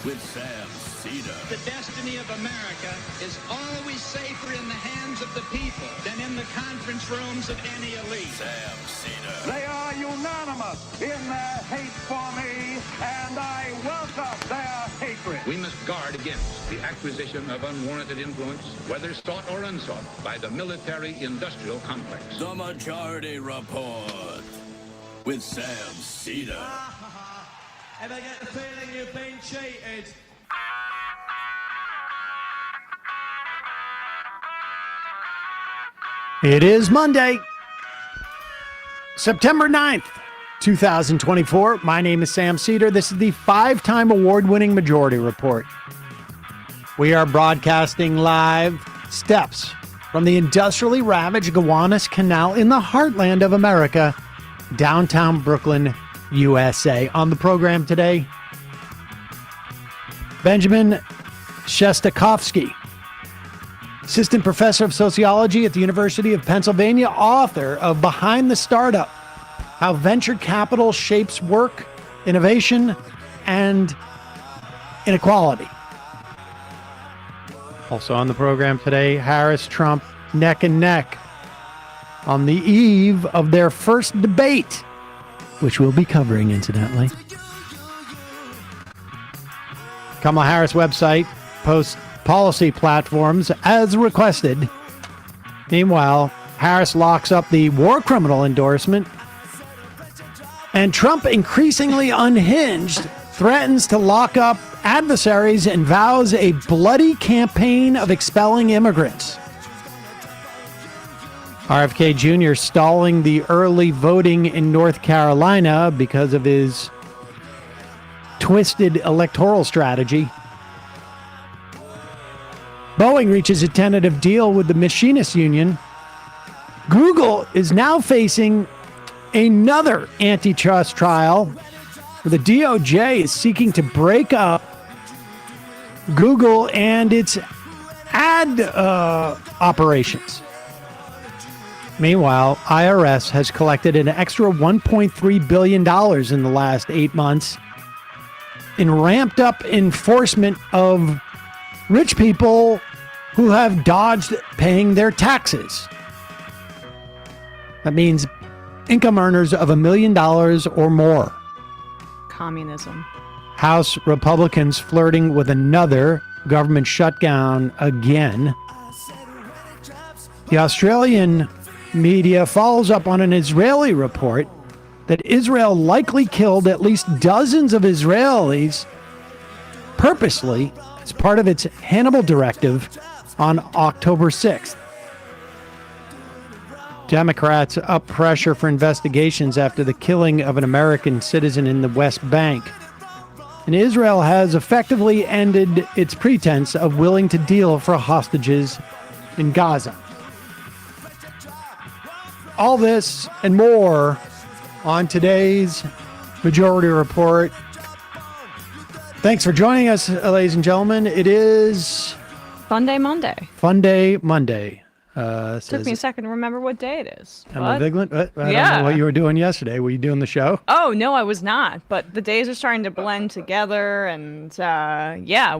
with Sam Seder. The destiny of America is always safer in the hands of the people than in the conference rooms of any elite. Sam Seder. They are unanimous in their hate for me, and I welcome their hatred. We must guard against the acquisition of unwarranted influence, whether sought or unsought, by the military-industrial complex. The Majority Report with Sam Seder. And I get the feeling you've been cheated. It is Monday, September 9th, 2024. My name is Sam Seder. This is the 5-time award-winning Majority Report. We are broadcasting live steps from the industrially ravaged Gowanus Canal in the heartland of America, downtown Brooklyn, USA. On the program today, Benjamin Shestakofsky, assistant professor of sociology at the University of Pennsylvania, author of Behind the Startup, How Venture Capital Shapes Work, Innovation, and Inequality. Also on the program today, Harris-Trump neck and neck on the eve of their first debate, which we'll be covering, incidentally. Kamala Harris website posts policy platforms as requested. Meanwhile, Harris locks up the war criminal endorsement, and Trump, increasingly unhinged, threatens to lock up adversaries and vows a bloody campaign of expelling immigrants. RFK Jr. stalling the early voting in North Carolina because of his twisted electoral strategy. Boeing reaches a tentative deal with the Machinists Union. Google is now facing another antitrust trial where the DOJ is seeking to break up Google and its ad operations. Meanwhile, IRS has collected an extra $1.3 billion in the last 8 months in ramped up enforcement of rich people who have dodged paying their taxes. That means income earners of $1 million or more. Communism. House Republicans flirting with another government shutdown again. The Australian media follows up on an Israeli report that Israel likely killed at least dozens of Israelis purposely as part of its Hannibal directive on October 6th. Democrats up pressure for investigations after the killing of an American citizen in the West Bank. And Israel has effectively ended its pretense of willing to deal for hostages in Gaza. All this and more on today's Majority Report. Thanks for joining us, ladies and gentlemen. It is Fun Day Monday. Fun Day Monday. Took me a second to remember what day it is. Emma Vigeland? I don't know what you were doing yesterday. Were you doing the show? Oh, no, I was not. But the days are starting to blend together. And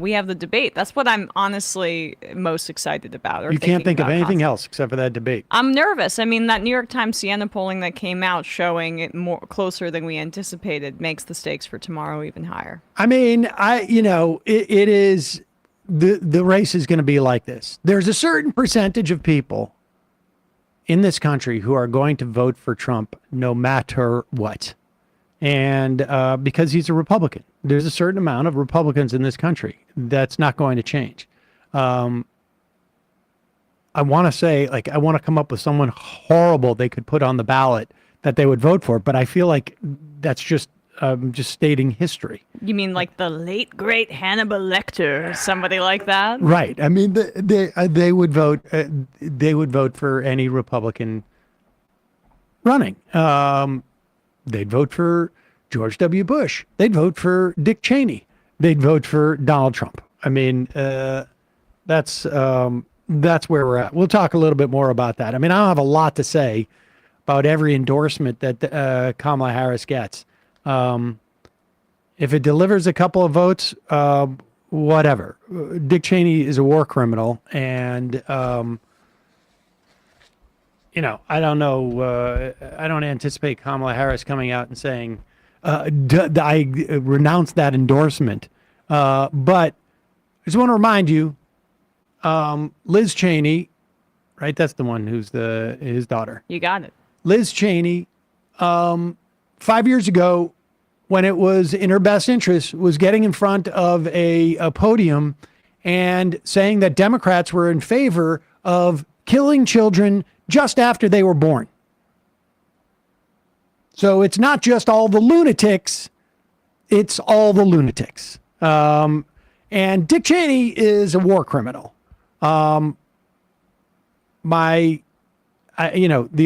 we have the debate. That's what I'm honestly most excited about. You can't think of anything else except for that debate. I'm nervous. I mean, that New York Times Siena polling that came out showing it more closer than we anticipated makes the stakes for tomorrow even higher. I mean, it is... The race is going to be like this. There's a certain percentage of people in this country who are going to vote for Trump no matter what. And because he's a Republican, there's a certain amount of Republicans in this country that's not going to change. I want to say, I want to come up with someone horrible they could put on the ballot that they would vote for, but I feel like that's just stating history. You mean like the late great Hannibal Lecter, somebody like that? Right. I mean, they would vote. They would vote for any Republican running. They'd vote for George W. Bush. They'd vote for Dick Cheney. They'd vote for Donald Trump. I mean, that's where we're at. We'll talk a little bit more about that. I mean, I don't have a lot to say about every endorsement that Kamala Harris gets. If it delivers a couple of votes, whatever. Dick Cheney is a war criminal, and I don't know. I don't anticipate Kamala Harris coming out and saying, I renounce that endorsement. But I just want to remind you, Liz Cheney, right? That's the one who's his daughter. You got it. Liz Cheney, 5 years ago, when it was in her best interest, was getting in front of a podium and saying that Democrats were in favor of killing children just after they were born. So it's not just all the lunatics, it's all the lunatics. And Dick Cheney is a war criminal. The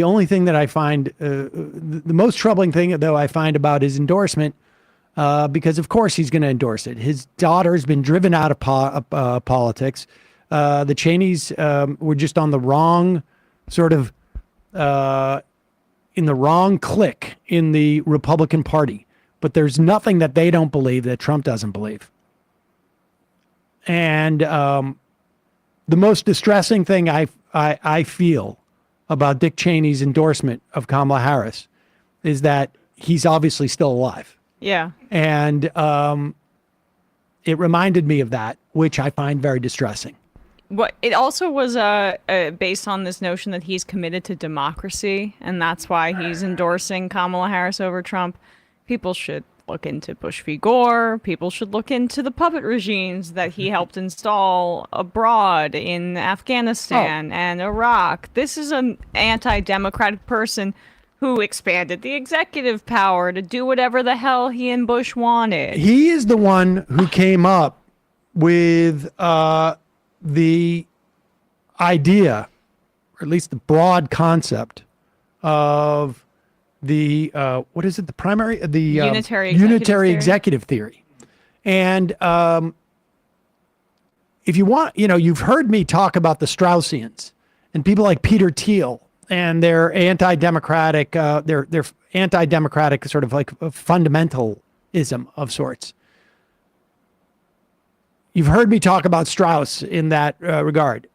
only thing that I find, the most troubling thing, though, I find about his endorsement, because of course he's going to endorse it. His daughter's been driven out of politics. The Cheneys were just on the wrong sort of, in the wrong clique in the Republican Party. But there's nothing that they don't believe that Trump doesn't believe. And the most distressing thing I feel about Dick Cheney's endorsement of Kamala Harris is that he's obviously still alive. Yeah. And it reminded me of that, which I find very distressing. What it also was based on this notion that he's committed to democracy, and that's why he's endorsing Kamala Harris over Trump. People should look into Bush v. Gore. People should look into the puppet regimes that he helped install abroad in Afghanistan and Iraq. This is an anti-democratic person who expanded the executive power to do whatever the hell he and Bush wanted. He is the one who came up with the idea, or at least the broad concept of the unitary executive theory. And if you want, you've heard me talk about the Straussians and people like Peter Thiel and their anti-democratic, their anti-democratic sort of like fundamentalism of sorts. You've heard me talk about Strauss in that regard.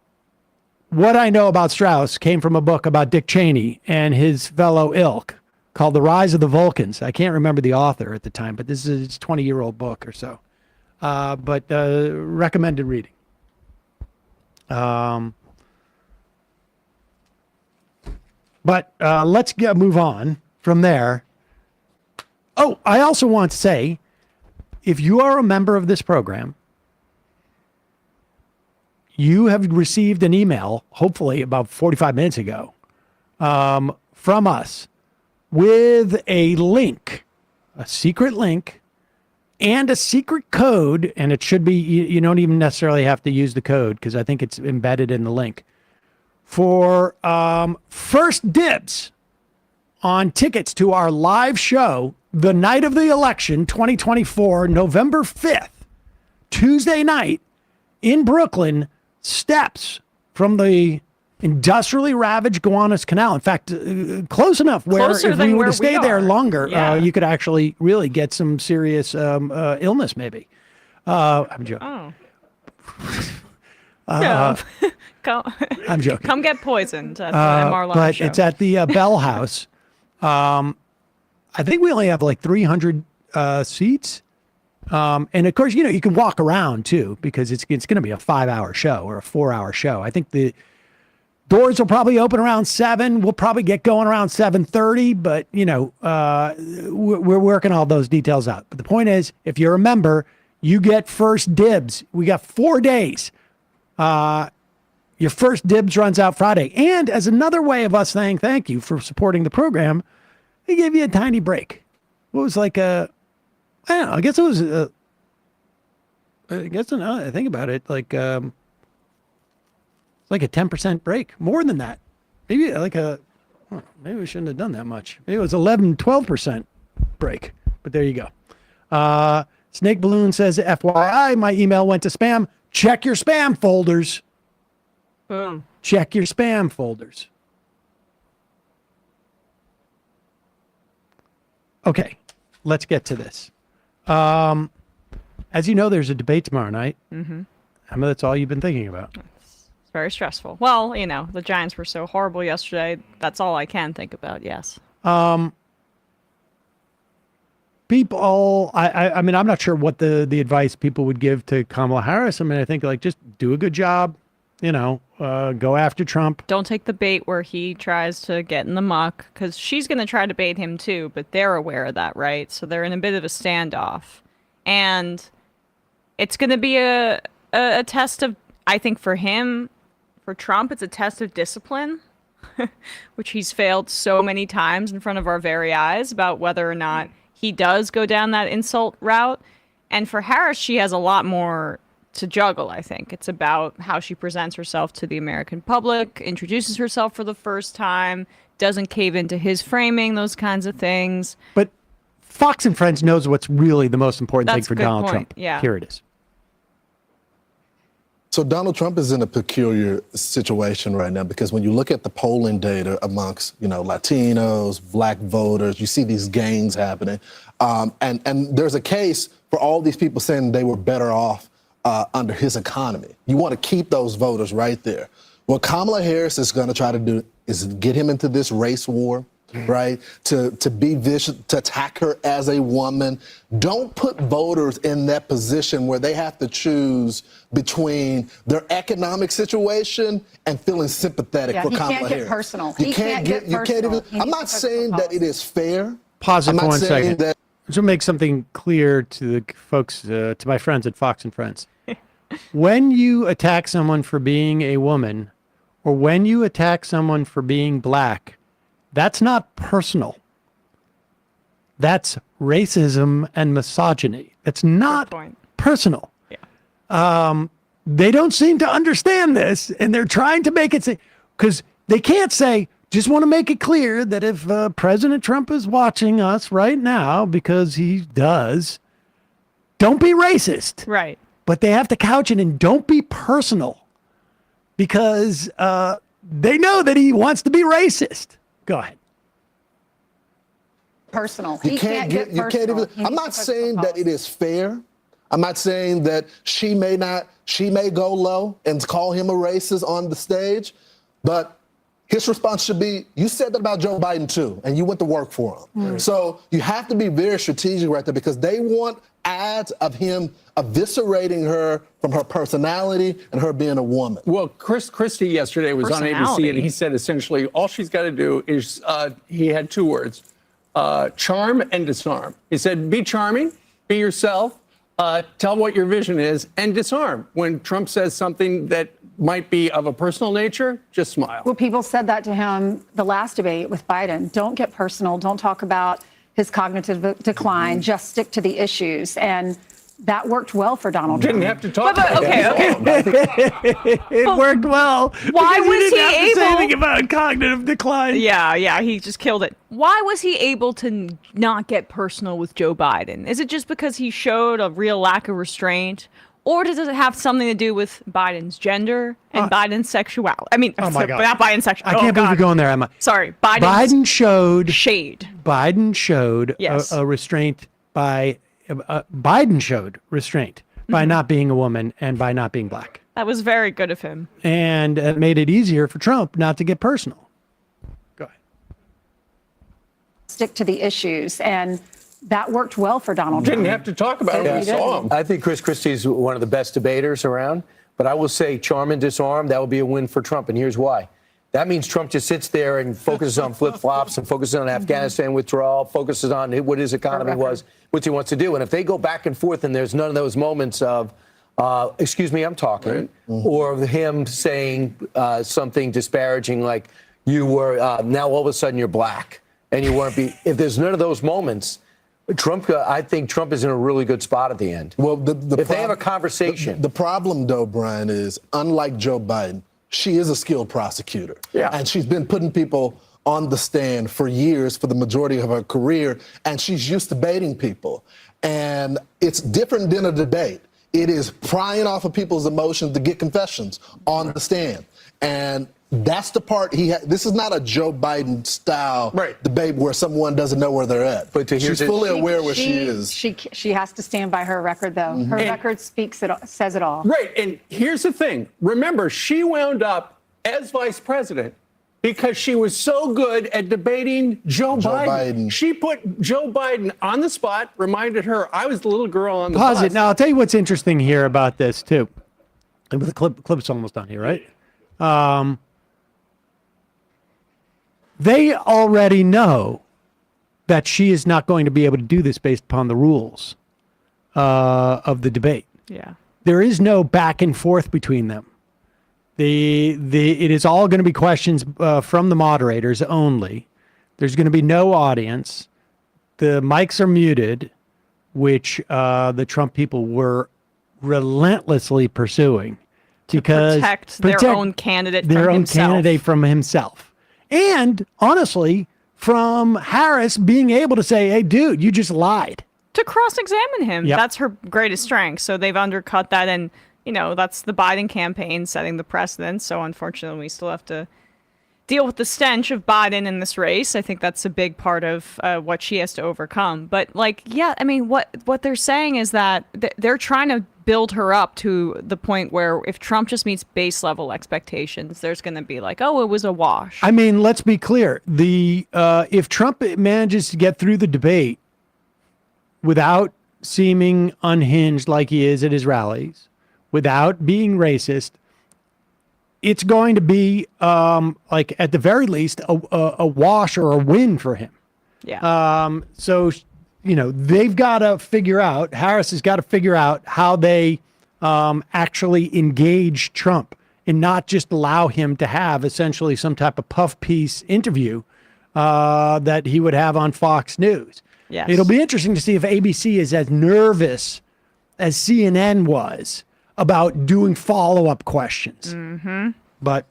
What I know about Strauss came from a book about Dick Cheney and his fellow ilk called The Rise of the Vulcans. I can't remember the author at the time, but this is a 20-year-old book or so. But recommended reading. But let's move on from there. Oh, I also want to say, if you are a member of this program, you have received an email, hopefully about 45 minutes ago, from us with a link, a secret link, and a secret code. And it should be, you don't even necessarily have to use the code because I think it's embedded in the link, for first dibs on tickets to our live show the night of the election, 2024, November 5th, Tuesday night in Brooklyn, steps from the industrially ravaged Gowanus Canal. In fact, close enough where Closer if we were where to stay we there are. longer, Yeah. you could actually really get some serious illness, maybe. I'm joking. Oh. Come, I'm joking. come get poisoned at the MR Live But show. it's at the Bell House. I think we only have like 300 seats. And of course, you can walk around too, because it's going to be a 5-hour show or a 4-hour show. I think the doors will probably open around 7. We'll probably get going around 7:30, but we're working all those details out. But the point is, if you're a member, you get first dibs. We got 4 days. Your first dibs runs out Friday. And as another way of us saying thank you for supporting the program, they gave you a tiny break. What was like I don't know. I guess it was. I guess now that I think about it, like a 10% break, more than that. Maybe maybe we shouldn't have done that much. Maybe it was 11-12% break. But there you go. Snake Balloon says, FYI, my email went to spam. Check your spam folders. Boom. Check your spam folders. Okay, let's get to this. As you know, there's a debate tomorrow night. Mm-hmm. Emma, that's all you've been thinking about. It's very stressful. Well, the Giants were so horrible yesterday. That's all I can think about, yes. People, I mean, I'm not sure what the advice people would give to Kamala Harris. I mean, I think, just do a good job, go after Trump. Don't take the bait where he tries to get in the muck, because she's going to try to bait him too, but they're aware of that, right? So they're in a bit of a standoff. And it's going to be a test of, I think for him, for Trump, it's a test of discipline, which he's failed so many times in front of our very eyes about whether or not he does go down that insult route. And for Harris, she has a lot more to juggle, I think. It's about how she presents herself to the American public, introduces herself for the first time, doesn't cave into his framing, those kinds of things. But Fox and Friends knows what's really the most important thing for Donald Trump. Yeah. Here it is. So Donald Trump is in a peculiar situation right now because when you look at the polling data amongst, Latinos, black voters, you see these gangs happening. And there's a case for all these people saying they were better off under his economy. You want to keep those voters right there. What Kamala Harris is going to try to do is get him into this race war, right? To be vicious, to attack her as a woman. Don't put voters in that position where they have to choose between their economic situation and feeling sympathetic for Kamala Harris. You can't get personal. You can't get I'm not saying that it is fair. Pause it for 1 second. To make something clear to the folks, to my friends at Fox and Friends. When you attack someone for being a woman, or when you attack someone for being black, that's not personal. That's racism and misogyny. It's not personal. Yeah. They don't seem to understand this, and they're trying to make it say, because they can't say, just want to make it clear that if President Trump is watching us right now, because he does, don't be racist. Right. But they have to couch it in don't be personal, because they know that he wants to be racist. Go ahead. Personal. You can't even. I'm not saying that it is fair. I'm not saying that she may go low and call him a racist on the stage, but his response should be, you said that about Joe Biden too, and you went to work for him. So you have to be very strategic right there because they want ads of him eviscerating her from her personality and her being a woman. Well, Chris Christie yesterday was on ABC, and he said essentially all she's got to do is, he had 2 words, charm and disarm. He said, be charming, be yourself, tell what your vision is, and disarm. When Trump says something that might be of a personal nature, just smile. Well, people said that to him the last debate with Biden. Don't get personal. Don't talk about his cognitive decline. Just stick to the issues. And that worked well for Donald Trump. Didn't have to talk about it. It worked well. Why was he able to say anything about cognitive decline? Yeah, he just killed it. Why was he able to not get personal with Joe Biden? Is it just because he showed a real lack of restraint? Or does it have something to do with Biden's gender and Biden's sexuality? I mean, oh my God. Not Biden's sexuality. I can't believe you're going there, Emma. Sorry, Biden showed shade. Biden showed yes. a restraint by Biden showed restraint by not being a woman and by not being black. That was very good of him. And it made it easier for Trump not to get personal. Go ahead. Stick to the issues. And that worked well for Donald Trump. Didn't have to talk about it. I saw him. I think Chris Christie's one of the best debaters around. But I will say charm and disarm, that will be a win for Trump. And here's why. That means Trump just sits there and focuses on flip-flops and focuses on Afghanistan withdrawal, focuses on what his economy was, what he wants to do. And if they go back and forth and there's none of those moments of, excuse me, I'm talking, right. Or of him saying something disparaging like you were, now all of a sudden you're black and you weren't if there's none of those moments, I think Trump is in a really good spot at the end. Well, if they have a conversation. The problem, though, Brian, is unlike Joe Biden, she is a skilled prosecutor. Yeah. And she's been putting people on the stand for years, for the majority of her career, and she's used to baiting people. And it's different than a debate. It is prying off of people's emotions to get confessions on the stand. And that's the part this is not a Joe Biden style debate where someone doesn't know where they're at. But she's fully aware where she is. She has to stand by her record, though. Her record says it all. Right. And here's the thing. Remember, she wound up as vice president because she was so good at debating Joe Biden. She put Joe Biden on the spot, reminded her, I was the little girl on the bus. Pause it. Now, I'll tell you what's interesting here about this, too. The clip's almost done here, right? They already know that she is not going to be able to do this based upon the rules of the debate. Yeah. There is no back and forth between them. It is all going to be questions from the moderators only. There's going to be no audience. The mics are muted, which the Trump people were relentlessly pursuing to protect their own candidate from himself. And honestly, from Harris being able to say, hey, dude, you just lied. To cross-examine him. Yep. That's her greatest strength. So they've undercut that. And, that's the Biden campaign setting the precedent. So unfortunately, we still have to deal with the stench of Biden in this race. I think that's a big part of what she has to overcome. But what they're saying is that they're trying to build her up to the point where if Trump just meets base level expectations, there's going to be like, oh, it was a wash. I mean, let's be clear. If Trump manages to get through the debate without seeming unhinged like he is at his rallies, without being racist, it's going to be at the very least a wash or a win for him. Yeah. So they've got to figure out. Harris has got to figure out how they actually engage Trump and not just allow him to have essentially some type of puff piece interview that he would have on Fox News. Yes. It'll be interesting to see if ABC is as nervous as CNN was about doing follow-up questions. Mm-hmm. But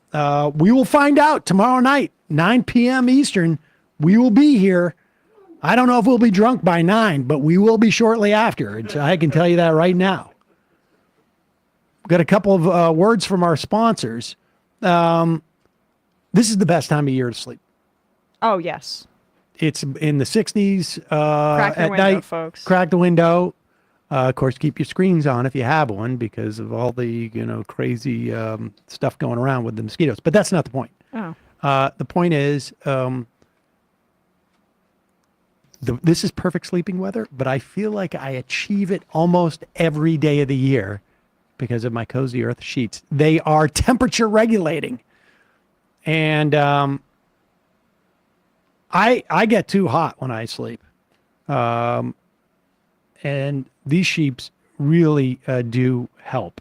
we will find out tomorrow night, 9 p.m. Eastern. We will be here. I don't know if we'll be drunk by 9, but we will be shortly after. I can tell you that right now. Got a couple of words from our sponsors. This is the best time of year to sleep. Oh, yes. It's in the 60s Crack the at window, night. folks. Crack the window. Of course, keep your screens on if you have one because of all the crazy stuff going around with the mosquitoes. But that's not the point. Oh. The point is, this is perfect sleeping weather, but I feel like I achieve it almost every day of the year because of my Cozy Earth sheets. They are temperature regulating. And I get too hot when I sleep. And these sheets really do help.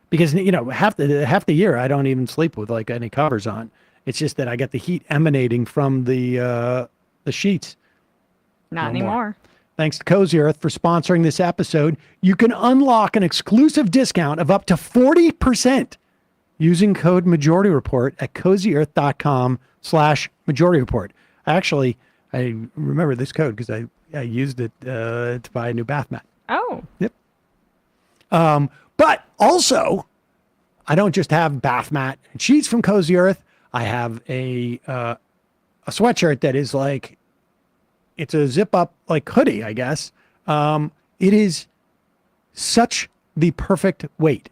Because, half the year I don't even sleep with like any covers on. It's just that I get the heat emanating from the sheets. Not anymore. Thanks to Cozy Earth for sponsoring this episode. You can unlock an exclusive discount of up to 40% using code Majority Report at CozyEarth.com/Majority Report. Actually, I remember this code because I used it to buy a new bath mat. Oh. Yep. But also, I don't just have bath mat and sheets from Cozy Earth. I have a sweatshirt that is like, it's a zip up like hoodie, I guess. It is such the perfect weight.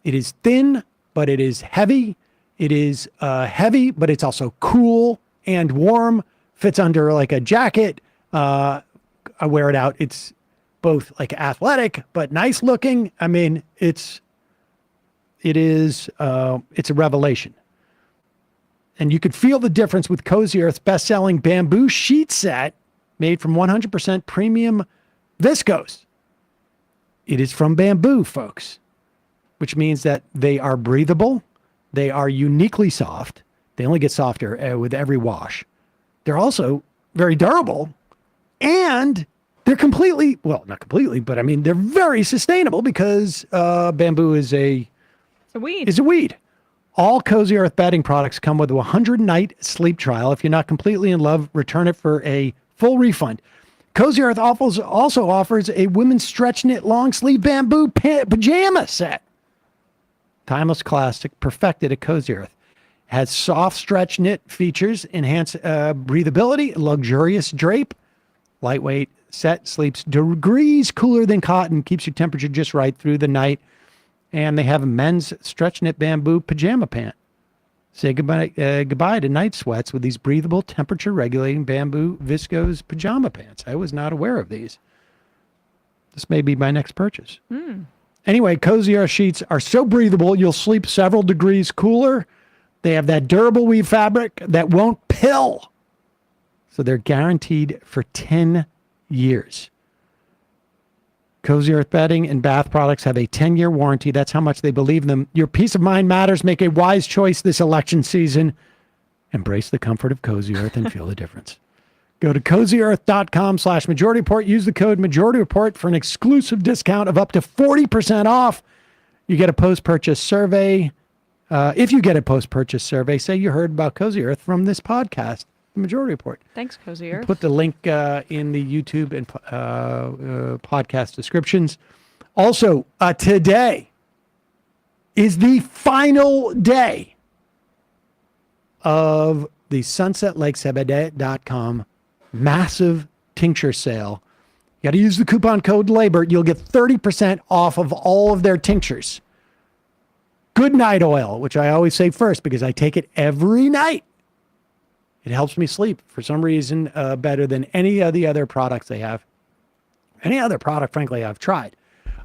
It is thin, but it is heavy. It is heavy, but it's also cool and warm. Fits under like a jacket. I wear it out. It's both like athletic, but nice looking. I mean, it's a revelation. And you could feel the difference with Cozy Earth's best-selling bamboo sheet set made from 100% premium viscose. It is from bamboo, folks, which means that they are breathable. They are uniquely soft. They only get softer with every wash. They're also very durable, and they're completely, well, not completely, but I mean, they're very sustainable because bamboo is a weed. All Cozy Earth bedding products come with a 100-night sleep trial. If you're not completely in love, return it for a full refund. Cozy Earth also offers a women's stretch knit long sleeve bamboo pajama set. timeless classic, perfected at Cozy Earth. Has soft stretch knit features, enhance breathability, luxurious drape, lightweight set, sleeps degrees cooler than cotton, keeps your temperature just right through the night. And they have a men's stretch knit bamboo pajama pant. Say goodbye to night sweats with these breathable, temperature regulating bamboo viscose pajama pants. I was not aware of these. This may be my next purchase. Anyway, Cozy Earth sheets are so breathable, you'll sleep several degrees cooler. They have that durable weave fabric that won't pill. So they're guaranteed for 10 years. Cozy Earth bedding and bath products have a 10-year warranty. That's how much they believe in them. Your peace of mind matters. Make a wise choice this election season. Embrace the comfort of Cozy Earth and feel the difference. Go to cozyearth.com/Majority Report. Use the code Majority Report for an exclusive discount of up to 40% off. You get a post-purchase survey. If you get a post-purchase survey, say you heard about Cozy Earth from this podcast, the Majority Report. Thanks, Cozy Earth. Put the link in the YouTube and podcast descriptions. Also, today is the final day of the sunsetlakesebede.com massive tincture sale. You got to use the coupon code LABOR. You'll get 30% off of all of their tinctures. Good night oil, which I always say first because I take it every night. It helps me sleep for some reason better than any of the other products they have. Any other product, frankly, I've tried.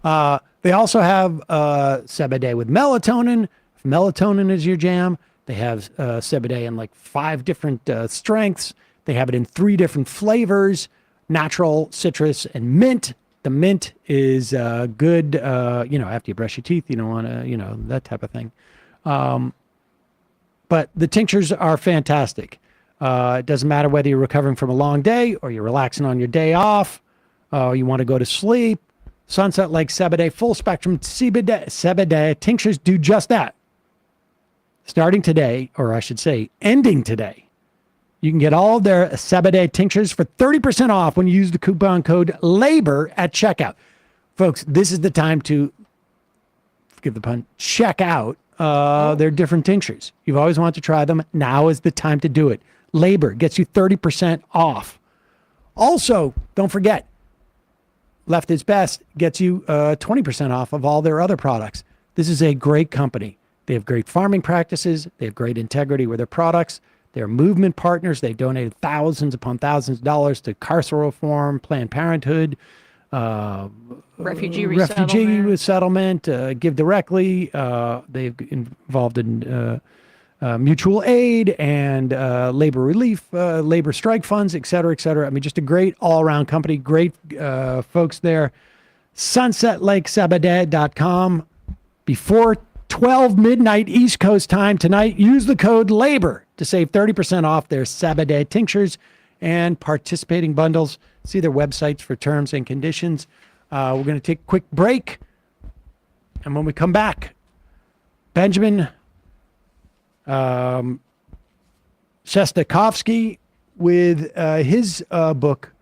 They also have Sebede with melatonin. If melatonin is your jam, they have Sebede in like 5 different strengths. They have it in 3 different flavors, natural, citrus, and mint. The mint is good, after you brush your teeth, you don't want to, that type of thing. But the tinctures are fantastic. It doesn't matter whether you're recovering from a long day or you're relaxing on your day off, or you want to go to sleep. Sunset Lake Sebede full spectrum Sebede tinctures do just that. Starting today, or I should say ending today, you can get all of their Sebede tinctures for 30% off when you use the coupon code LABOR at checkout. Folks, this is the time to, forgive the pun, check out their different tinctures. You've always wanted to try them. Now is the time to do it. LABOR gets you 30% off. Also, don't forget, Left is Best gets you 20% off of all their other products. This is a great company. They have great farming practices. They have great integrity with their products. They're movement partners. They've donated thousands upon thousands of dollars to carceral reform, Planned Parenthood, refugee resettlement, Give Directly. They've involved in mutual aid and labor relief, labor strike funds, et cetera, et cetera. I mean, just a great all-around company, great folks there. SunsetLakeSebede.com. Before 12 midnight East Coast time tonight, use the code LABOR to save 30% off their Sebede tinctures and participating bundles. See their websites for terms and conditions. We're going to take a quick break. And when we come back, Benjamin Shestakofsky with his book,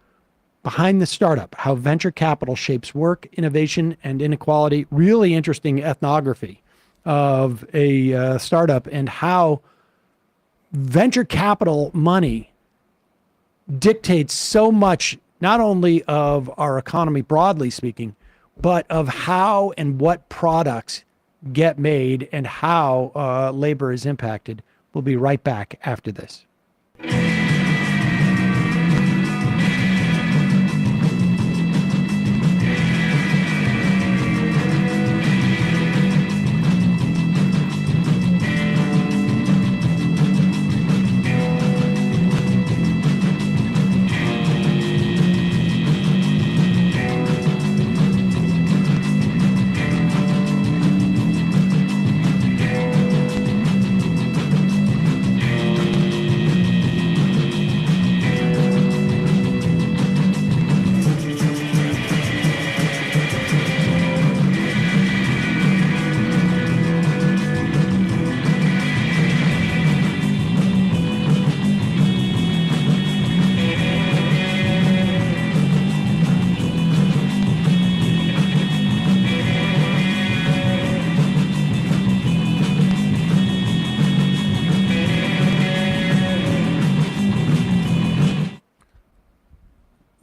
Behind the Startup, How Venture Capital Shapes Work, Innovation, and Inequality. Really interesting ethnography of a startup and how venture capital money dictates so much, not only of our economy broadly speaking, but of how and what products get made and how labor is impacted. We'll be right back after this.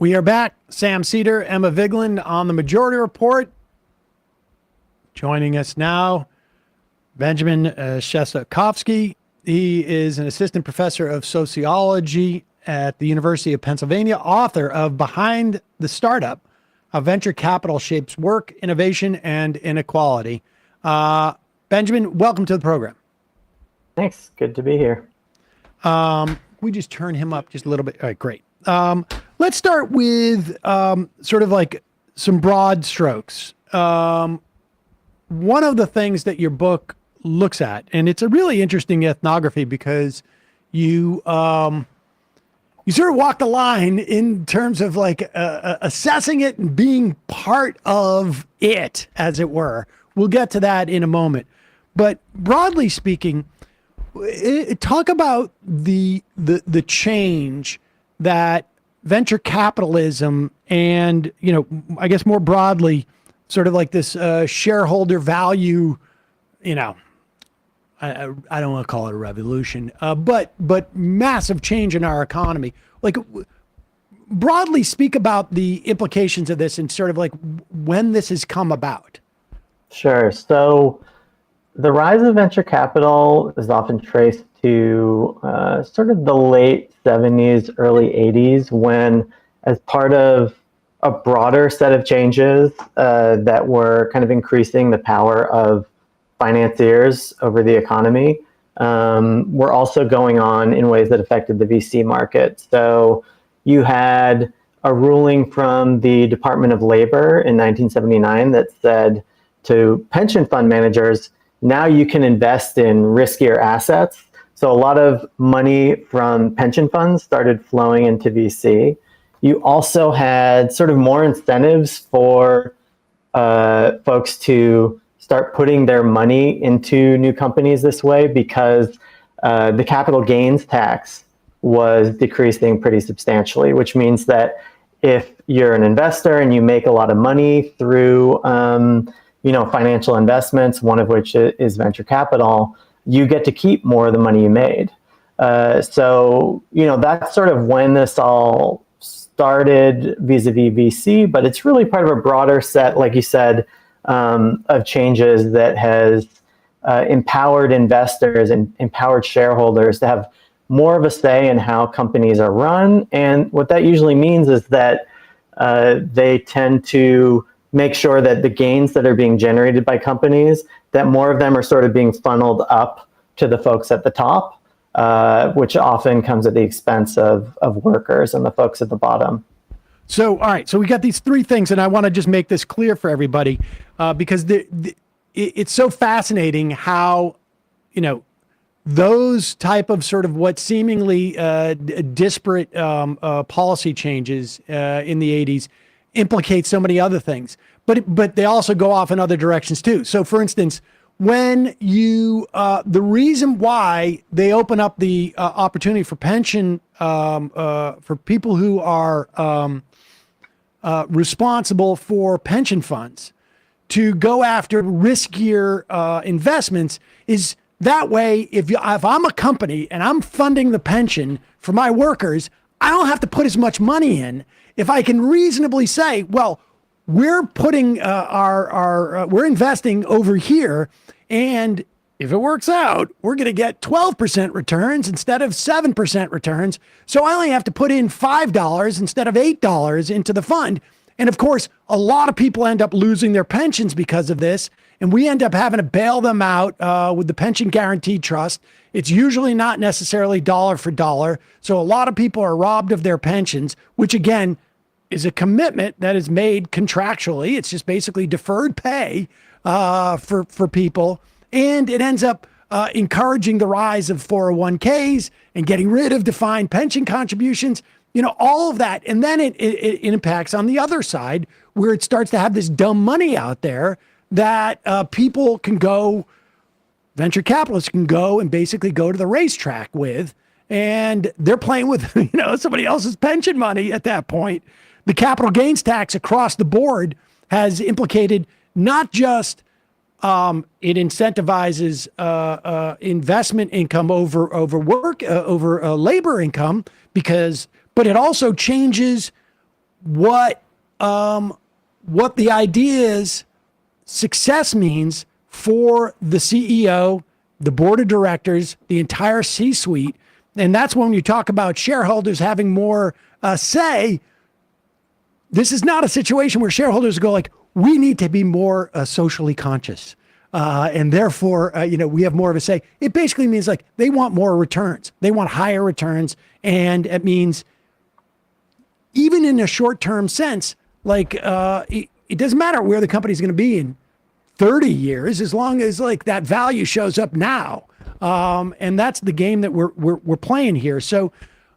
We are back. Sam Seder, Emma Vigeland on the Majority Report. Joining us now, Benjamin Shestakofsky. He is an assistant professor of sociology at the University of Pennsylvania, author of Behind the Startup, How Venture Capital Shapes Work, Innovation, and Inequality. Benjamin, welcome to the program. Thanks. Good to be here. We just turn him up just a little bit. All right, great. Let's start with sort of like some broad strokes. One of the things that your book looks at, and it's a really interesting ethnography because you sort of walk the line in terms of like assessing it and being part of it, as it were. We'll get to that in a moment. But broadly speaking, talk about the change that venture capitalism and, you know, I guess more broadly, sort of like this shareholder value, you know, I don't want to call it a revolution, but massive change in our economy. Like, broadly speak about the implications of this and sort of like when this has come about. Sure. So the rise of venture capital is often traced to sort of the late 70s, early 80s, when, as part of a broader set of changes that were kind of increasing the power of financiers over the economy, were also going on in ways that affected the VC market. So you had a ruling from the Department of Labor in 1979 that said to pension fund managers, now you can invest in riskier assets. So a lot of money from pension funds started flowing into VC. You also had sort of more incentives for folks to start putting their money into new companies this way because the capital gains tax was decreasing pretty substantially, which means that if you're an investor and you make a lot of money through financial investments, one of which is venture capital, you get to keep more of the money you made. So that's sort of when this all started vis-a-vis VC, but it's really part of a broader set, like you said, of changes that has empowered investors and empowered shareholders to have more of a say in how companies are run. And what that usually means is that they tend to make sure that the gains that are being generated by companies, that more of them are sort of being funneled up to the folks at the top, which often comes at the expense of workers and the folks at the bottom. So, all right. So we got these three things, and I want to just make this clear for everybody because it's so fascinating how, those type of sort of what seemingly disparate policy changes in the 80s implicate so many other things, but they also go off in other directions too. So, for instance, when the reason why they open up the opportunity for pension for people who are responsible for pension funds to go after riskier investments is that way. If I'm a company and I'm funding the pension for my workers, I don't have to put as much money in. If I can reasonably say, well, we're putting we're investing over here, and if it works out, we're going to get 12% returns instead of 7% returns. So I only have to put in $5 instead of $8 into the fund. And of course, a lot of people end up losing their pensions because of this. And we end up having to bail them out with the Pension Guaranty Trust. It's usually not necessarily dollar for dollar. So a lot of people are robbed of their pensions, which again is a commitment that is made contractually. It's just basically deferred pay for people. And it ends up encouraging the rise of 401ks and getting rid of defined pension contributions, all of that. And then it impacts on the other side where it starts to have this dumb money out there that people can go, venture capitalists can go and basically go to the racetrack with, and they're playing with, somebody else's pension money at that point. The capital gains tax across the board has implicated not just it incentivizes investment income over work, over labor income, but it also changes what the idea is success means for the CEO, the board of directors, the entire C-suite. And that's when you talk about shareholders having more say. This is not a situation where shareholders go like, we need to be more socially conscious. And therefore, we have more of a say. It basically means like they want more returns. They want higher returns. And it means even in a short-term sense, like it doesn't matter where the company's going to be in 30 years, as long as like that value shows up now. And that's the game that we're playing here. So,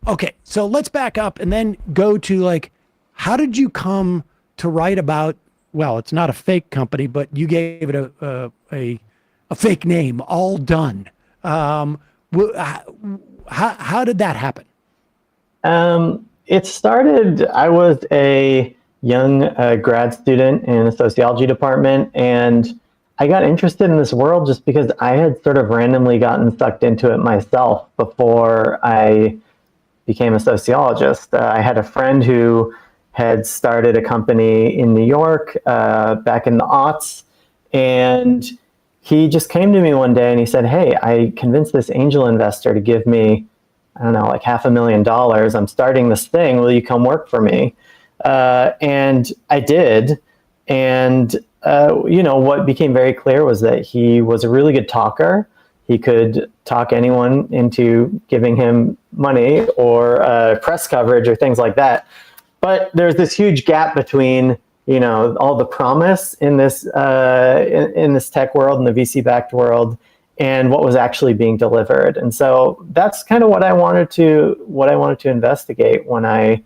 okay, so let's back up and then go to like, how did you come to write about, well, it's not a fake company, but you gave it a fake name, All Done. How did that happen? It started, I was a young grad student in the sociology department, and I got interested in this world just because I had sort of randomly gotten sucked into it myself before I became a sociologist. I had a friend who had started a company in New York back in the aughts, and he just came to me one day and he said, hey, I convinced this angel investor to give me, I don't know, like $500,000. I'm starting this thing. Will you come work for me? And I did. And, what became very clear was that he was a really good talker. He could talk anyone into giving him money or press coverage or things like that. But there's this huge gap between, all the promise in this in this tech world, in the VC-backed world, and what was actually being delivered. And so that's kind of what I wanted to investigate when I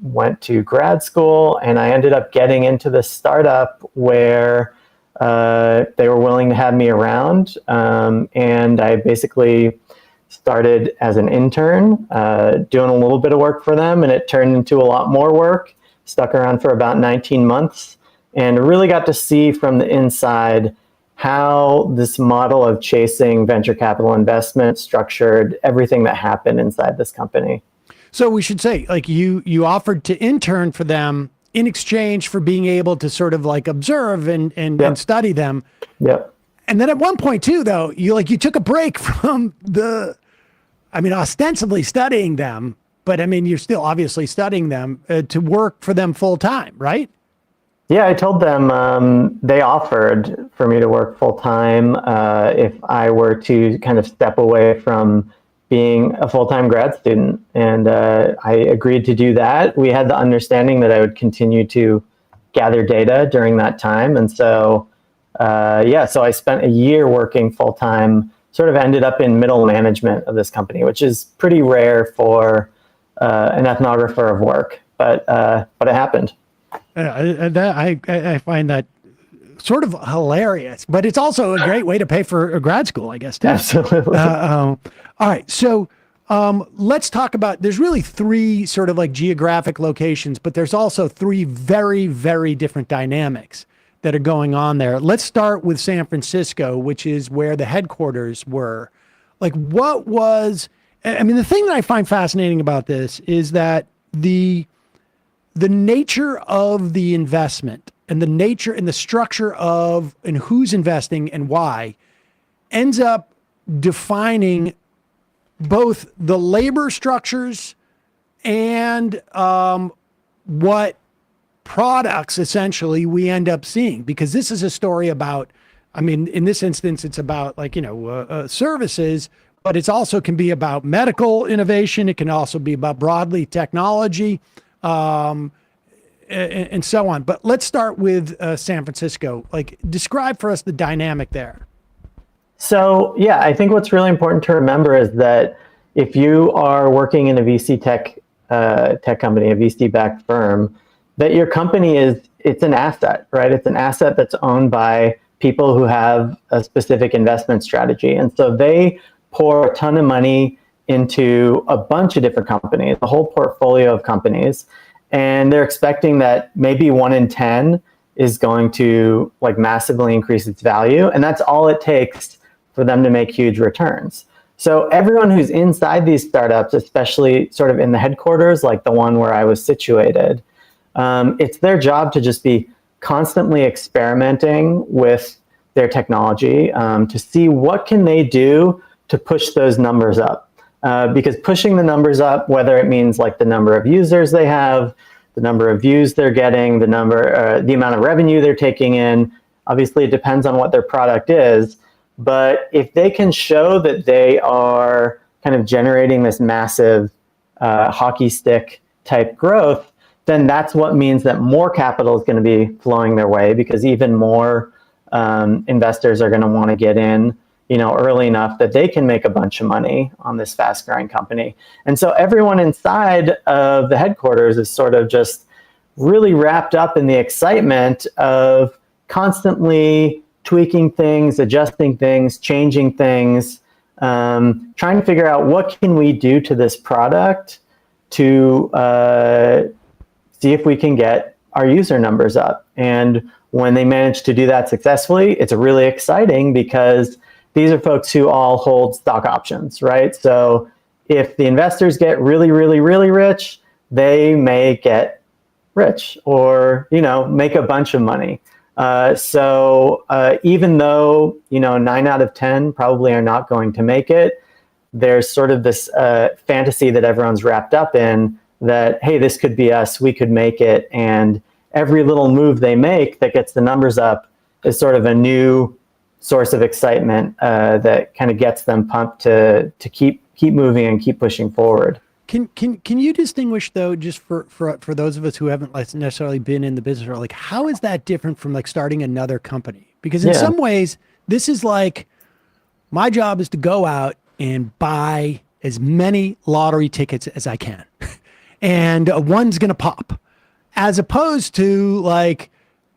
went to grad school, and I ended up getting into this startup where they were willing to have me around. And I basically started as an intern, doing a little bit of work for them, and it turned into a lot more work. Stuck around for about 19 months and really got to see from the inside how this model of chasing venture capital investment structured everything that happened inside this company. So we should say, like, you offered to intern for them in exchange for being able to sort of like observe and study them. Yep. And then at one point too, though, you took a break from ostensibly studying them, but you're still obviously studying them to work for them full time, right? Yeah, I told them they offered for me to work full time if I were to kind of step away from being a full-time grad student. And I agreed to do that. We had the understanding that I would continue to gather data during that time. And so, so I spent a year working full-time, sort of ended up in middle management of this company, which is pretty rare for an ethnographer of work, but it happened. I find that sort of hilarious, but it's also a great way to pay for a grad school, I guess, too. Absolutely. All right. So let's talk about, there's really three sort of like geographic locations, but there's also three very, very different dynamics that are going on there. Let's start with San Francisco, which is where the headquarters were. Like, what was, the thing that I find fascinating about this is that the nature of the investment and the nature and the structure of and who's investing and why ends up defining both the labor structures and what products essentially we end up seeing, because this is a story about, in this instance, it's about services, but it's also can be about medical innovation. It can also be about broadly technology, and so on. But let's start with San Francisco. Like, describe for us the dynamic there. So, yeah, I think what's really important to remember is that if you are working in a VC tech company, a VC-backed firm, that your company it's an asset, right? It's an asset that's owned by people who have a specific investment strategy. And so they pour a ton of money into a bunch of different companies, a whole portfolio of companies. And they're expecting that maybe 1 in 10 is going to massively increase its value. And that's all it takes for them to make huge returns. So everyone who's inside these startups, especially sort of in the headquarters, like the one where I was situated, it's their job to just be constantly experimenting with their technology to see what can they do to push those numbers up. Because pushing the numbers up, whether it means like the number of users they have, the number of views they're getting, the amount of revenue they're taking in, obviously it depends on what their product is. But if they can show that they are kind of generating this massive hockey stick type growth, then that's what means that more capital is going to be flowing their way, because even more investors are going to want to get in, early enough that they can make a bunch of money on this fast growing company. And so everyone inside of the headquarters is sort of just really wrapped up in the excitement of constantly tweaking things, adjusting things, changing things, trying to figure out what can we do to this product to see if we can get our user numbers up. And when they manage to do that successfully, it's really exciting because these are folks who all hold stock options, right? So if the investors get really, really, really rich, they may get rich or, make a bunch of money. So even though, 9 out of 10 probably are not going to make it, there's sort of this fantasy that everyone's wrapped up in that, hey, this could be us, we could make it. And every little move they make that gets the numbers up is sort of a new source of excitement that kind of gets them pumped to keep moving and keep pushing forward. Can you distinguish, though, just for those of us who haven't necessarily been in the business, or like, how is that different from like starting another company? Because in some ways, this is like, my job is to go out and buy as many lottery tickets as I can, and one's gonna pop, as opposed to like,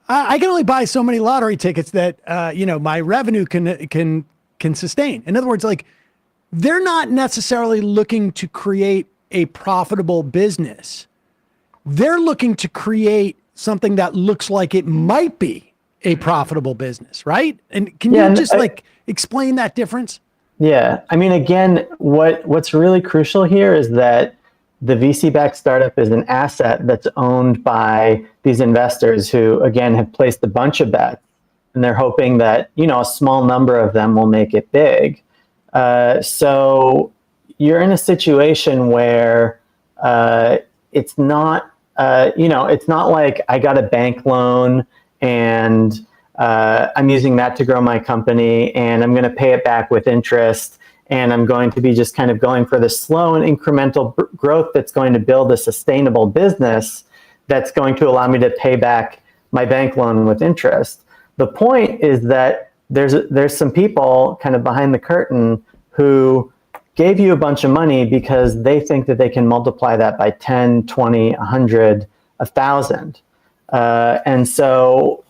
I can only buy so many lottery tickets that my revenue can sustain. In other words, like, they're not necessarily looking to create a profitable business. They're looking to create something that looks like it might be a profitable business, right? And can you just explain that difference? Yeah, I mean, again, what's really crucial here is that the VC-backed startup is an asset that's owned by these investors who, again, have placed a bunch of bets, and they're hoping that, a small number of them will make it big. So you're in a situation where it's not, it's not like I got a bank loan and I'm using that to grow my company and I'm going to pay it back with interest. And I'm going to be just kind of going for the slow and incremental growth that's going to build a sustainable business that's going to allow me to pay back my bank loan with interest. The point is that there's some people kind of behind the curtain who gave you a bunch of money because they think that they can multiply that by 10, 20, 100, 1,000. And so,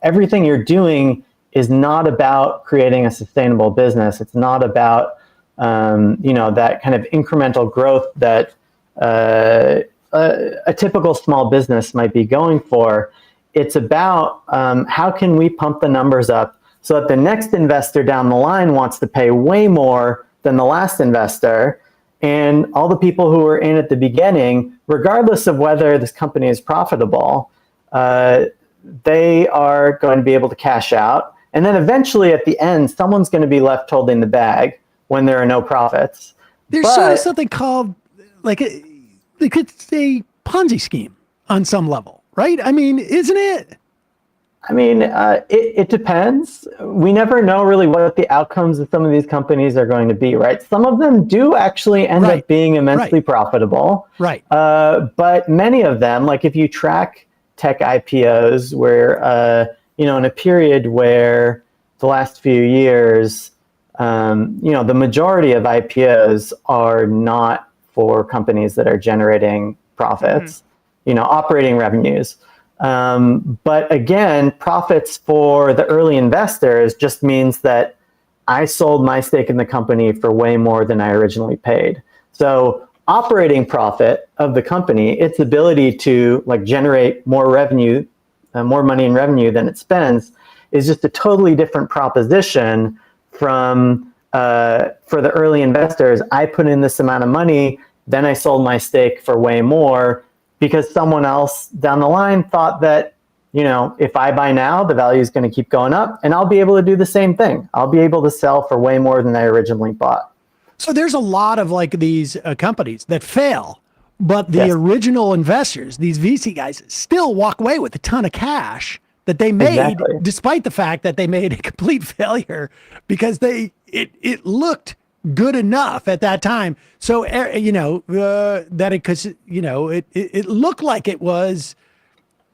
everything you're doing is not about creating a sustainable business. It's not about, that kind of incremental growth that a typical small business might be going for. It's about how can we pump the numbers up so that the next investor down the line wants to pay way more than the last investor. And all the people who were in at the beginning, regardless of whether this company is profitable, they are going to be able to cash out. And then eventually at the end, someone's going to be left holding the bag when there are no profits. There's sort of something called they could say Ponzi scheme on some level, right? I mean, isn't it? I mean, it depends. We never know really what the outcomes of some of these companies are going to be, right? Some of them do actually end up being immensely profitable. Right. But many of them, like if you track tech IPOs where, in a period where the last few years, the majority of IPOs are not for companies that are generating profits, operating revenues. But again, profits for the early investors just means that I sold my stake in the company for way more than I originally paid. So operating profit of the company, its ability to generate more revenue, more money in revenue than it spends, is just a totally different proposition from for the early investors, I put in this amount of money, then I sold my stake for way more because someone else down the line thought that, if I buy now, the value is going to keep going up, and I'll be able to do the same thing. I'll be able to sell for way more than I originally bought. So there's a lot of like these companies that fail, but the original investors, these VC guys, still walk away with a ton of cash that they made, despite the fact that they made a complete failure because it looked good enough at that time. So that it looked like it was.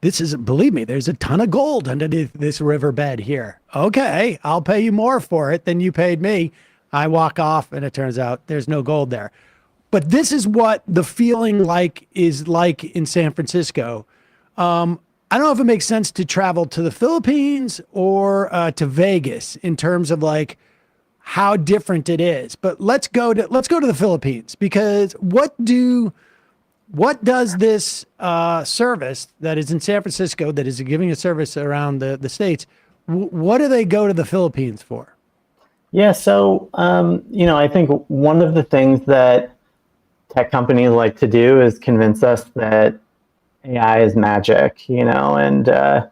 This is, believe me, there's a ton of gold underneath this riverbed here. Okay, I'll pay you more for it than you paid me. I walk off and it turns out there's no gold there. But this is what the feeling is like in San Francisco. I don't know if it makes sense to travel to the Philippines or to Vegas in terms of like how different it is. But let's go to the Philippines, because what does this service that is in San Francisco, that is giving a service around the states, what do they go to the Philippines for? Yeah, so, I think one of the things that tech companies like to do is convince us that AI is magic, and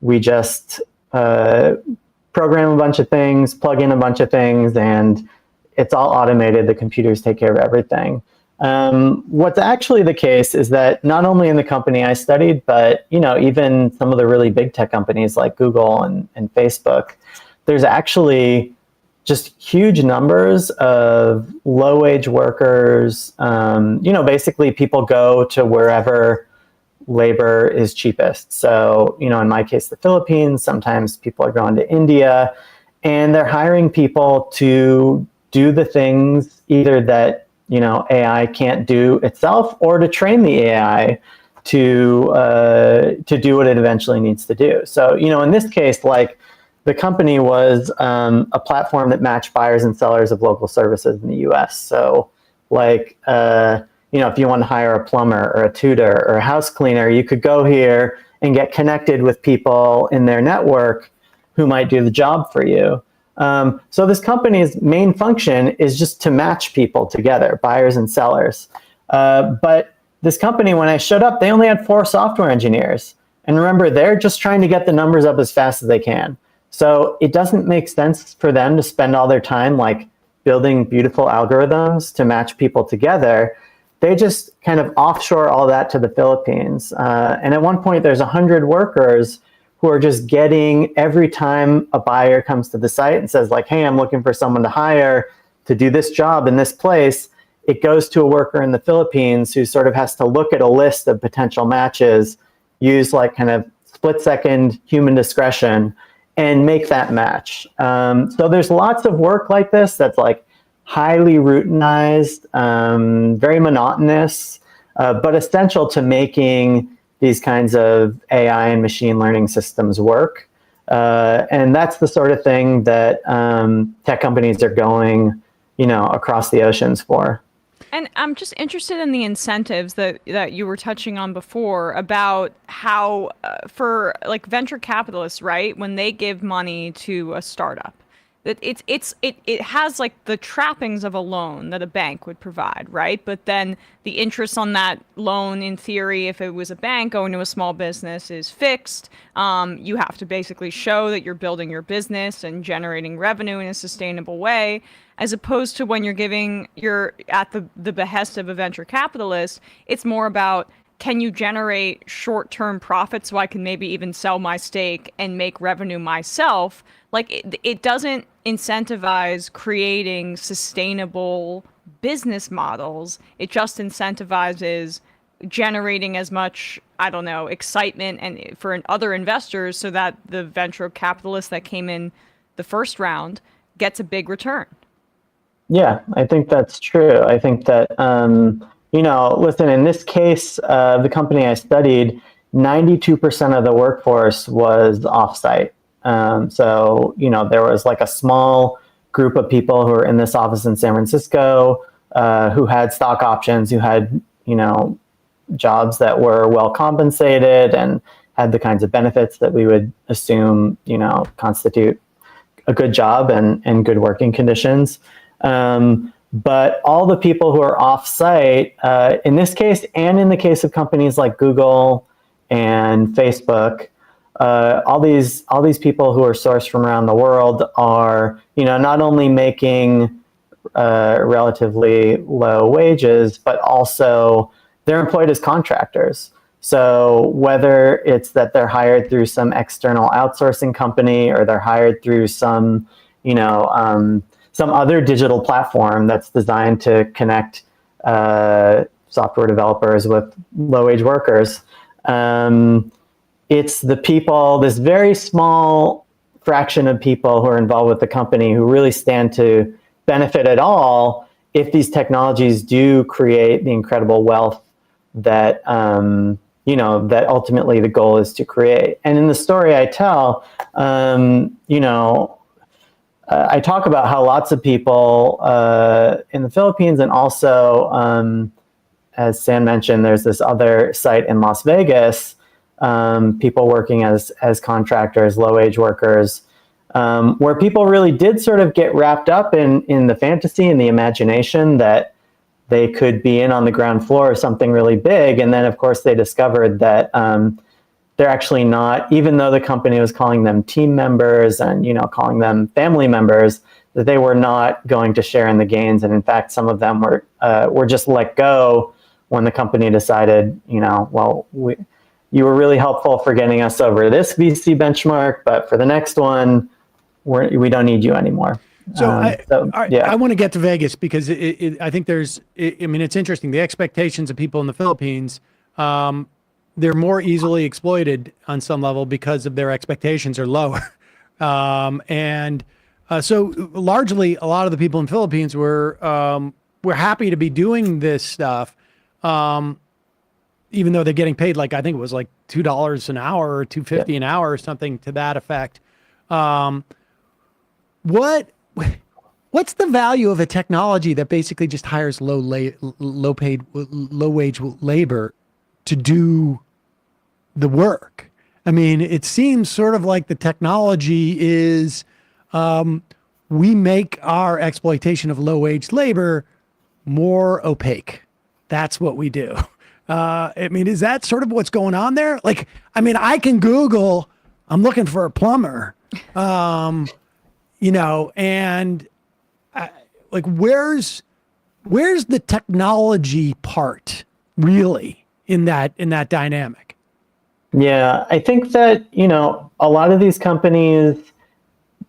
we just program a bunch of things, plug in a bunch of things, and it's all automated. The computers take care of everything. What's actually the case is that not only in the company I studied, but even some of the really big tech companies like Google and Facebook, there's actually just huge numbers of low-wage workers. Basically people go to wherever labor is cheapest. So, in my case, the Philippines, sometimes people are going to India, and they're hiring people to do the things either that AI can't do itself, or to train the AI to do what it eventually needs to do. So, in this case, like the company was a platform that matched buyers and sellers of local services in the U.S. So, like, if you want to hire a plumber or a tutor or a house cleaner, you could go here and get connected with people in their network who might do the job for you. So this company's main function is just to match people together, buyers and sellers. But this company, when I showed up, they only had 4 software engineers. And remember, they're just trying to get the numbers up as fast as they can. So it doesn't make sense for them to spend all their time like building beautiful algorithms to match people together. They just kind of offshore all that to the Philippines. And at one point, there's 100 workers who are just getting, every time a buyer comes to the site and says like, hey, I'm looking for someone to hire to do this job in this place, it goes to a worker in the Philippines who sort of has to look at a list of potential matches, use like kind of split-second human discretion, and make that match. So there's lots of work like this that's like highly routinized, very monotonous, but essential to making these kinds of AI and machine learning systems work. And that's the sort of thing that tech companies are going, across the oceans for. And I'm just interested in the incentives that you were touching on before about how for like venture capitalists, right, when they give money to a startup, that it has like the trappings of a loan that a bank would provide, right? But then the interest on that loan, in theory, if it was a bank going to a small business, is fixed. You have to basically show that you're building your business and generating revenue in a sustainable way, as opposed to when you're at the behest of a venture capitalist. It's more about, can you generate short-term profits so I can maybe even sell my stake and make revenue myself? Like, it doesn't incentivize creating sustainable business models. It just incentivizes generating as much, excitement and for other investors, so that the venture capitalist that came in the first round gets a big return. Yeah, I think that's true. I think that, listen, in this case, the company I studied, 92% of the workforce was offsite. So, there was like a small group of people who were in this office in San Francisco, who had stock options, who had, jobs that were well compensated and had the kinds of benefits that we would assume, constitute a good job and good working conditions. But all the people who are off-site, in this case, and in the case of companies like Google and Facebook, all these people who are sourced from around the world are, not only making relatively low wages, but also they're employed as contractors. So whether it's that they're hired through some external outsourcing company or they're hired through some other digital platform that's designed to connect software developers with low-wage workers, it's the people, this very small fraction of people who are involved with the company who really stand to benefit at all if these technologies do create the incredible wealth that that ultimately the goal is to create. And in the story I tell, I talk about how lots of people in the Philippines, and also, as Sam mentioned, there's this other site in Las Vegas, people working as contractors, low-wage workers, where people really did sort of get wrapped up in the fantasy and the imagination that they could be in on the ground floor of something really big. And then, of course, they discovered that they're actually not, even though the company was calling them team members and, calling them family members, that they were not going to share in the gains. And in fact, some of them were just let go when the company decided, you were really helpful for getting us over this VC benchmark, but for the next one, we don't need you anymore. So I want to get to Vegas because I think it's interesting. The expectations of people in the Philippines, they're more easily exploited on some level because of their expectations are lower. So largely a lot of the people in the Philippines were happy to be doing this stuff. Even though they're getting paid, I think it was like $2 an hour or $2.50 an hour or something to that effect. What's the value of a technology that basically just hires low-wage labor to do the work? I mean, it seems sort of like the technology is we make our exploitation of low-wage labor more opaque. That's what we do. Is that sort of what's going on there? I can Google, I'm looking for a plumber, and where's the technology part really in that dynamic? Yeah, I think that, a lot of these companies,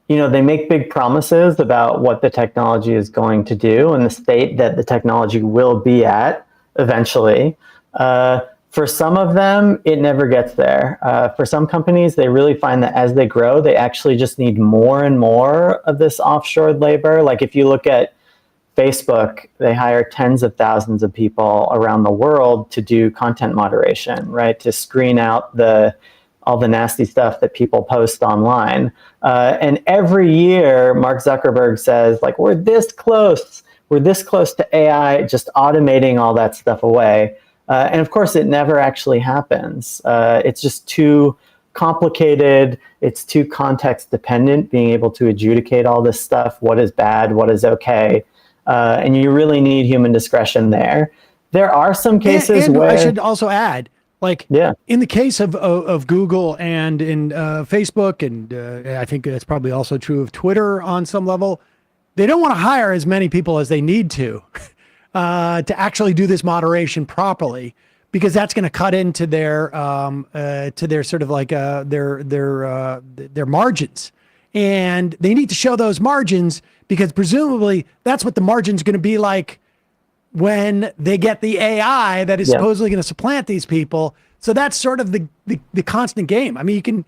they make big promises about what the technology is going to do and the state that the technology will be at eventually. For some of them, it never gets there. For some companies, they really find that as they grow, they actually just need more and more of this offshored labor. Like if you look at Facebook, they hire tens of thousands of people around the world to do content moderation, right? To screen out all the nasty stuff that people post online. And every year, Mark Zuckerberg says, we're this close to AI just automating all that stuff away. And of course, it never actually happens. It's just too complicated. It's too context dependent, being able to adjudicate all this stuff, what is bad, what is okay. And you really need human discretion there. There are some cases where... I should also add, in the case of Google and in Facebook, and I think that's probably also true of Twitter on some level, they don't want to hire as many people as they need to actually do this moderation properly, because that's going to cut into their sort of their margins, and they need to show those margins because presumably that's what the margin's going to be like when they get the AI that is supposedly going to supplant these people. So that's sort of the constant game. I mean, you can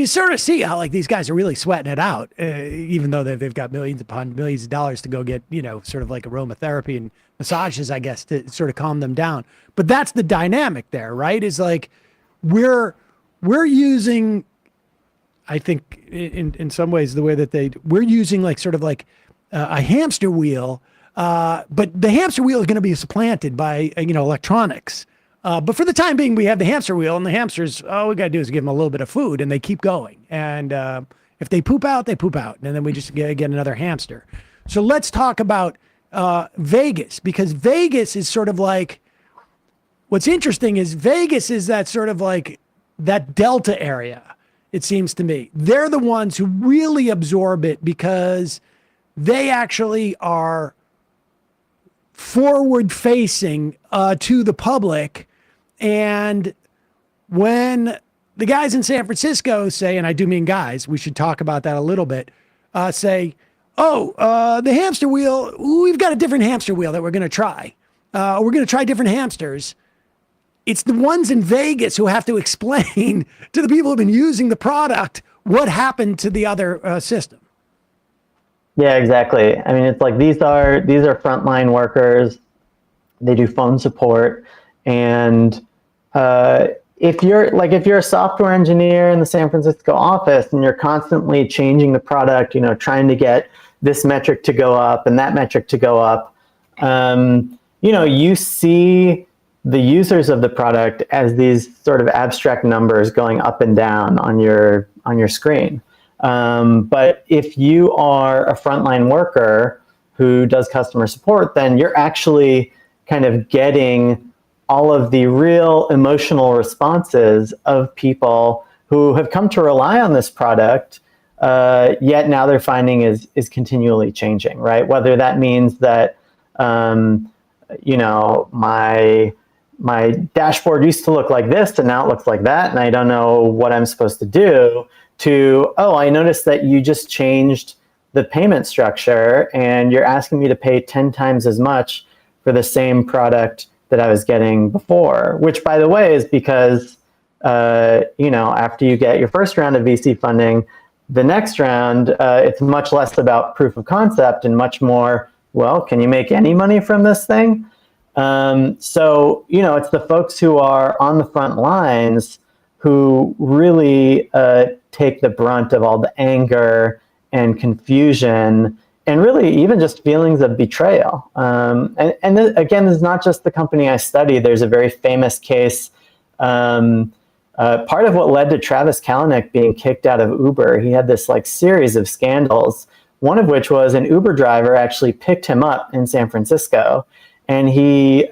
sort of see how these guys are really sweating it out, even though they've got millions upon millions of dollars to go get, sort of aromatherapy and massages, I guess, to sort of calm them down. But that's the dynamic there, right? Is we're using, I think in some ways, the way that we're using a hamster wheel, but the hamster wheel is going to be supplanted by, electronics. But for the time being, we have the hamster wheel, and the hamsters, all we got to do is give them a little bit of food, and they keep going. And If they poop out, they poop out, and then we just get another hamster. So let's talk about Vegas, because Vegas is sort of like, what's interesting is Vegas is that sort of like that Delta area, it seems to me. They're the ones who really absorb it because they actually are forward facing to the public. And when the guys in San Francisco say, and I do mean guys, we should talk about that a little bit, say, the hamster wheel, we've got a different hamster wheel that we're going to try. We're going to try different hamsters. It's the ones in Vegas who have to explain to the people who've been using the product what happened to the other system. Yeah, exactly. I mean, it's like these are frontline workers. They do phone support, and if you're a software engineer in the San Francisco office and you're constantly changing the product, trying to get this metric to go up and that metric to go up, you see the users of the product as these sort of abstract numbers going up and down on your screen. But if you are a frontline worker who does customer support, then you're actually kind of getting all of the real emotional responses of people who have come to rely on this product, yet now they're finding is continually changing, right? Whether that means that, my dashboard used to look like this and now it looks like that, and I don't know what I'm supposed to do, to, I noticed that you just changed the payment structure and you're asking me to pay 10 times as much for the same product that I was getting before, which, by the way, is because, after you get your first round of VC funding, the next round, it's much less about proof of concept and much more, can you make any money from this thing? So, it's the folks who are on the front lines who really take the brunt of all the anger and confusion and really even just feelings of betrayal. Again, this is not just the company I study. There's a very famous case. Part of what led to Travis Kalanick being kicked out of Uber, he had this series of scandals, one of which was an Uber driver actually picked him up in San Francisco, and he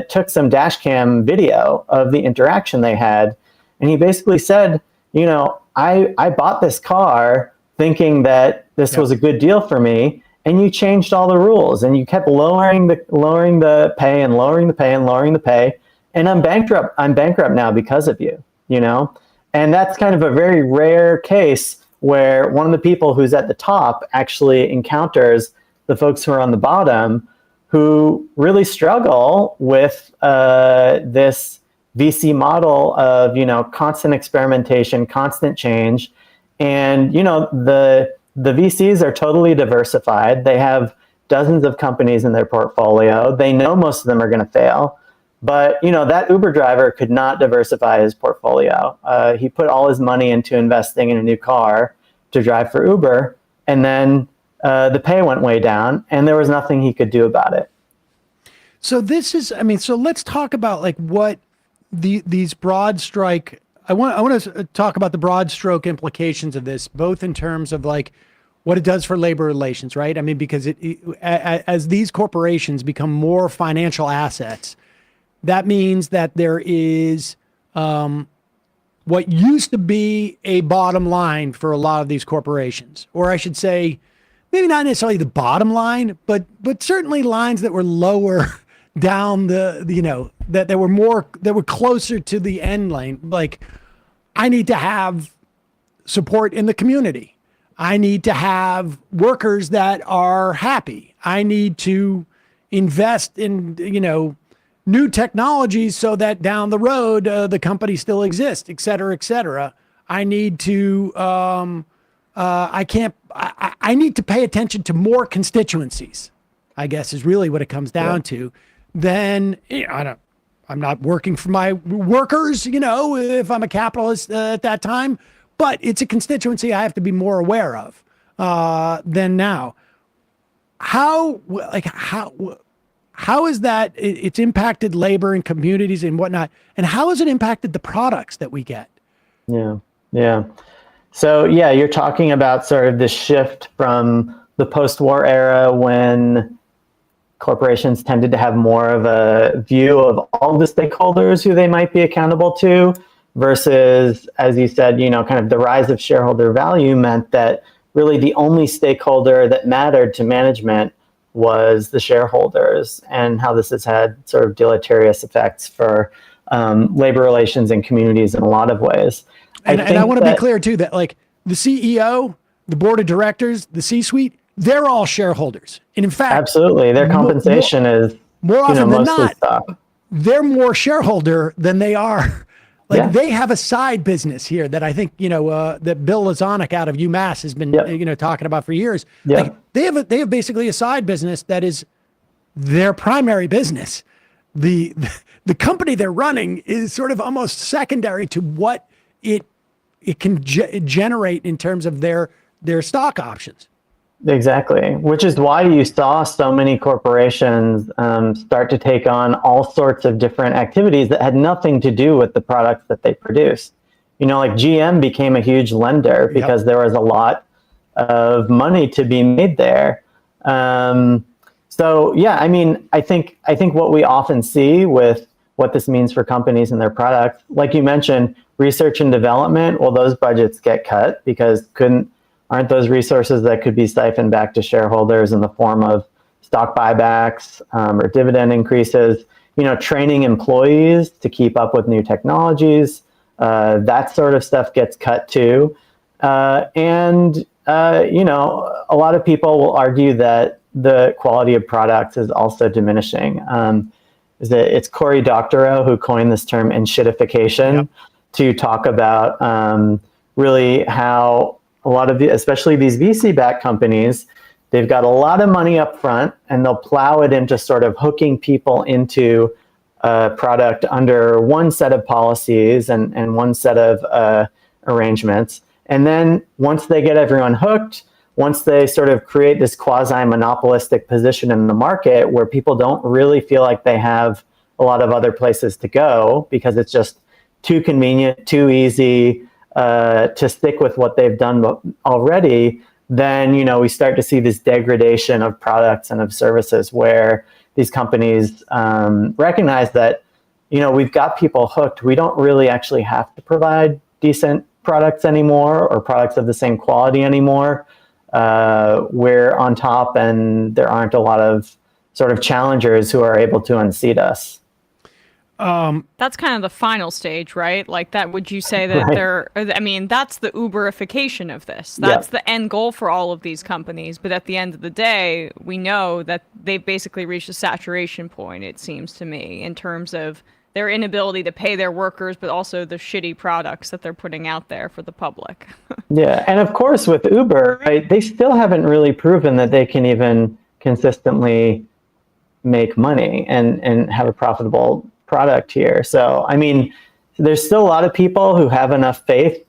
took some dash cam video of the interaction they had. And he basically said, I bought this car thinking that this was a good deal for me, and you changed all the rules, and you kept lowering the pay and lowering the pay and lowering the pay, and I'm bankrupt. I'm bankrupt now because of you. And that's kind of a very rare case where one of the people who's at the top actually encounters the folks who are on the bottom, who really struggle with this VC model of constant experimentation, constant change, and the VCs are totally diversified. They have dozens of companies in their portfolio. They know most of them are going to fail, but that Uber driver could not diversify his portfolio. He put all his money into investing in a new car to drive for Uber, and then the pay went way down, and there was nothing he could do about it. So so let's talk about what these broad strike. I want to talk about the broad stroke implications of this, both in terms of what it does for labor relations, right? I mean, because as these corporations become more financial assets, that means that there is what used to be a bottom line for a lot of these corporations, or I should say, maybe not necessarily the bottom line, but certainly lines that were lower down that were closer to the end lane. I need to have support in the community. I need to have workers that are happy. I need to invest in, new technologies so that down the road, the company still exists, et cetera, et cetera. I need to, I need to pay attention to more constituencies, I guess is really what it comes down to. Then I'm not working for my workers, if I'm a capitalist at that time, but it's a constituency I have to be more aware of than now. How is that it's impacted labor and communities and whatnot, and how has it impacted the products that we get? Yeah. So yeah, you're talking about sort of the shift from the post-war era when corporations tended to have more of a view of all the stakeholders who they might be accountable to versus, as you said, kind of the rise of shareholder value meant that really the only stakeholder that mattered to management was the shareholders, and how this has had sort of deleterious effects for labor relations and communities in a lot of ways. And I want to be clear too, that like the CEO, the board of directors, the C-suite, they're all shareholders. And in fact, absolutely, their compensation is more often than mostly not, stock. They're more shareholder than they are. Like they have a side business here that I think, that Bill Lazonic out of UMass has been, talking about for years. Like they have basically a side business that is their primary business. The company they're running is sort of almost secondary to what it can generate in terms of their stock options. Exactly, which is why you saw so many corporations start to take on all sorts of different activities that had nothing to do with the products that they produced. Like GM became a huge lender because there was a lot of money to be made there. So yeah, I mean, I think what we often see with what this means for companies and their products, like you mentioned, research and development, well, those budgets get cut because aren't those resources that could be siphoned back to shareholders in the form of stock buybacks or dividend increases, training employees to keep up with new technologies, that sort of stuff gets cut too. And a lot of people will argue that the quality of products is also diminishing. It's Cory Doctorow who coined this term enshittification to talk about really how a lot of especially these VC-backed companies, they've got a lot of money up front and they'll plow it into sort of hooking people into a product under one set of policies and one set of arrangements. And then once they get everyone hooked, once they sort of create this quasi-monopolistic position in the market where people don't really feel like they have a lot of other places to go because it's just too convenient, too easy, to stick with what they've done already, then we start to see this degradation of products and of services where these companies recognize that we've got people hooked. We don't really actually have to provide decent products anymore or products of the same quality anymore. We're on top, and there aren't a lot of sort of challengers who are able to unseat us. That's kind of the final stage, right? Like that, would you say that that's the Uberification of this. That's the end goal for all of these companies. But at the end of the day, we know that they've basically reached a saturation point, it seems to me, in terms of their inability to pay their workers, but also the shitty products that they're putting out there for the public. Yeah. And of course, with Uber, right, they still haven't really proven that they can even consistently make money and have a profitable product here. So, I mean, there's still a lot of people who have enough faith,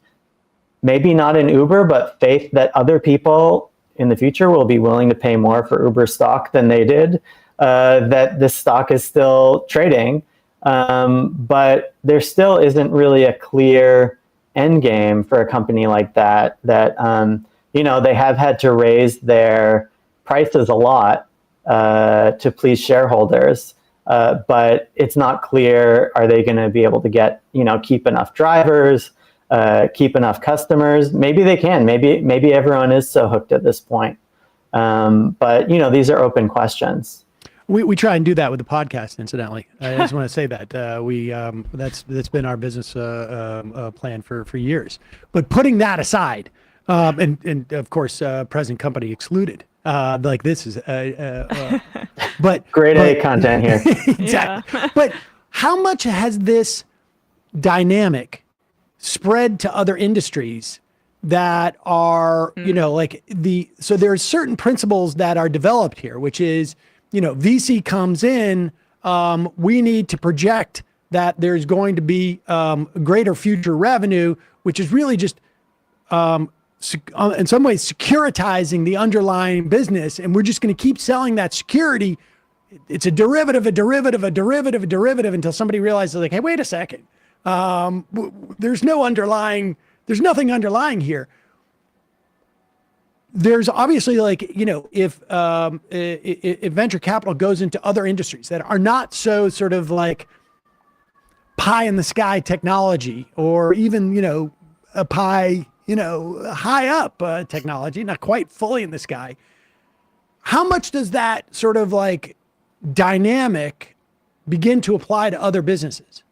maybe not in Uber, but faith that other people in the future will be willing to pay more for Uber stock than they did, that this stock is still trading. But there still isn't really a clear end game for a company like that, they have had to raise their prices a lot to please shareholders. But it's not clear, are they going to be able to get, keep enough drivers, keep enough customers? Maybe they can. Maybe everyone is so hooked at this point. But, these are open questions. We try and do that with the podcast, incidentally. I just want to say that that's been our business plan for years. But putting that aside, and of course, present company excluded. Like this is, but grade A content here. Exactly. Yeah. But how much has this dynamic spread to other industries that are, so there are certain principles that are developed here, which is, VC comes in, we need to project that there's going to be greater future revenue, which is really just in some ways securitizing the underlying business, and we're just going to keep selling that security. It's a derivative until somebody realizes, like, hey, wait a second, there's no underlying there's nothing underlying here. There's obviously like, you know, if venture capital goes into other industries that are not so sort of like pie in the sky technology, or even, you know, a pie, you know, high up technology, not quite fully in the sky. How much does that sort of like dynamic begin to apply to other businesses?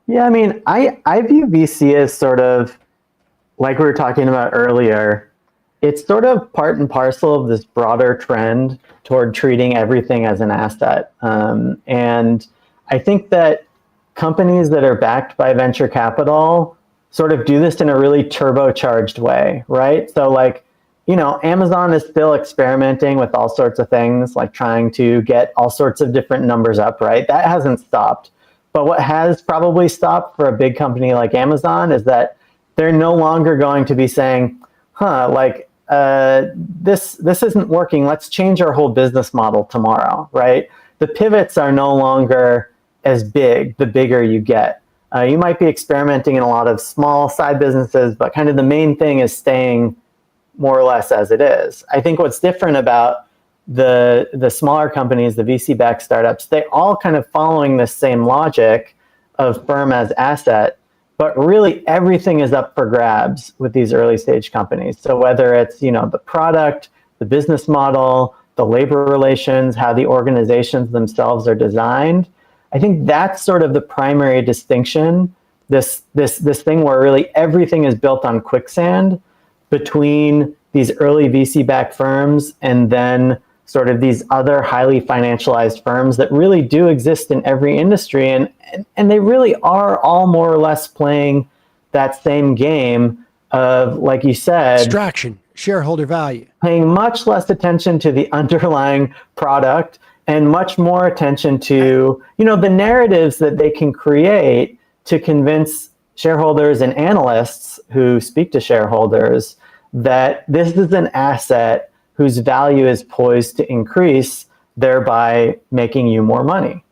Yeah, I mean, I view VC as sort of like we were talking about earlier. It's sort of part and parcel of this broader trend toward treating everything as an asset. And I think that companies that are backed by venture capital sort of do this in a really turbocharged way, right? So like, you know, Amazon is still experimenting with all sorts of things, like trying to get all sorts of different numbers up, right? That hasn't stopped. But what has probably stopped for a big company like Amazon is that they're no longer going to be saying, this isn't working, let's change our whole business model tomorrow, right? The pivots are no longer as big, the bigger you get. You might be experimenting in a lot of small side businesses, but kind of the main thing is staying more or less as it is. I think what's different about the smaller companies, the VC-backed startups, they all kind of following the same logic of firm as asset, but really everything is up for grabs with these early stage companies. So whether it's, you know, the product, the business model, the labor relations, how the organizations themselves are designed, I think that's sort of the primary distinction, this thing where really everything is built on quicksand between these early VC-backed firms and then sort of these other highly financialized firms that really do exist in every industry. And they really are all more or less playing that same game of, like you said, extraction, shareholder value, paying much less attention to the underlying product and much more attention to, you know, the narratives that they can create to convince shareholders and analysts who speak to shareholders that this is an asset whose value is poised to increase, thereby making you more money.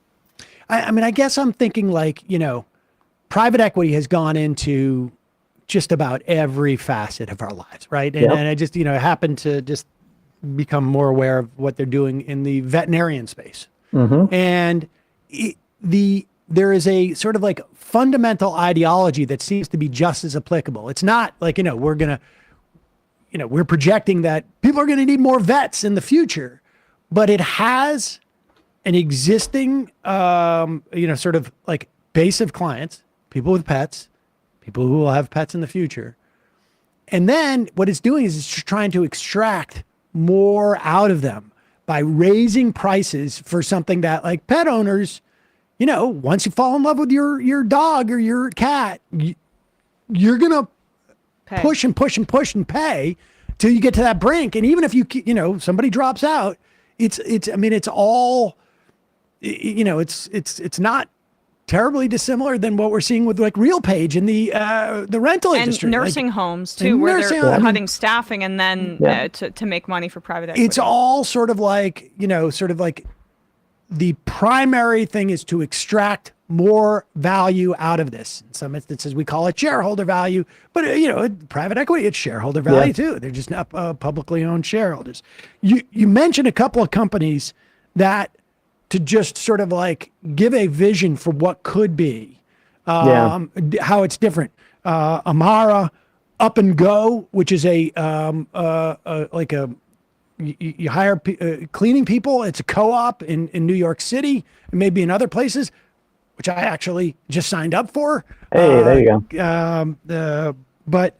I mean, I guess I'm thinking like, you know, private equity has gone into just about every facet of our lives, right? And, and I just, you know, happen to just become more aware of what they're doing in the veterinarian space. Mm-hmm. And there is a sort of like fundamental ideology that seems to be just as applicable. It's not like, you know, we're projecting that people are going to need more vets in the future, but it has an existing, sort of like base of clients, people with pets, people who will have pets in the future. And then what it's doing is it's just trying to extract more out of them by raising prices for something that, like, pet owners, you know, once you fall in love with your dog or your cat, you're going to push and push and push and pay till you get to that brink. And even if you know, somebody drops out, it's all, you know, it's not terribly dissimilar than what we're seeing with like RealPage in the rental industry. And nursing homes too, where they're cutting staffing and then to make money for private equity. It's all sort of like, you know, sort of like the primary thing is to extract more value out of this. In some instances, we call it shareholder value, but you know, private equity, it's shareholder value too. They're just not publicly owned shareholders. You mentioned a couple of companies that, to just sort of like give a vision for what could be, how it's different. Amara, Up and Go, which is you hire cleaning people. It's a co-op in New York City, and maybe in other places, which I actually just signed up for. Hey, there you go. But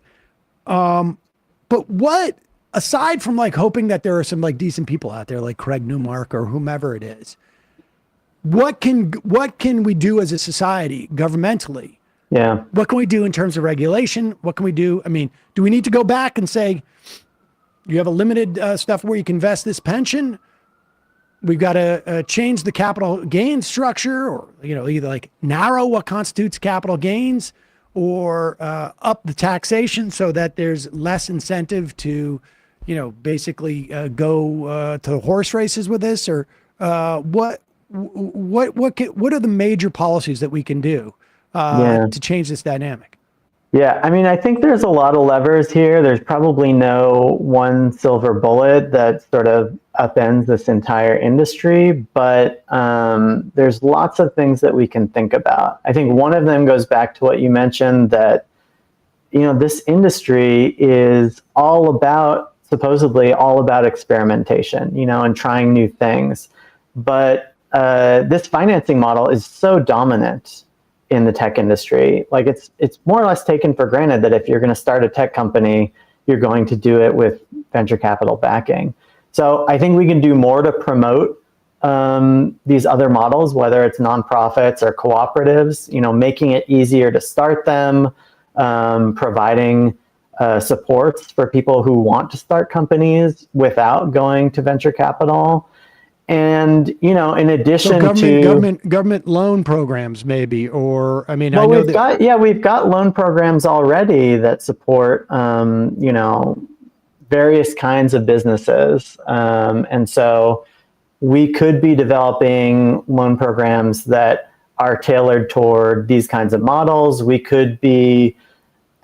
what, aside from like hoping that there are some like decent people out there like Craig Newmark or whomever it is, what can we do as a society governmentally? Yeah. What can we do in terms of regulation? What can we do? I mean, do we need to go back and say, you have a limited stuff where you can invest this pension? We've got to change the capital gains structure, or, you know, either like narrow what constitutes capital gains, or up the taxation so that there's less incentive to, you know, basically go to horse races with this, or what are the major policies that we can do to change this dynamic? Yeah, I mean, I think there's a lot of levers here. There's probably no one silver bullet that sort of upends this entire industry, but there's lots of things that we can think about. I think one of them goes back to what you mentioned, that this industry is supposedly all about experimentation, and trying new things. But this financing model is so dominant in the tech industry. Like it's more or less taken for granted that if you're going to start a tech company, you're going to do it with venture capital backing. So I think we can do more to promote these other models, whether it's nonprofits or cooperatives, making it easier to start them, providing supports for people who want to start companies without going to venture capital. And in addition to government loan programs, maybe, or I mean, well, we've got loan programs already that support various kinds of businesses, and so we could be developing loan programs that are tailored toward these kinds of models. We could be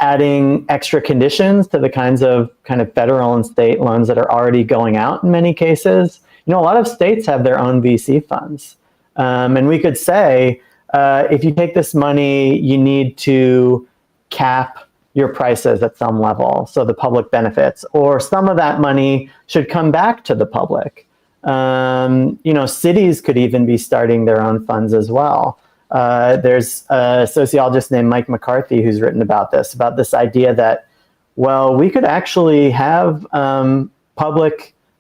adding extra conditions to the kinds of kind of federal and state loans that are already going out in many cases. A lot of states have their own VC funds. And we could say, if you take this money, you need to cap your prices at some level so the public benefits, or some of that money should come back to the public. Cities could even be starting their own funds as well. There's a sociologist named Mike McCarthy who's written about this idea that, well, we could actually have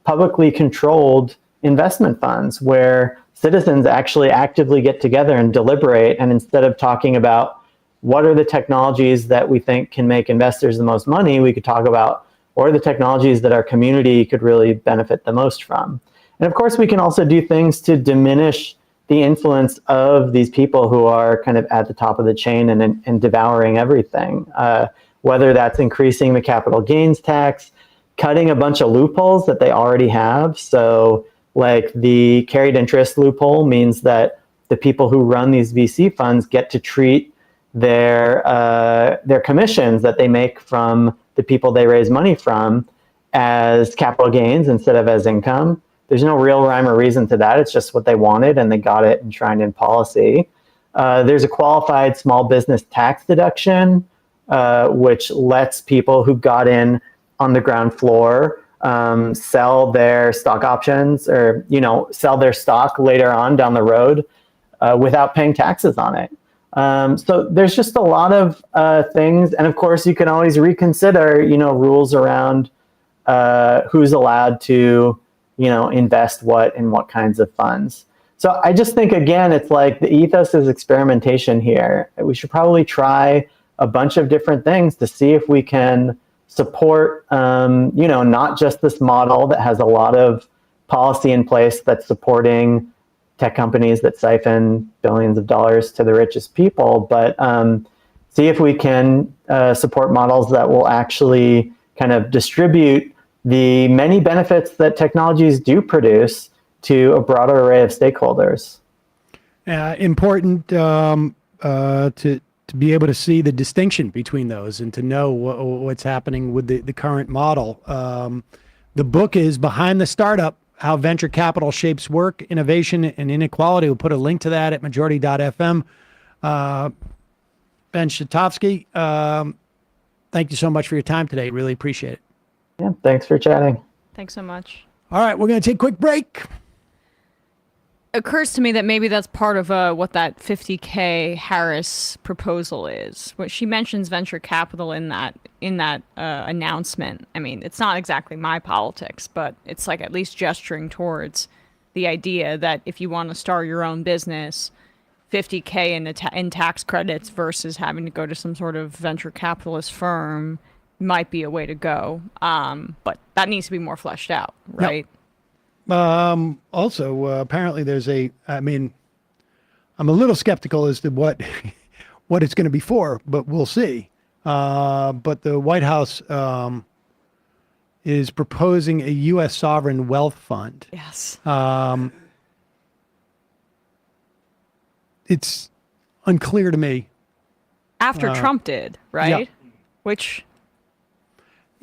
publicly controlled investment funds where citizens actually actively get together and deliberate, and instead of talking about what are the technologies that we think can make investors the most money, we could talk about what are the technologies that our community could really benefit the most from. And of course, we can also do things to diminish the influence of these people who are kind of at the top of the chain and devouring everything, whether that's increasing the capital gains tax, cutting a bunch of loopholes that they already have. So like the carried interest loophole means that the people who run these VC funds get to treat their commissions that they make from the people they raise money from as capital gains instead of as income. There's no real rhyme or reason to that. It's just what they wanted, and they got it enshrined in policy. There's a qualified small business tax deduction, which lets people who got in on the ground floor sell their stock options, or sell their stock later on down the road without paying taxes on it. So there's just a lot of things, and of course you can always reconsider rules around who's allowed to invest what in what kinds of funds. So I just think, again, it's like the ethos is experimentation here. We should probably try a bunch of different things to see if we can support, not just this model that has a lot of policy in place that's supporting tech companies that siphon billions of dollars to the richest people, but see if we can support models that will actually kind of distribute the many benefits that technologies do produce to a broader array of stakeholders. Important to be able to see the distinction between those and to know what's happening with the current model. The book is Behind the Startup: How Venture Capital Shapes Work, Innovation, and Inequality. We'll put a link to that at majority.fm. Ben Shestakofsky, thank you so much for your time today. Really appreciate it. Yeah, thanks for chatting. Thanks so much. All right, we're going to take a quick break. Occurs to me that maybe that's part of what that $50K Harris proposal is. What she mentions venture capital in that announcement. I mean, it's not exactly my politics, but it's like at least gesturing towards the idea that if you want to start your own business, $50K in tax credits versus having to go to some sort of venture capitalist firm might be a way to go. But that needs to be more fleshed out, right? Yep. Also, apparently there's I'm a little skeptical as to what it's going to be for, but we'll see. But the White House is proposing a U.S. sovereign wealth fund. Yes. It's unclear to me After Trump did, right? Yeah. Which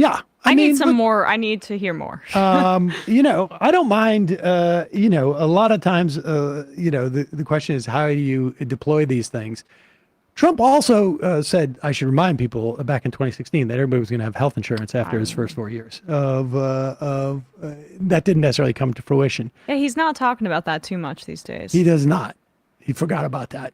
I mean, need some more. I need to hear more. I don't mind. A lot of times, the question is how do you deploy these things? Trump also said, I should remind people back in 2016 that everybody was going to have health insurance after his first 4 years of that didn't necessarily come to fruition. Yeah, he's not talking about that too much these days. He does not. He forgot about that.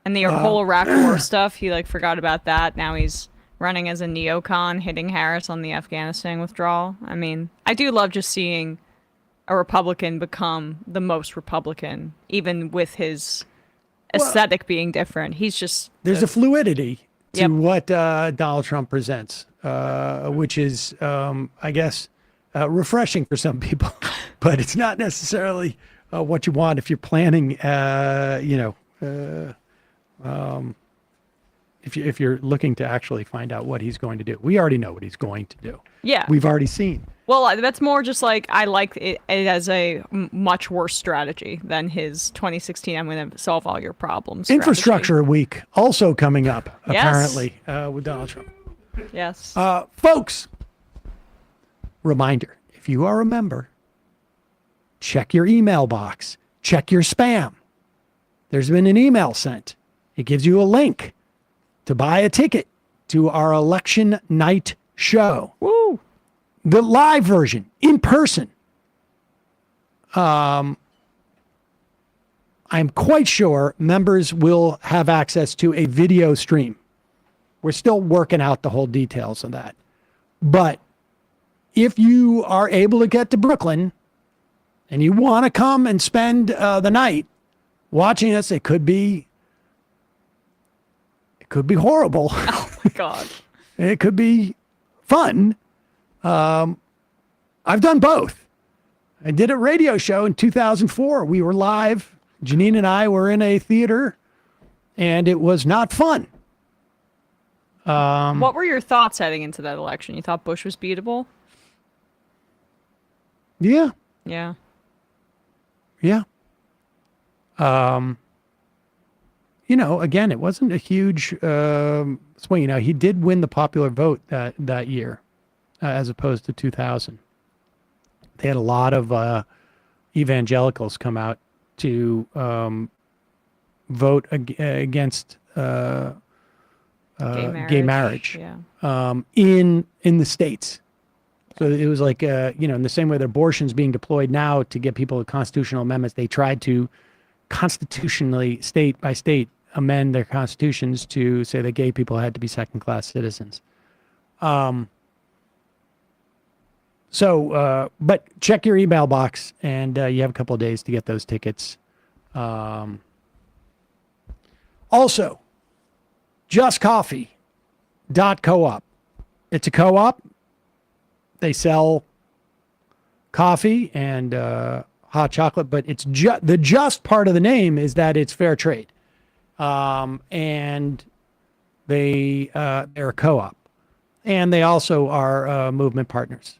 And the whole Iraq war stuff, he forgot about that. Now he's running as a neocon, hitting Harris on the Afghanistan withdrawal. I mean, I do love just seeing a Republican become the most Republican, even with his aesthetic being different. He's just... There's a fluidity to what Donald Trump presents, which is, I guess, refreshing for some people, but it's not necessarily what you want if you're planning, if you're looking to actually find out what he's going to do. We already know what he's going to do. Yeah. We've already seen. Well, that's more just I like it as a much worse strategy than his 2016, I'm going to solve all your problems. Infrastructure Week also coming up, apparently, with Donald Trump. Yes. Folks, reminder, if you are a member, check your email box, check your spam. There's been an email sent. It gives you a link to buy a ticket to our election night show. Woo! The live version, in person. I'm quite sure members will have access to a video stream. We're still working out the whole details of that. But if you are able to get to Brooklyn and you want to come and spend the night watching us, it could be horrible. Oh my God. It could be fun. I've done both. I did a radio show in 2004. We were live. Janine and I were in a theater, and it was not fun. What were your thoughts heading into that election? You thought Bush was beatable? Yeah. Yeah. Yeah. Again, it wasn't a huge swing. He did win the popular vote that year, as opposed to 2000. They had a lot of evangelicals come out to vote against gay marriage in the states. So it was in the same way that abortion's being deployed now to get people to constitutional amendments, they tried to constitutionally, state by state, amend their constitutions to say that gay people had to be second-class citizens. But check your email box, and you have a couple of days to get those tickets. Also, justcoffee.coop. It's a co-op. They sell coffee and hot chocolate, but it's the just part of the name is that it's fair trade. And they're a co-op. And they also are movement partners.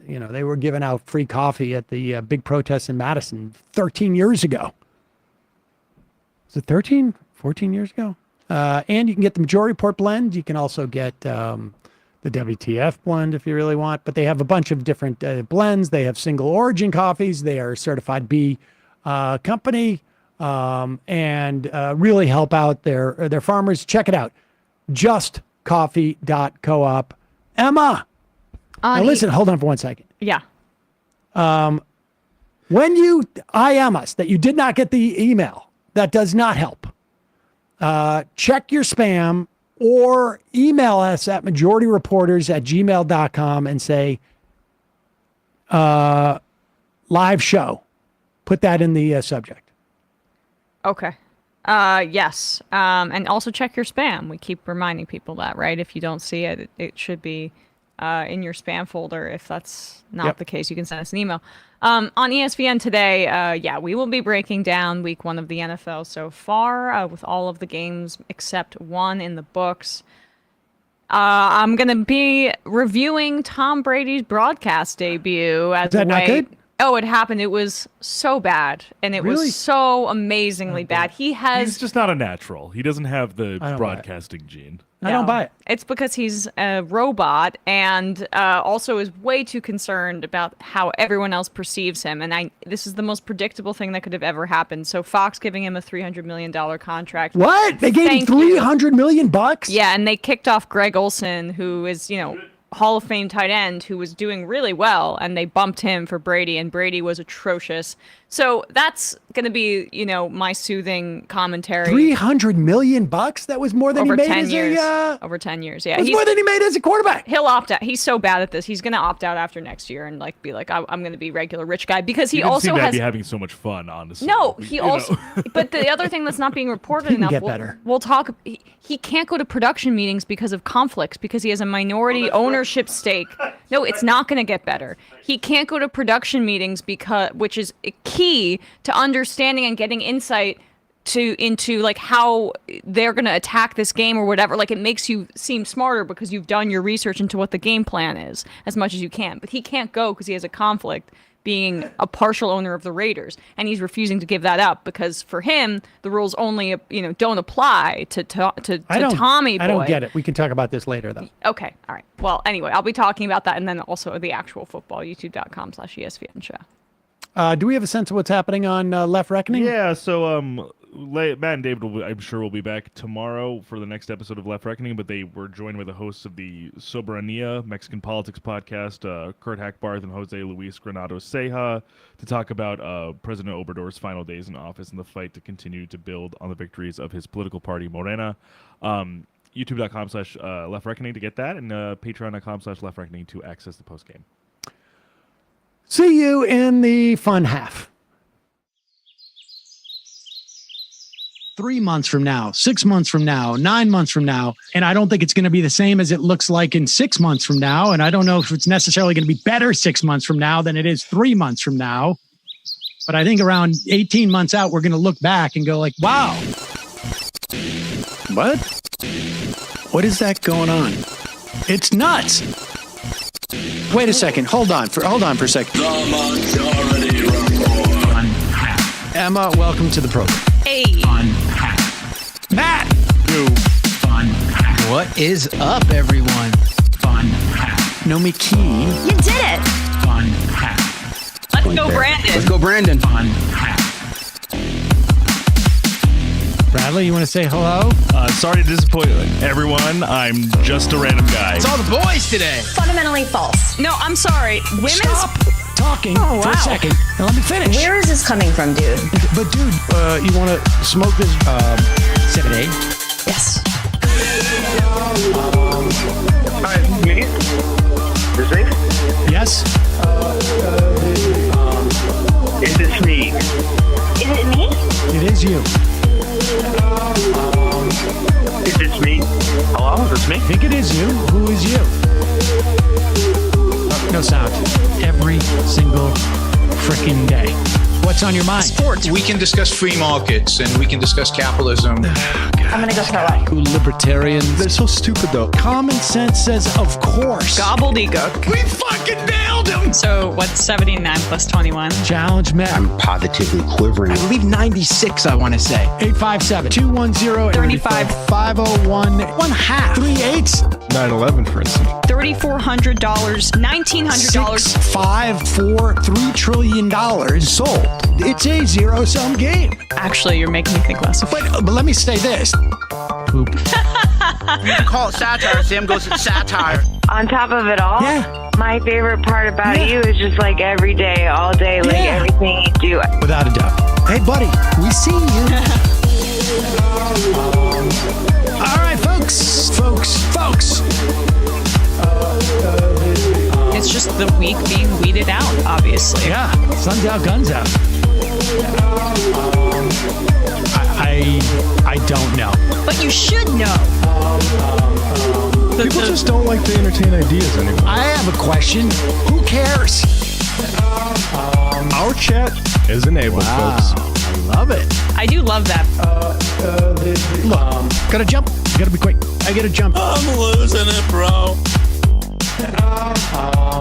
They were giving out free coffee at the big protest in Madison 13 years ago. Was it 13, 14 years ago? And you can get the majority report blend. You can also get the WTF blend if you really want. But they have a bunch of different blends. They have single origin coffees. They are certified B company and really help out their farmers. Check it out. Justcoffee.coop. Emma. Now listen, hold on for 1 second. Yeah. When you IM us that you did not get the email, that does not help. Check your spam or email us at majorityreporters@gmail.com and say, live show. Put that in the subject. Okay. Yes. And also check your spam. We keep reminding people that, right? If you don't see it, it should be in your spam folder. If that's not the case, you can send us an email. On ESPN today, we will be breaking down week 1 of the NFL so far with all of the games except one in the books. I'm going to be reviewing Tom Brady's broadcast debut. Is that not good? Oh, it happened. It was so bad, and it Really? was so amazingly bad. He's just not a natural. He doesn't have the broadcasting gene. I don't buy it. It's because he's a robot, and also is way too concerned about how everyone else perceives him. And this is the most predictable thing that could have ever happened. So Fox giving him a $300 million contract. What? They gave him $300 million? Yeah, and they kicked off Greg Olson, who is, Hall of Fame tight end, who was doing really well, and they bumped him for Brady, and Brady was atrocious. So that's going to be, my soothing commentary. $300 million? That was more than over he made 10 as years. a... Over 10 years, yeah. That's more than he made as a quarterback. He'll opt out. He's so bad at this. He's going to opt out after next year and be like, I'm going to be regular rich guy, because he also seem has... to be having so much fun, honestly. No, he also... But the other thing that's not being reported enough... get better. We'll talk... He can't go to production meetings because of conflicts, because he has a minority ownership stake. No, it's not going to get better. He can't go to production meetings which is key to understanding and getting insight into how they're going to attack this game or whatever. Like, it makes you seem smarter because you've done your research into what the game plan is as much as you can. But he can't go because he has a conflict being a partial owner of the Raiders, and he's refusing to give that up because for him the rules only don't apply to Tommy Boy. I don't get it. We can talk about this later though. Okay, all right. Well, anyway, I'll be talking about that, and then also the actual football. YouTube.com/ESPN show. Do we have a sense of what's happening on Left Reckoning? Yeah, so Matt and David, I'm sure, will be back tomorrow for the next episode of Left Reckoning, but they were joined by the hosts of the Soberania Mexican Politics podcast, Kurt Hackbarth and Jose Luis Granado Ceja, to talk about President Obrador's final days in office and the fight to continue to build on the victories of his political party, Morena. YouTube.com/Left Reckoning to get that, and Patreon.com/Left Reckoning to access the postgame. See you in the fun half. 3 months from now, 6 months from now, 9 months from now. And I don't think it's going to be the same as it looks like in 6 months from now. And I don't know if it's necessarily going to be better 6 months from now than it is 3 months from now. But I think around 18 months out, we're going to look back and go like, wow. What is that going on? It's nuts. Wait a second. Hold on for a second. The Majority Report. Emma, welcome to the program. Hey. Matt. What is up, everyone? Nomi Key. You did it. Let's go, Brandon. Let's go, Brandon. Bradley, you want to say hello? Sorry to disappoint everyone. I'm just a random guy. It's all the boys today. Fundamentally false. No, I'm sorry. Women's... Stop talking for a second and let me finish. Where is this coming from, dude? But dude, you want to smoke this 7A? Yes. Hi, me? Is it? Yes. Is this me? Is it me? It is you. Is this me? Hello, is this me? I think it is you. Who is you? No sound. Every single freaking day. What's on your mind? Sports. We can discuss free markets and we can discuss capitalism. I'm gonna go start one. Libertarians. They're so stupid though. Common sense says, of course. Gobbledygook. We fucking nailed him. So what's 79 plus 21? Challenge Matt. I'm positively quivering. I believe 96, I want to say. 857-210-35 501 1 half 3 8s 9/11, for instance. $3,400, $1,900. 5 4 $3 trillion sold. It's a zero-sum game. Actually, you're making me think less of it. But let me say this. Poop. You can call it satire. Sam goes to satire. On top of it all, Yeah. my favorite part about you is just like every day, all day, like Yeah. everything you do. Without a doubt. Hey, buddy, we see you. All right, folks. It's just the weak being weeded out, obviously. Yeah, sun's out, guns out. I don't know. But you should know. People just don't like to entertain ideas anymore. I have a question. Who cares? Our chat is enabled, folks. I love it. I do love that. Look, gotta jump. Gotta be quick. I gotta jump. I'm losing it, bro.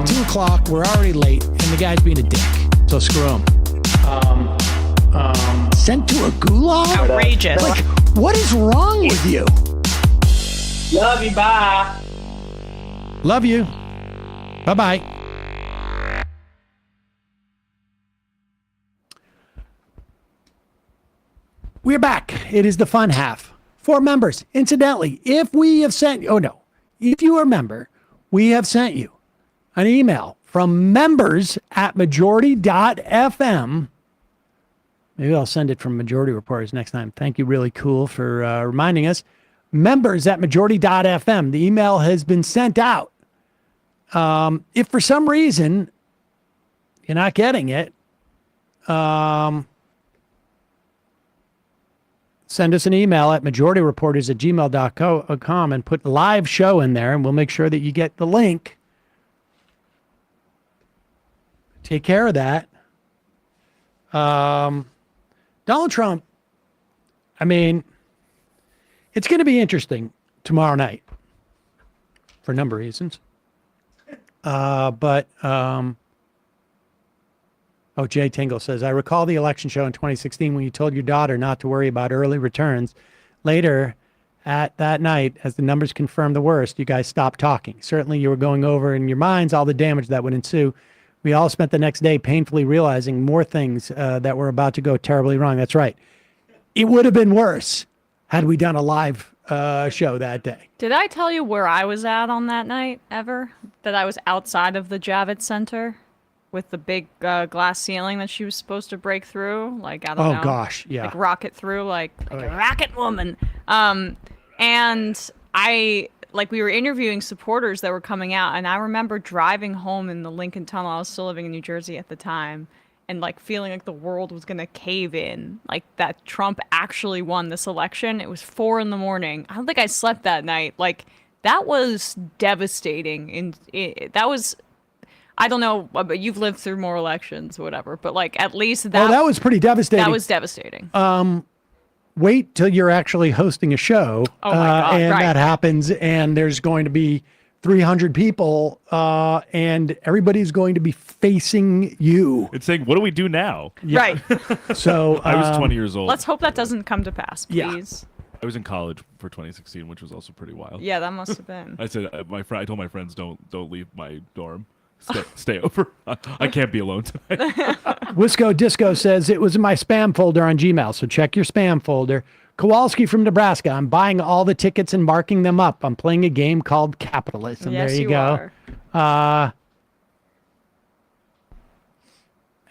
2 o'clock. We're already late, and the guy's being a dick. So screw them. Sent to a gulag? Outrageous. Like, what is wrong with you? Love you. Bye. Love you. Bye-bye. We're back. It is the fun half for members. Incidentally, if you are a member, we have sent you an email from members@majority.fm. Maybe I'll send it from Majority Reporters next time. Thank you, really cool, for reminding us. Members@majority.fm. The email has been sent out. If for some reason you're not getting it, send us an email at majorityreporters@gmail.com and put live show in there, and we'll make sure that you get the link. Take care of that. Donald Trump, I mean, it's going to be interesting tomorrow night for a number of reasons. Jay Tingle says, I recall the election show in 2016 when you told your daughter not to worry about early returns. Later at that night, as the numbers confirmed the worst, you guys stopped talking. Certainly you were going over in your minds all the damage that would ensue. We all spent the next day painfully realizing more things that were about to go terribly wrong. That's right. It would have been worse had we done a live show that day. Did I tell you where I was at on that night ever? That I was outside of the Javits Center with the big glass ceiling that she was supposed to break through? Like, I don't know. Oh, gosh, yeah. Like rocket through, like a rocket woman. And we were interviewing supporters that were coming out, and I remember driving home in the Lincoln Tunnel. I was still living in New Jersey at the time, and like feeling like the world was gonna cave in, like that Trump actually won this election. It was 4 a.m. I don't think I slept that night. Like, that was devastating. That was, I don't know, but you've lived through more elections, whatever. But like, at least that was pretty devastating. That was devastating. Wait till you're actually hosting a show, oh my God, and right. that happens, and there's going to be 300 people, and everybody's going to be facing you. It's saying, what do we do now? Yeah. Right. So I was 20 years old. Let's hope that doesn't come to pass, please. I was in college for 2016, which was also pretty wild. Yeah, that must have been. I said, I told my friends, don't leave my dorm. Stay over. I can't be alone tonight. Wisco Disco says it was in my spam folder on Gmail, so check your spam folder. Kowalski from Nebraska, I'm buying all the tickets and marking them up. I'm playing a game called Capitalism. Yes, there you you go. are.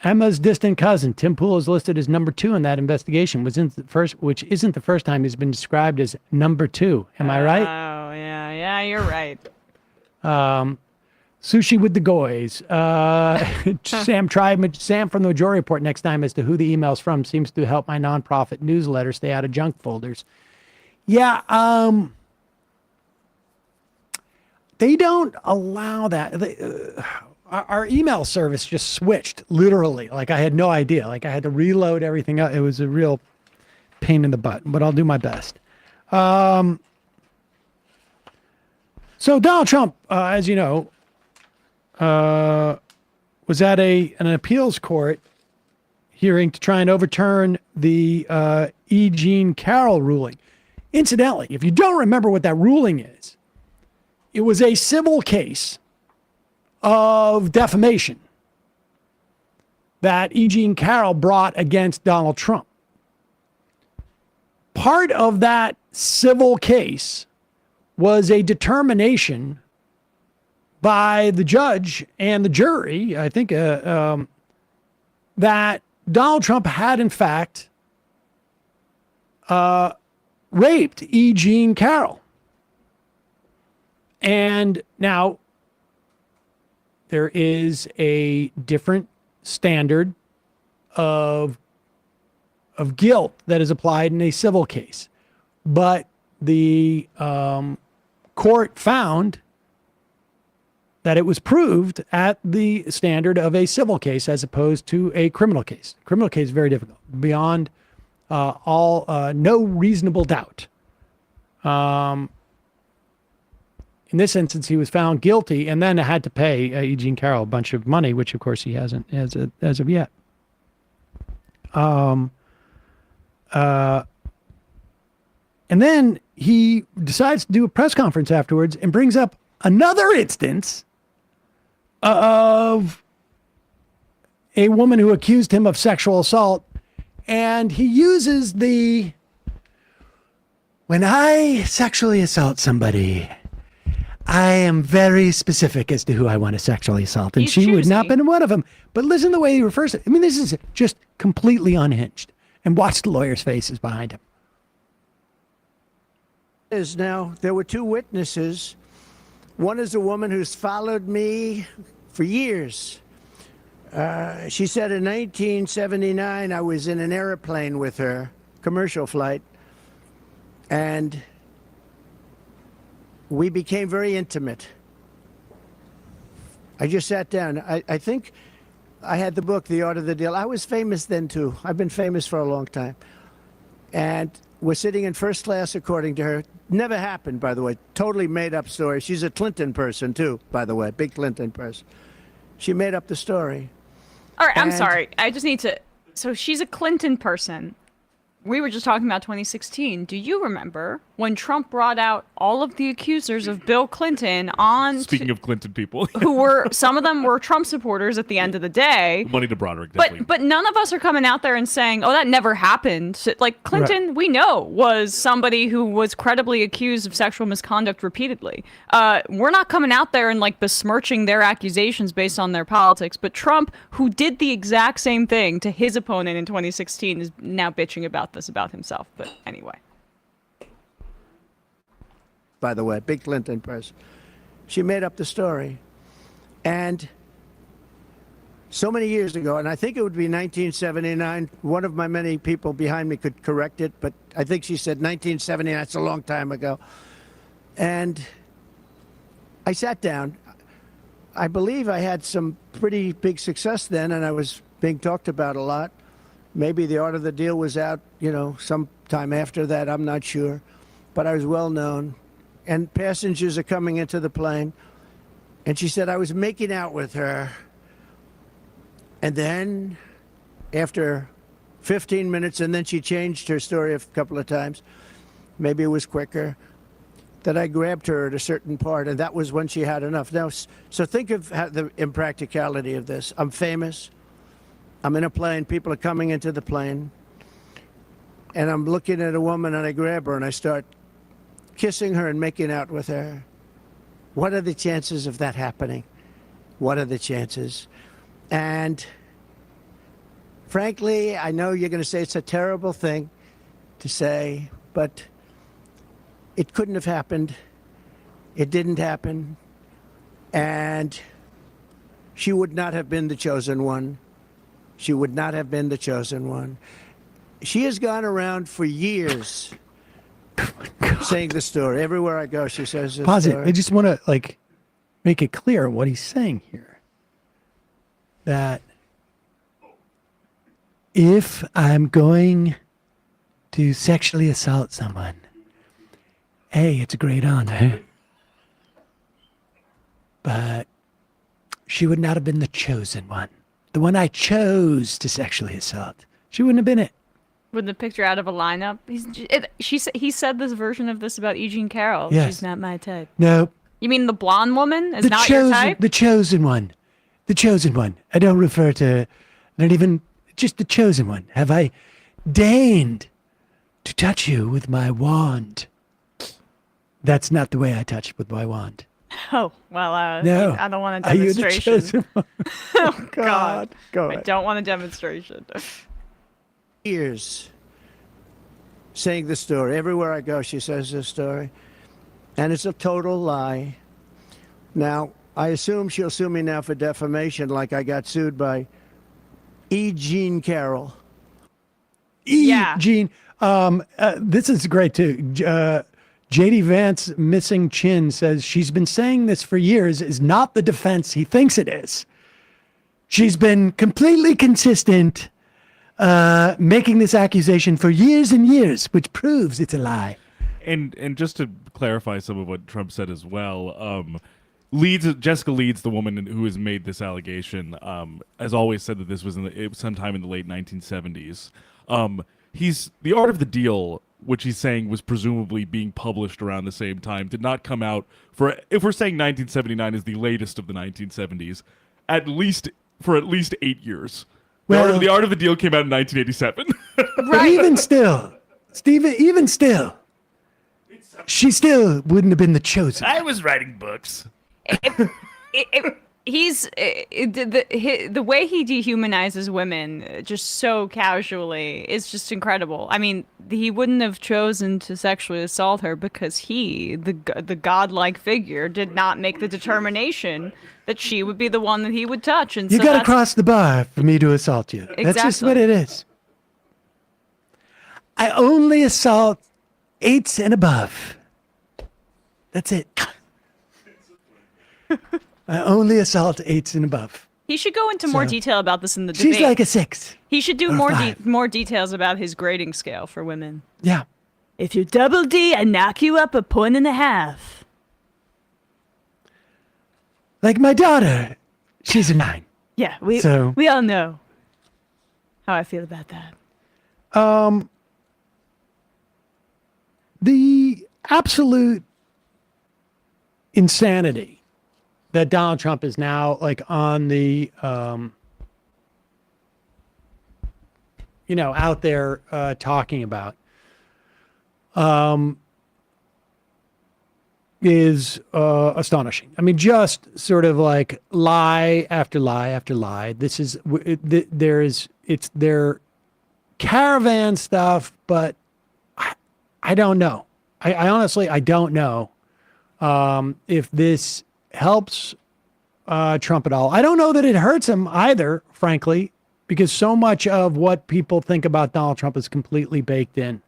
Emma's distant cousin, Tim Pool, is listed as number 2 in that investigation, which isn't the first time he's been described as number 2. Am I right? Oh, yeah, you're right. Sushi with the Goys. Sam from the Majority Report next time as to who the email's from seems to help my nonprofit newsletter stay out of junk folders. Yeah, they don't allow that. Our email service just switched, literally. Like, I had no idea. Like, I had to reload everything up. It was a real pain in the butt, but I'll do my best. So Donald Trump, as you know, was at an appeals court hearing to try and overturn the E. Jean Carroll ruling. Incidentally, if you don't remember what that ruling is, it was a civil case of defamation that E. Jean Carroll brought against Donald Trump. Part of that civil case was a determination by the judge and the jury, I think, that Donald Trump had, in fact, raped E. Jean Carroll. And now there is a different standard of guilt that is applied in a civil case. But the court found that it was proved at the standard of a civil case as opposed to a criminal case. Criminal case is very difficult, beyond no reasonable doubt. In this instance, he was found guilty and then had to pay Eugene Carroll a bunch of money, which of course he hasn't as of yet. And then he decides to do a press conference afterwards and brings up another instance of a woman who accused him of sexual assault. And he uses when I sexually assault somebody, I am very specific as to who I want to sexually assault. And she would not have been one of them. But listen to the way he refers to it. I mean, this is just completely unhinged. And watch the lawyer's faces behind him. Now, there were two witnesses. One is a woman who's followed me for years. She said in 1979, I was in an airplane with her, commercial flight, and we became very intimate. I just sat down. I think I had the book, The Art of the Deal. I was famous then, too. I've been famous for a long time. And we're sitting in first class, according to her. Never happened, by the way. Totally made up story. She's a Clinton person, too, by the way. Big Clinton person. She made up the story. All right, I'm sorry. I just need to... So she's a Clinton person. We were just talking about 2016. Do you remember when Trump brought out all of the accusers of Bill Clinton on... Speaking of Clinton people. who were... Some of them were Trump supporters at the end of the day. Money to Broderick, definitely. But none of us are coming out there and saying, oh, that never happened. So, like, Clinton, we know, was somebody who was credibly accused of sexual misconduct repeatedly. We're not coming out there and, like, besmirching their accusations based on their politics. But Trump, who did the exact same thing to his opponent in 2016, is now bitching about this about himself. But anyway. By the way, big Clinton person. She made up the story. And so many years ago, and I think it would be 1979, one of my many people behind me could correct it, but I think she said 1979, that's a long time ago. And I sat down. I believe I had some pretty big success then, and I was being talked about a lot. Maybe The Art of the Deal was out, sometime after that, I'm not sure. But I was well known. And passengers are coming into the plane. And she said, I was making out with her. And then, after 15 minutes, and then she changed her story a couple of times, maybe it was quicker, that I grabbed her at a certain part, and that was when she had enough. Now, so think of the impracticality of this. I'm famous. I'm in a plane. People are coming into the plane. And I'm looking at a woman, and I grab her, and I start kissing her and making out with her. What are the chances of that happening? What are the chances? And frankly, I know you're going to say it's a terrible thing to say, but it couldn't have happened. It didn't happen. And she would not have been the chosen one. She would not have been the chosen one. She has gone around for years saying the story. Everywhere I go, she says this Pause story. it. I just want to make it clear what he's saying here. That if I'm going to sexually assault someone, hey, it's a great honor. But she would not have been the chosen one. The one I chose to sexually assault. She wouldn't have been it. Wouldn't have picked her out of a lineup. He said this version of this about Eugene Carroll. Yes. She's not my type. No. You mean the blonde woman is not your type? The chosen one. The chosen one. I don't refer to, not even, just the chosen one. Have I deigned to touch you with my wand? That's not the way I touch with my wand. Oh, well, no. I don't want a Are you the demonstration. chosen one? Oh, God. Go I ahead. don't want a demonstration. Years saying the story. Everywhere I go, she says this story. And it's a total lie. Now, I assume she'll sue me now for defamation like I got sued by Eugene Carroll. Gene. This is great too. J.D. Vance Missing Chin says she's been saying this for years is not the defense he thinks it is. She's been completely consistent making this accusation for years and years, which proves it's a lie. And just to clarify some of what Trump said as well, Jessica Leeds, the woman who has made this allegation, has always said that this was sometime in the late 1970s. The Art of the Deal, which he's saying was presumably being published around the same time, did not come out if we're saying 1979 is the latest of the 1970s, for at least 8 years. The Art of the Deal came out in 1987. Right. Even still, Stephen, she still wouldn't have been the chosen. I was writing books. The way he dehumanizes women just so casually is just incredible. I mean, he wouldn't have chosen to sexually assault her because the godlike figure, did not make the determination that she would be the one that he would touch. And You got to cross the bar for me to assault you. Exactly. That's just what it is. I only assault 8s and above. That's it. I only assault 8s and above. He should go into more detail about this in the debate. She's like a 6. He should do or more details about his grading scale for women. Yeah. If you're double D, I knock you up 1.5 points. Like my daughter, she's a 9. Yeah, we all know how I feel about that. The absolute insanity that Donald Trump is now on the out there talking about is astonishing. I mean, just sort of like lie after lie after lie. This is it's their caravan stuff, but I don't know. I honestly don't know if this helps Trump at all. I don't know that it hurts him either, frankly, because so much of what people think about Donald Trump is completely baked in.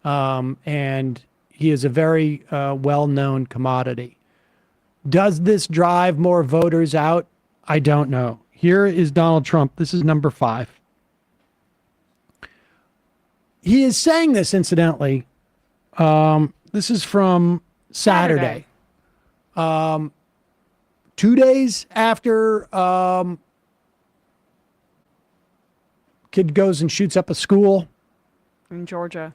And he is a very well-known commodity. Does this drive more voters out? I don't know. Here is Donald Trump. This is number 5. He is saying this, incidentally. This is from Saturday. 2 days after kid goes and shoots up a school in Georgia.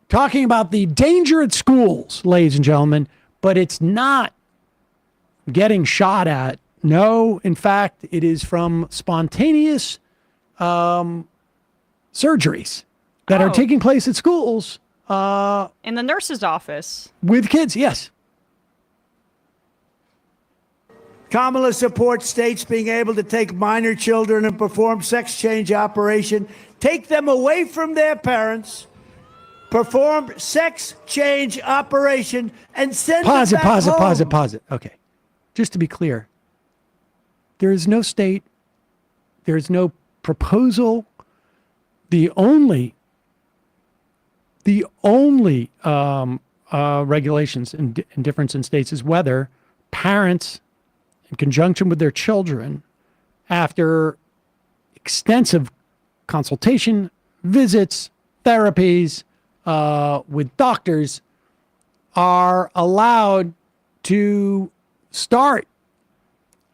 Talking about the danger at schools, ladies and gentlemen, but it's not getting shot at. No, in fact, it is from spontaneous surgeries that are taking place at schools. In the nurse's office. With kids, yes. Kamala supports states being able to take minor children and perform sex change operation, take them away from their parents, perform sex change operation, and send them back home. Pause it. Okay. Just to be clear, there is no state, there is no proposal. The only regulations and difference in states is whether parents, in conjunction with their children, after extensive consultation, visits, therapies with doctors, are allowed to start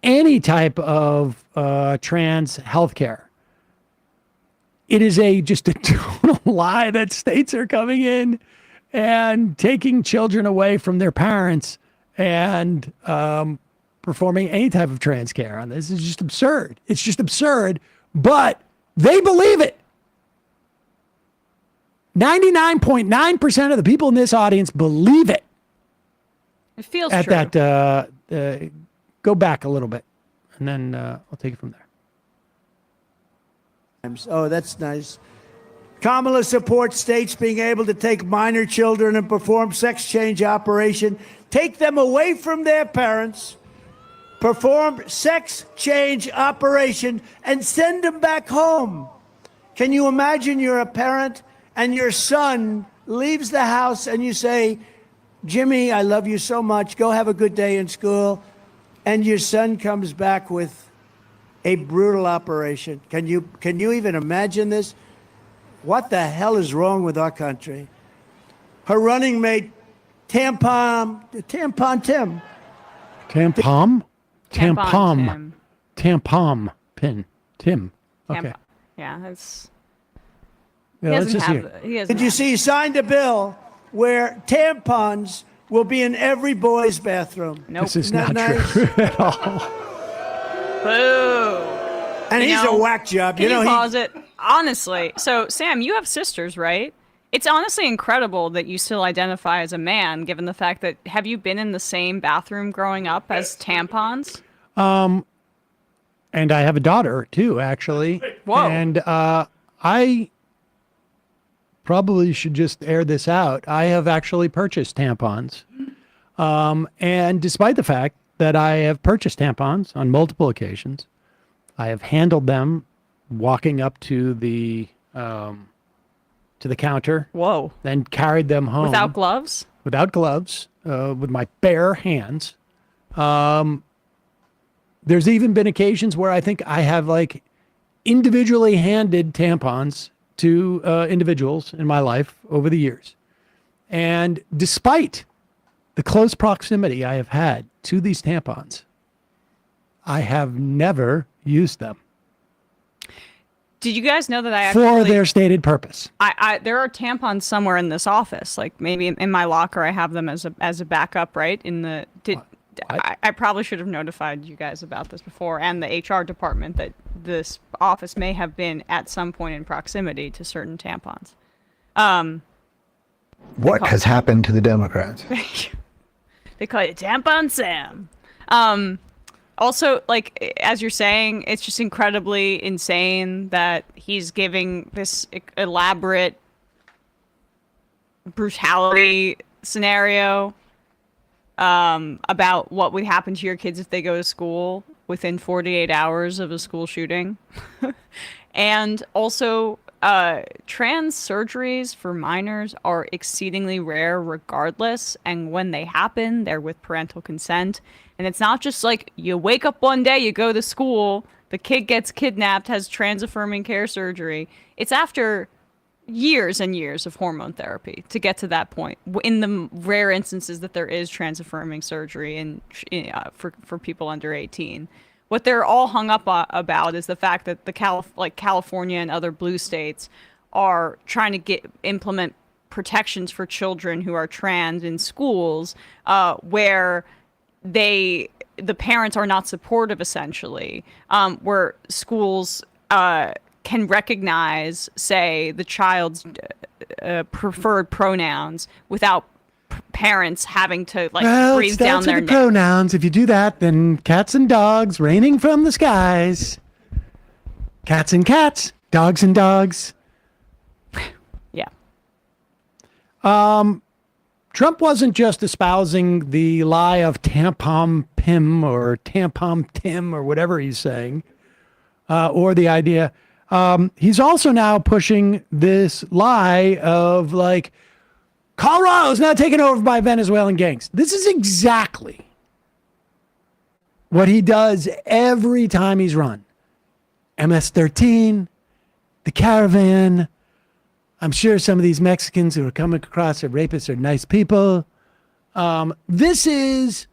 any type of trans healthcare. It is just a total lie that states are coming in and taking children away from their parents and performing any type of trans care on this. It's just absurd. It's just absurd, but they believe it. 99.9% of the people in this audience believe it. It feels at true. That, go back a little bit, and then I'll take it from there. Oh, that's nice. Kamala supports states being able to take minor children and perform sex change operation, take them away from their parents, perform sex change operation, and send them back home. Can you imagine you're a parent and your son leaves the house and you say, Jimmy, I love you so much. Go have a good day in school. And your son comes back with a brutal operation. Can you even imagine this? what the hell is wrong with our country? Her running mate, Tampon Tim. Tampon pin. Tim. Okay. Yeah, that's. Yeah, let's just hear. Did you see he signed a bill where tampons will be in every boy's bathroom? Nope. This is Isn't that not nice? true at all. Boo. And he's a whack job. Can you pause it? Honestly. So, Sam, you have sisters, right? It's honestly incredible that you still identify as a man, given the fact that have you been in the same bathroom growing up as tampons? And I have a daughter too, actually. Whoa. And I probably should just air this out. I have actually purchased tampons. And despite the fact that I have purchased tampons on multiple occasions, I have handled them walking up to the counter. Whoa. Then carried them home. Without gloves? Without gloves, with my bare hands. There's even been occasions where I think I have like individually handed tampons to individuals in my life over the years. And despite the close proximity I have had to these tampons, I have never used them. Did you guys know that I for actually... their stated purpose. There are tampons somewhere in this office. Like maybe in my locker I have them as a backup, right? I probably should have notified you guys about this before, and the HR department, that this office may have been at some point in proximity to certain tampons. What has happened to the Democrats? They call it Tampon Sam. Also, like, as you're saying, it's just incredibly insane that he's giving this elaborate brutality scenario about what would happen to your kids if they go to school within 48 hours of a school shooting. And also, trans surgeries for minors are exceedingly rare regardless, and when they happen, they're with parental consent. And it's not just like you wake up one day, you go to school, the kid gets kidnapped, has trans-affirming care surgery. It's after years and years of hormone therapy to get to that point, in the rare instances that there is trans-affirming surgery for people under 18. What they're all hung up about is the fact that California and other blue states are trying to implement protections for children who are trans in schools, where the parents are not supportive, essentially, where schools can recognize, say, the child's preferred pronouns without parents having to breathe down their neck. Pronouns. If you do that, then cats and dogs raining from the skies. Cats and cats, dogs and dogs. Yeah. Trump wasn't just espousing the lie of tampon Pim or tampon Tim or whatever he's saying, or the idea. He's also now pushing this lie of like, Colorado's not taken over by Venezuelan gangs. This is exactly what he does every time he's run. MS-13, the caravan. I'm sure some of these Mexicans who are coming across as rapists are nice people. This is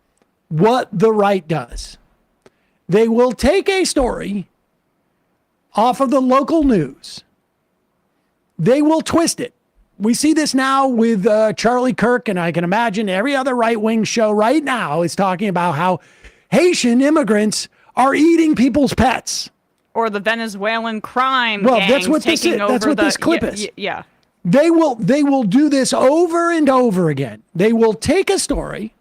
what the right does. They will take a story off of the local news. They will twist it. We see this now with Charlie Kirk, and I can imagine every other right-wing show right now is talking about how Haitian immigrants are eating people's pets. Or the Venezuelan crime Well, gangs that's what this clip is. Yeah. They will do this over and over again. They will take a story.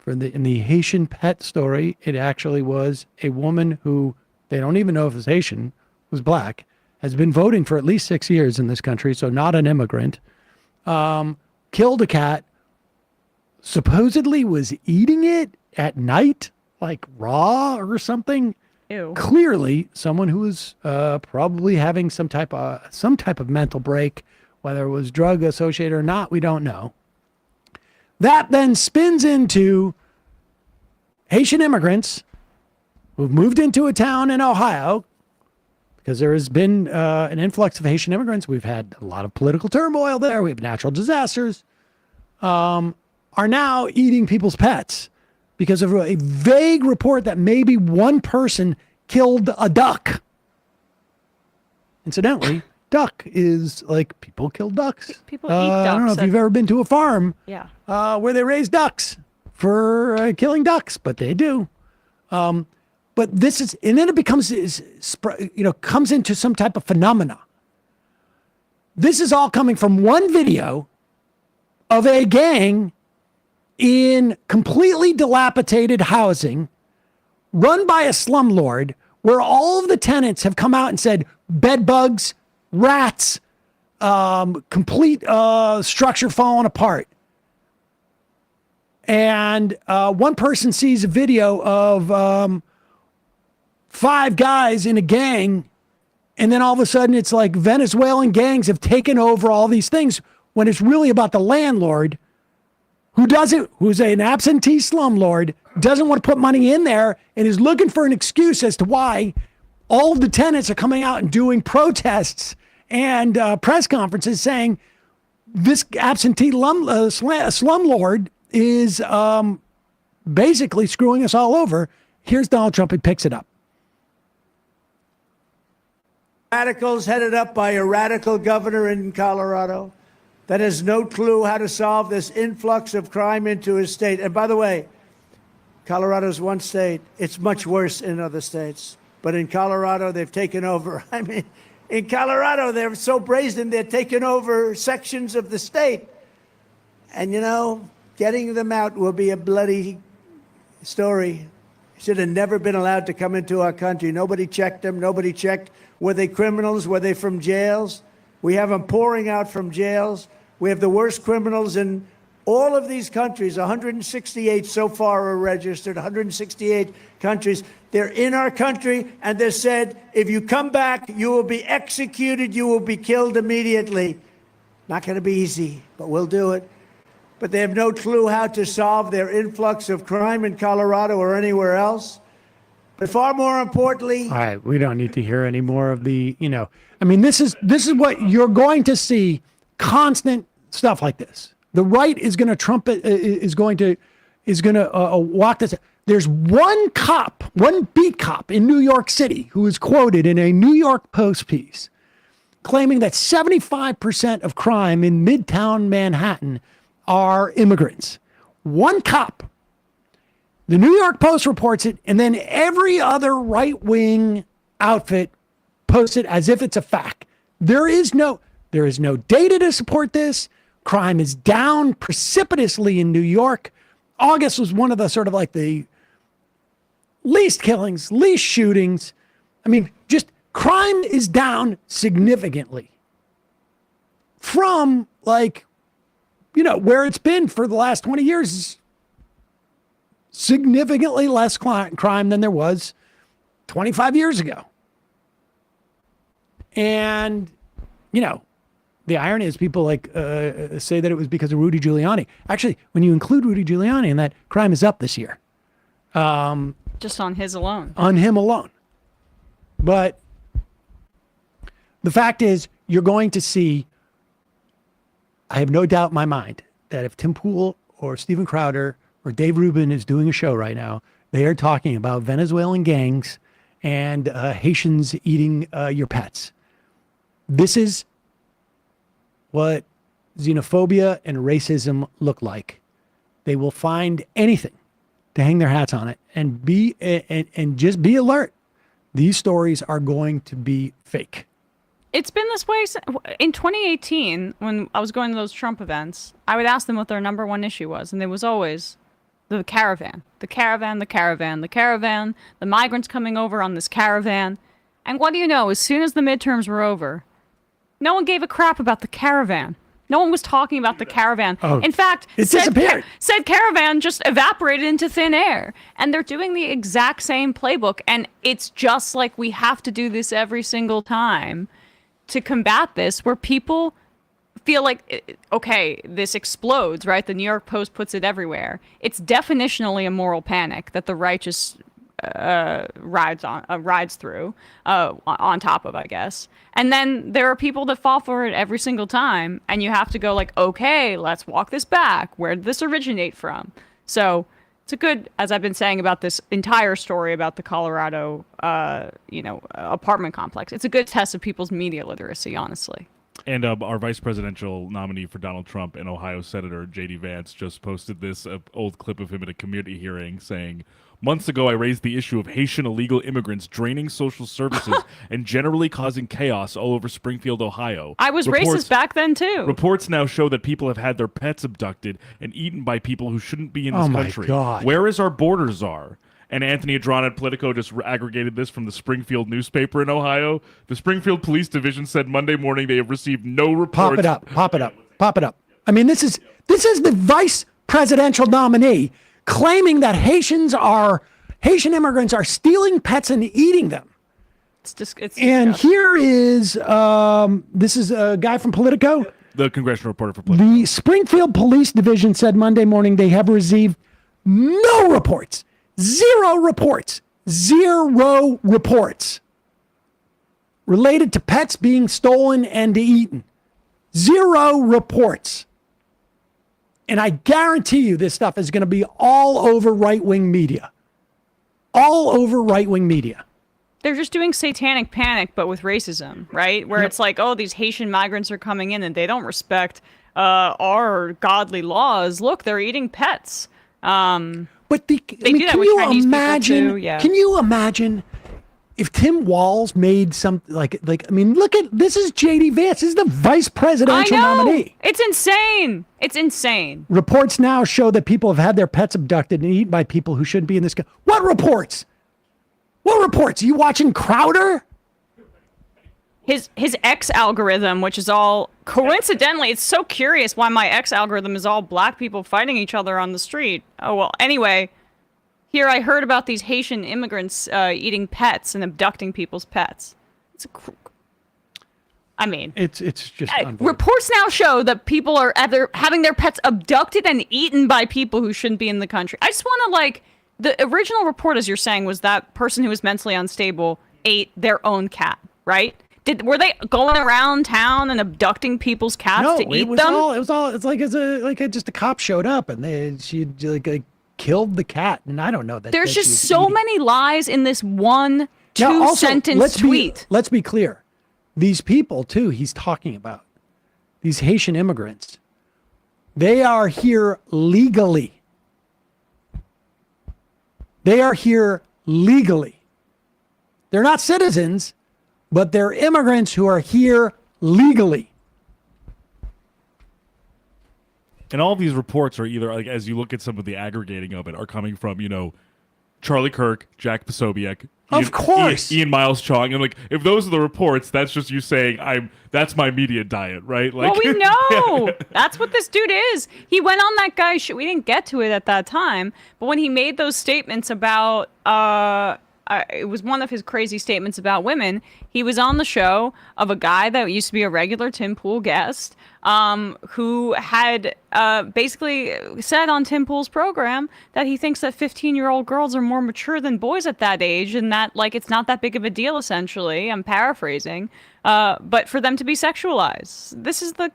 In the Haitian pet story, it actually was a woman who, they don't even know if it's Haitian, was black, has been voting for at least 6 years in this country, so not an immigrant, killed a cat, supposedly was eating it at night, like raw or something. Ew. Clearly someone who was probably having some type of mental break, whether it was drug associated or not, we don't know. That then spins into Haitian immigrants who've moved into a town in Ohio because there has been an influx of Haitian immigrants. We've had a lot of political turmoil there. We have natural disasters, are now eating people's pets because of a vague report that maybe one person killed a duck. Incidentally, duck is like people kill ducks. People eat ducks. I don't know if you've ever been to a farm where they raise ducks for killing ducks, but they do. But this is, and then it becomes, comes into some type of phenomena. This is all coming from one video of a gang in completely dilapidated housing run by a slumlord where all of the tenants have come out and said bed bugs, rats, complete structure falling apart. And one person sees a video of 5 guys in a gang, and then all of a sudden it's like Venezuelan gangs have taken over all these things when it's really about the landlord who's an absentee slumlord, doesn't want to put money in there and is looking for an excuse as to why all of the tenants are coming out and doing protests and press conferences saying this absentee slumlord is basically screwing us all over. Here's Donald Trump. He picks it up. Radicals headed up by a radical governor in Colorado that has no clue how to solve this influx of crime into his state. And by the way, Colorado's one state. It's much worse in other states. But in Colorado, they've taken over. I mean, in Colorado, they're so brazen, they're taking over sections of the state. And, getting them out will be a bloody story. Should have never been allowed to come into our country. Nobody checked them. Nobody checked. Were they criminals? Were they from jails? We have them pouring out from jails. We have the worst criminals in all of these countries. 168 so far are registered, 168 countries. They're in our country, and they said, if you come back, you will be executed. You will be killed immediately. Not going to be easy, but we'll do it. But they have no clue how to solve their influx of crime in Colorado or anywhere else. But far more importantly, all right, we don't need to hear any more of the, this is what you're going to see, constant stuff like this. The right is going to trumpet, is going to walk this. There's one beat cop in New York City who is quoted in a New York Post piece claiming that 75% of crime in Midtown Manhattan are immigrants. One cop. The New York Post reports it, and then every other right-wing outfit posts it as if it's a fact. There is no data to support this. Crime is down precipitously in New York. August was one of the sort of like the least killings, least shootings. Just crime is down significantly from where it's been for the last 20 years. Significantly less crime than there was 25 years ago. And, the irony is people say that it was because of Rudy Giuliani. Actually, when you include Rudy Giuliani in that, crime is up this year. Just on his alone. On him alone. But the fact is, you're going to see, I have no doubt in my mind, that if Tim Pool or Steven Crowder or Dave Rubin is doing a show right now, they are talking about Venezuelan gangs and Haitians eating your pets. This is what xenophobia and racism look like. They will find anything to hang their hats on it and just be alert. These stories are going to be fake. It's been this way in 2018 when I was going to those Trump events. I would ask them what their number one issue was, and it was always the caravan, the caravan, the caravan, the caravan, the migrants coming over on this caravan. And what do you know? As soon as the midterms were over, no one gave a crap about the caravan. No one was talking about the caravan. Oh, in fact, it disappeared. Said caravan just evaporated into thin air. And they're doing the exact same playbook. And it's just like we have to do this every single time to combat this, where people feel like, okay, this explodes, right? The New York Post puts it everywhere. It's definitionally a moral panic that the right just rides through on top of, I guess. And then there are people that fall for it every single time, and you have to go like, okay, let's walk this back. Where did this originate from? So it's a good, as I've been saying about this entire story about the Colorado, apartment complex. It's a good test of people's media literacy, honestly. And our vice presidential nominee for Donald Trump and Ohio Senator J.D. Vance just posted this old clip of him at a community hearing saying, "Months ago, I raised the issue of Haitian illegal immigrants draining social services and generally causing chaos all over Springfield, Ohio. I was racist back then, too. Reports now show that people have had their pets abducted and eaten by people who shouldn't be in this country. God. Where is our border czar?" And Anthony Adron at Politico just aggregated this from the Springfield newspaper in Ohio. The Springfield Police Division said Monday morning they have received no reports. Pop it up. I mean, this is the vice presidential nominee claiming that Haitian immigrants are stealing pets and eating them. It's and disgusting. here is this is a guy from Politico. The congressional reporter for Politico. The Springfield Police Division said Monday morning they have received no reports. Zero reports related to pets being stolen and eaten. Zero reports. And I guarantee you this stuff is going to be all over right-wing media. All over right-wing media. They're just doing satanic panic, but with racism, right? Where it's like, oh, these Haitian migrants are coming in and they don't respect our godly laws. Look, they're eating pets. But can you imagine if Tim Walz made something like look at this is JD Vance. This is the vice presidential nominee. It's insane. It's insane. Reports now show that people have had their pets abducted and eaten by people who shouldn't be in this country. What reports? What reports? Are you watching Crowder? His X algorithm, which is all coincidentally, it's so curious why my X algorithm is all black people fighting each other on the street. Oh well. Anyway, here I heard about these Haitian immigrants eating pets and abducting people's pets. It's just reports now show that people are either having their pets abducted and eaten by people who shouldn't be in the country. I just want to the original report, as you're saying, was that person who was mentally unstable ate their own cat, right? Were they going around town and abducting people's cats to eat them? Just a cop showed up and she killed the cat, and I don't know that. There's just so many lies in this one two-sentence tweet. Let's be clear. These people too he's talking about, these Haitian immigrants, they are here legally. They are here legally. They're not citizens, but they're immigrants who are here legally. And all of these reports are either, as you look at some of the aggregating of it, are coming from, Charlie Kirk, Jack Posobiec, of course, Ian Miles Chong. And if those are the reports, that's just you saying that's my media diet, right? Well, we know that's what this dude is. He went on that guy's show. We didn't get to it at that time, but when he made those statements about it was one of his crazy statements about women. He was on the show of a guy that used to be a regular Tim Pool guest, who had basically said on Tim Pool's program that he thinks that 15-year-old girls are more mature than boys at that age, and that it's not that big of a deal. Essentially, I'm paraphrasing, but for them to be sexualized,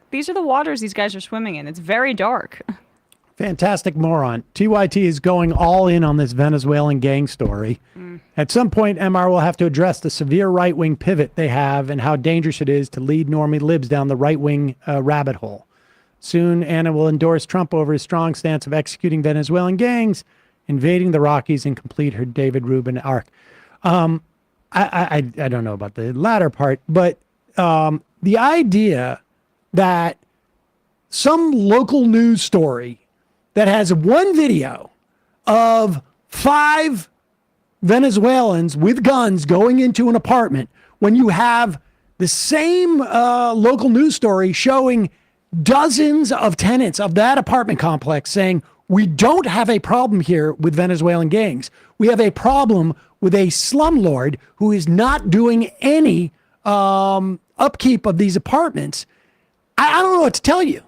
these are the waters these guys are swimming in. It's very dark. Fantastic moron. TYT is going all in on this Venezuelan gang story. At some point, MR will have to address the severe right-wing pivot they have and how dangerous it is to lead normie libs down the right-wing rabbit hole. Soon, Anna will endorse Trump over his strong stance of executing Venezuelan gangs, invading the Rockies, and complete her David Rubin arc. I don't know about the latter part, but the idea that some local news story that has one video of 5 Venezuelans with guns going into an apartment, when you have the same local news story showing dozens of tenants of that apartment complex saying, we don't have a problem here with Venezuelan gangs. We have a problem with a slumlord who is not doing any upkeep of these apartments. I don't know what to tell you.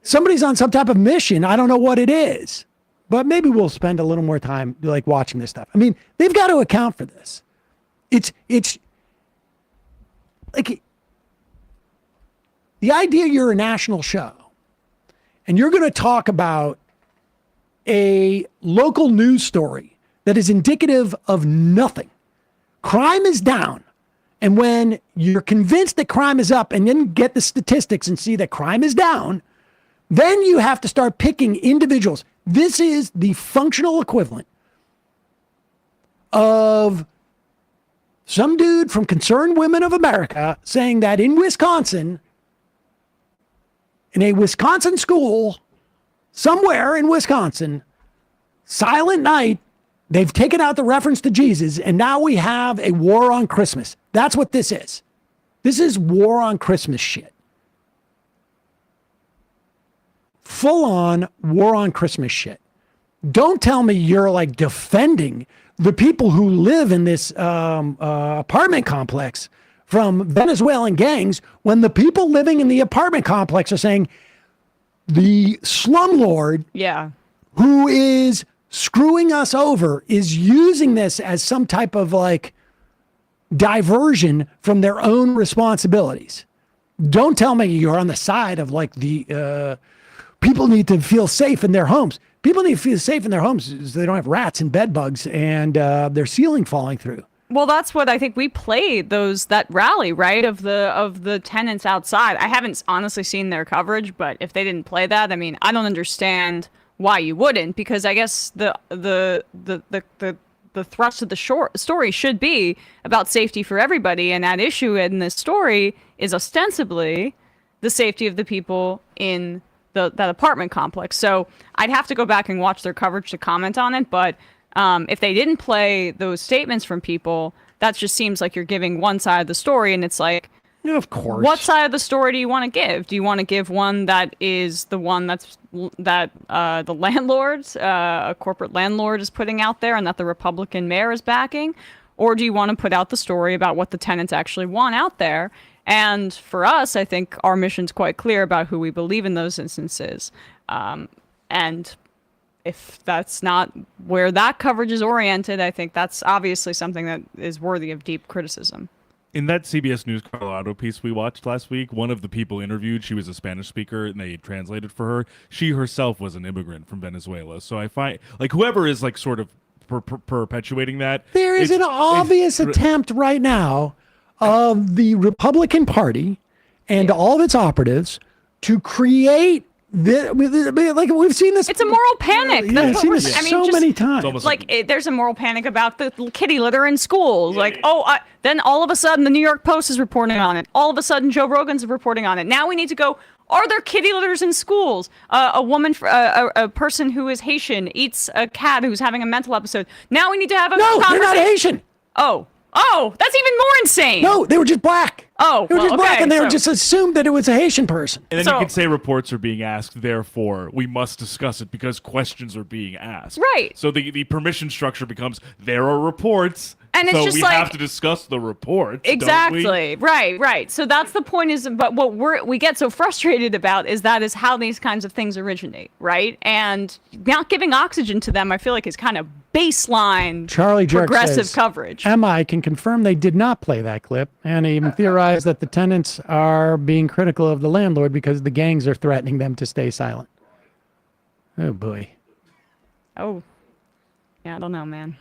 Somebody's on some type of mission. I don't know what it is. but maybe we'll spend a little more time like watching this stuff. I mean, they've got to account for this. It's like the idea you're a national show and you're going to talk about a local news story that is indicative of nothing. Crime is down. And when you're convinced that crime is up and then get the statistics and see that crime is down, then you have to start picking individuals. This is the functional equivalent of some dude from Concerned Women of America saying that in Wisconsin, in a Wisconsin school, somewhere in Wisconsin, Silent Night, they've taken out the reference to Jesus, and now we have a war on Christmas. That's what this is. This is war on Christmas shit. Full on war on Christmas shit. Don't tell me you're like defending the people who live in this apartment complex from Venezuelan gangs when the people living in the apartment complex are saying the slumlord who is screwing us over is using this as some type of like diversion from their own responsibilities. Don't tell me you're on the side of like the people need to feel safe in their homes. People need to feel safe in their homes so they don't have rats and bed bugs and their ceiling falling through. Well, that's what I think we played that rally, right, of the tenants outside. I haven't honestly seen their coverage, but if they didn't play that, I mean, I don't understand why you wouldn't, because I guess the thrust of the story should be about safety for everybody, and at issue in this story is ostensibly the safety of the people in that apartment complex. So I'd have to go back and watch their coverage to comment on it, but if they didn't play those statements from people, that just seems like you're giving one side of the story, and it's like, yeah, of course. What side of the story do you want to give? Do you want to give one that is the one that the landlords, a corporate landlord is putting out there and that the Republican mayor is backing? Or do you want to put out the story about what the tenants actually want out there? And for us, I think our mission's quite clear about who we believe in those instances. And if that's not where that coverage is oriented, I think that's obviously something that is worthy of deep criticism. In that CBS News Colorado piece we watched last week, one of the people interviewed, she was a Spanish speaker, and they translated for her. She herself was an immigrant from Venezuela. So I find, like, whoever is, like, sort of perpetuating that. There is an obvious attempt right now of the Republican Party and all of its operatives to create like we've seen this. It's a moral panic. Yeah, I've seen this so many times. Like there's a moral panic about the kitty litter in schools. Then all of a sudden the New York Post is reporting on it. All of a sudden Joe Rogan's reporting on it. Now we need to go. Are there kitty litters in schools? A person who is Haitian eats a cat who's having a mental episode. Now we need to have a conversation. No, they're not Haitian. Oh, that's even more insane. No, they were just black. Oh, they were just black, and they were just assumed that it was a Haitian person. And then you can say reports are being asked, therefore we must discuss it because questions are being asked. Right. So the permission structure becomes there are reports, and it's so just we have to discuss the reports. Exactly. Right. So that's the point. But what we get so frustrated about is how these kinds of things originate, right? And not giving oxygen to them, I feel like, is kind of baseline Charlie Jerk progressive says, coverage. MI can confirm they did not play that clip, and even theorized that the tenants are being critical of the landlord because the gangs are threatening them to stay silent. Oh boy. Oh. Yeah, I don't know, man.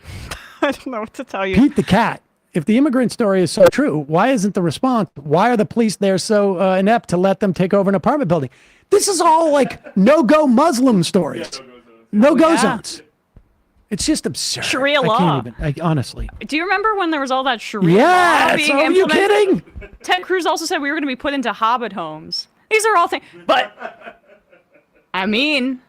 I don't know what to tell you. Pete the cat. If the immigrant story is so true, why isn't the response? Why are the police there so inept to let them take over an apartment building? This is all like no-go Muslim stories. No-go zones. It's just absurd. Sharia I law. can't even, honestly. Do you remember when there was all that Sharia law being implemented? Are you kidding? Ted Cruz also said we were going to be put into Hobbit homes. These are all things. But, I mean,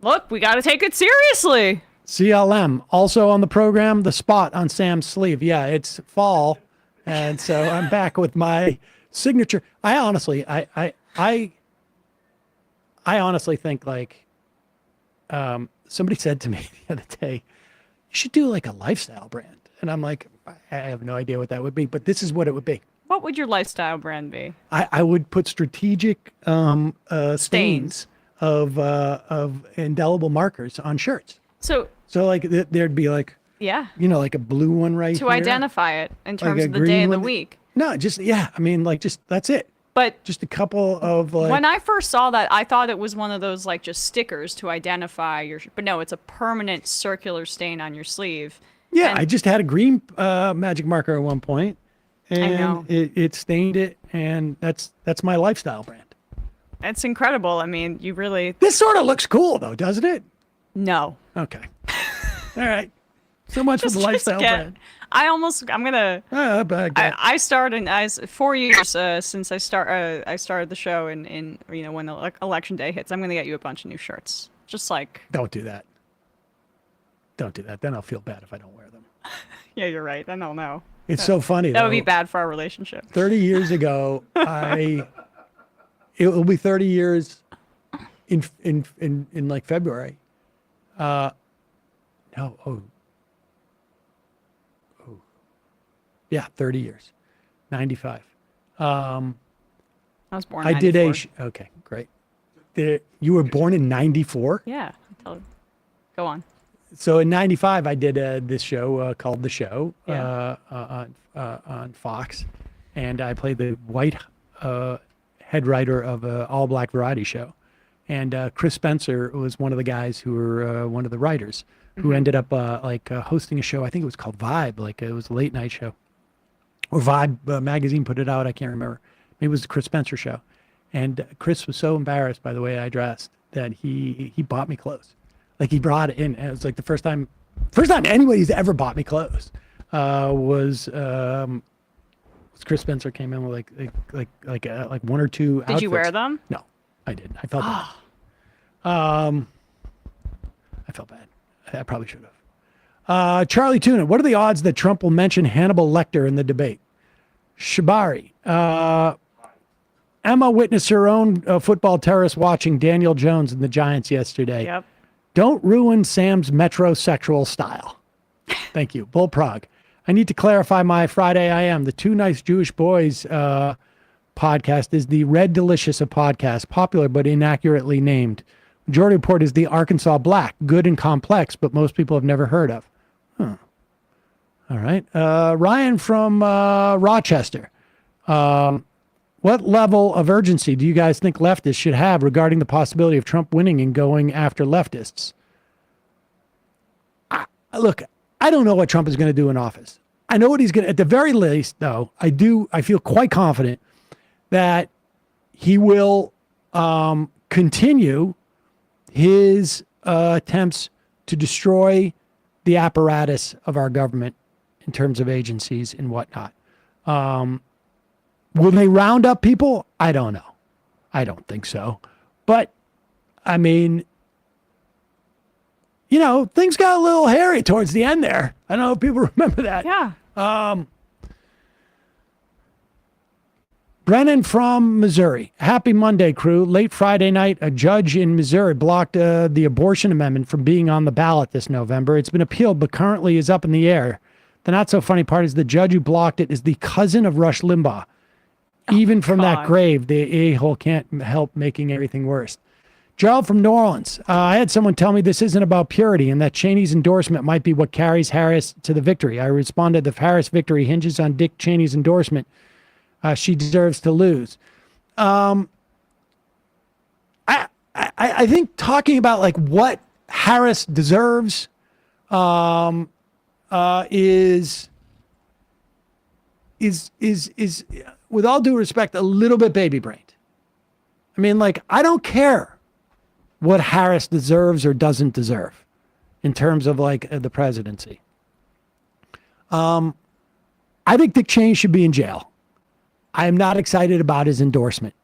look, we got to take it seriously. CLM. Also on the program, the spot on Sam's sleeve. Yeah, it's fall. And so I'm back with my signature. I honestly think like, somebody said to me the other day, you should do like a lifestyle brand. And I'm like, I have no idea what that would be, but this is what it would be. What would your lifestyle brand be? I would put strategic stains of indelible markers on shirts. So like there'd be like, yeah, like a blue one right to here. identify it in terms like of the day of the one. week. No, just that's it. But just a couple of like. When I first saw that, I thought it was one of those like just stickers to identify your. But no, it's a permanent circular stain on your sleeve. Yeah, I just had a green magic marker at one point, and it stained it, and that's my lifestyle brand. That's incredible. I mean, you really. This sort of looks cool, though, doesn't it? No. Okay. All right. So much for the lifestyle brand. I'm gonna. I started 4 years since I started the show, and when the election day hits, I'm gonna get you a bunch of new shirts. Just like. Don't do that. Don't do that. Then I'll feel bad if I don't wear them. Yeah, you're right. Then I'll know. It's so funny. That would be bad for our relationship. 30 years ago, it will be 30 years in like February. Yeah, 30 years. 95. I was born in 94. I did okay, great. You were born in 94? Yeah. Go on. So in 95, I did this show called The Show on Fox. And I played the white head writer of an all-black variety show. And Chris Spencer was one of the guys who were one of the writers who ended up hosting a show. I think it was called Vibe. Like it was a late night show. Or Vibe magazine put it out. I can't remember. Maybe it was the Chris Spencer show. And Chris was so embarrassed by the way I dressed that he bought me clothes. Like he brought it in. And it was like the first time anybody's ever bought me clothes was Chris Spencer came in with like one or two outfits. Did you wear them? No, I didn't. I felt bad. I felt bad. I probably should have. Charlie Tuna, what are the odds that Trump will mention Hannibal Lecter in the debate? Shabari. Emma witnessed her own football terrorist watching Daniel Jones and the Giants yesterday. Yep. Don't ruin Sam's metrosexual style. Thank you. Bull Prague. I need to clarify my Friday I Am. The Two Nice Jewish Boys podcast is the Red Delicious of podcasts, popular but inaccurately named. Majority Report is the Arkansas Black, good and complex, but most people have never heard of. Huh. All right. Ryan from Rochester. What level of urgency do you guys think leftists should have regarding the possibility of Trump winning and going after leftists? Look, I don't know what Trump is going to do in office. I know what he's going to, at the very least, though, I feel quite confident that he will continue his attempts to destroy the apparatus of our government in terms of agencies and whatnot. Will they round up people? I don't know. I don't think so. But, I mean, things got a little hairy towards the end there. I don't know if people remember that. Yeah. Brennan from Missouri. Happy Monday, crew. Late Friday night, a judge in Missouri blocked the abortion amendment from being on the ballot this November. It's been appealed, but currently is up in the air. The not so funny part is the judge who blocked it is the cousin of Rush Limbaugh. Even from that grave, the a-hole can't help making everything worse. Gerald from New Orleans. I had someone tell me this isn't about purity and that Cheney's endorsement might be what carries Harris to the victory. I responded, if Harris' victory hinges on Dick Cheney's endorsement, she deserves to lose. I think talking about like what Harris deserves is with all due respect a little bit baby-brained. I mean, like, I don't care what Harris deserves or doesn't deserve in terms of like the presidency. I think Dick Cheney should be in jail. I am not excited about his endorsement.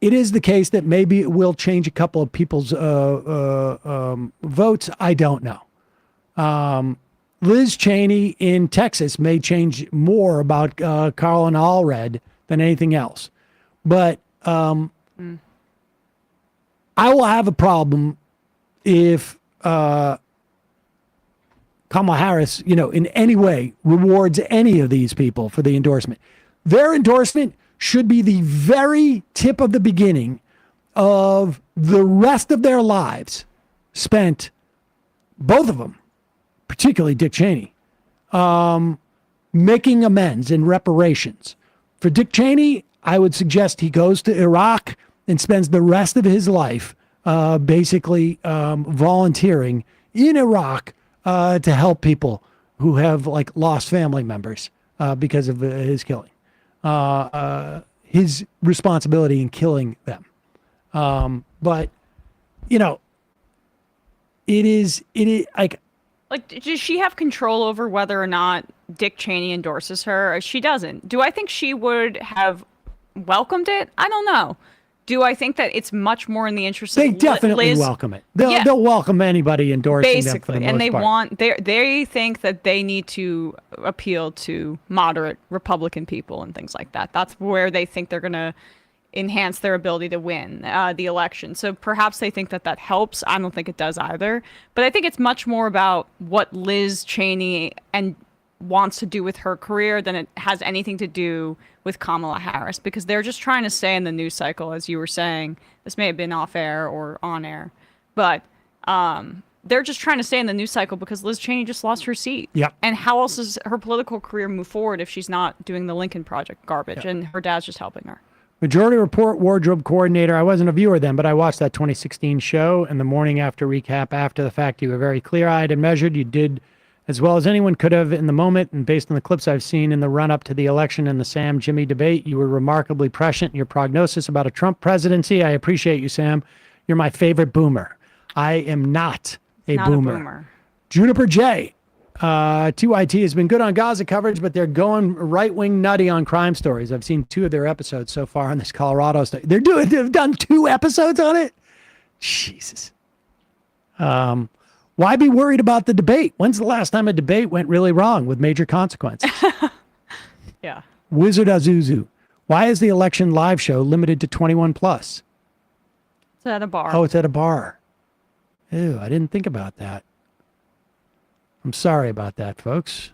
It is the case that maybe it will change a couple of people's votes. I don't know. Liz Cheney in Texas may change more about Carlin Allred than anything else. But I will have a problem if Kamala Harris, in any way rewards any of these people for the endorsement. Their endorsement should be the very tip of the beginning of the rest of their lives spent, both of them, particularly Dick Cheney, making amends and reparations. For Dick Cheney, I would suggest he goes to Iraq and spends the rest of his life basically volunteering in Iraq to help people who have like lost family members because of his killing, his responsibility in killing them. But you know, it is like does she have control over whether or not Dick Cheney endorses her? She doesn't. Do I think she would have welcomed it? I don't know. Do I think that it's much more in the interest they of definitely Liz? Welcome it. They'll welcome anybody endorsing them for the Basically, most and they part. they think that they need to appeal to moderate Republican people and things like that. That's where they think they're going to enhance their ability to win the election. So perhaps they think that that helps. I don't think it does either. But I think it's much more about what Liz Cheney and wants to do with her career than it has anything to do with Kamala Harris, because they're just trying to stay in the news cycle, as you were saying. This may have been off air or on air, but they're just trying to stay in the news cycle because Liz Cheney just lost her seat. Yep. And how else does her political career move forward if she's not doing the Lincoln Project garbage and her dad's just helping her? Majority Report wardrobe coordinator. I wasn't a viewer then, but I watched that 2016 show, and the morning after recap after the fact, you were very clear-eyed and measured. You did as well as anyone could have in the moment, and based on the clips I've seen in the run-up to the election and the Sam-Jimmy debate, you were remarkably prescient in your prognosis about a Trump presidency. I appreciate you, Sam. You're my favorite boomer. I am not a boomer. Juniper J. TYT has been good on Gaza coverage, but they're going right-wing nutty on crime stories. I've seen 2 of their episodes so far on this Colorado stuff. They've done 2 episodes on it? Jesus. Why be worried about the debate? When's the last time a debate went really wrong with major consequences? Yeah. Wizard Azuzu. Why is the election live show limited to 21 plus? It's at a bar. Oh, it's at a bar. Ew, I didn't think about that. I'm sorry about that, folks.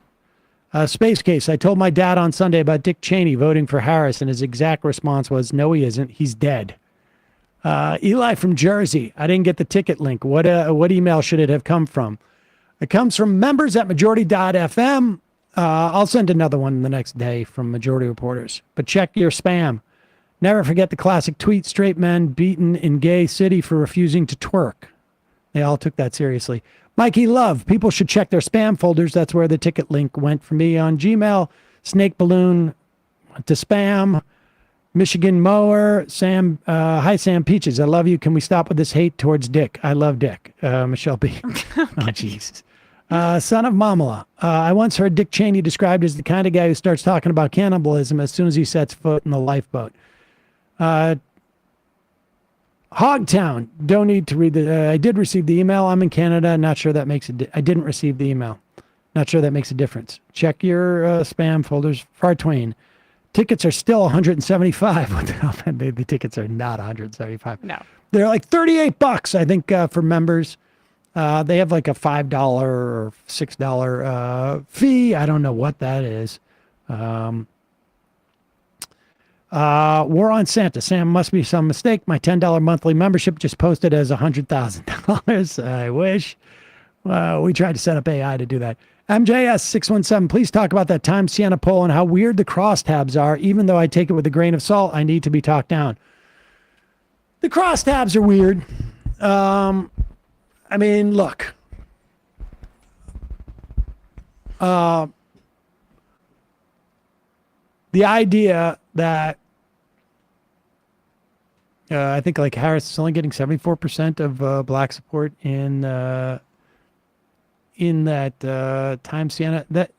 Space Case. I told my dad on Sunday about Dick Cheney voting for Harris, and his exact response was, no, he isn't. He's dead. Eli from Jersey. I didn't get the ticket link. What email should it have come from? It comes from members at majority.fm. I'll send another one the next day from Majority Reporters. But check your spam. Never forget the classic tweet, straight men beaten in gay city for refusing to twerk. They all took that seriously. Mikey Love. People should check their spam folders. That's where the ticket link went for me on Gmail. Snake Balloon went to spam. Michigan Mower, Sam, hi Sam Peaches, I love you. Can we stop with this hate towards Dick? I love Dick. Michelle B. Oh, Jesus. Son of Mamala. I once heard Dick Cheney described as the kind of guy who starts talking about cannibalism as soon as he sets foot in the lifeboat. Hogtown, don't need to read the, I did receive the email. I'm in Canada, not sure that makes I didn't receive the email. Not sure that makes a difference. Check your spam folders. Far Twain. Tickets are still 175. What the hell? The tickets are not 175. No. They're like $38, I think, for members. They have like a $5 or $6 fee. I don't know what that is. War on Santa. Sam, must be some mistake. My $10 monthly membership just posted as $100,000. I wish. We tried to set up AI to do that. MJS 617, please talk about that Times Siena poll and how weird the crosstabs are. Even though I take it with a grain of salt, I need to be talked down. The crosstabs are weird. I mean, look. The idea that I think like Harris is only getting 74% of black support in that Times Siena, that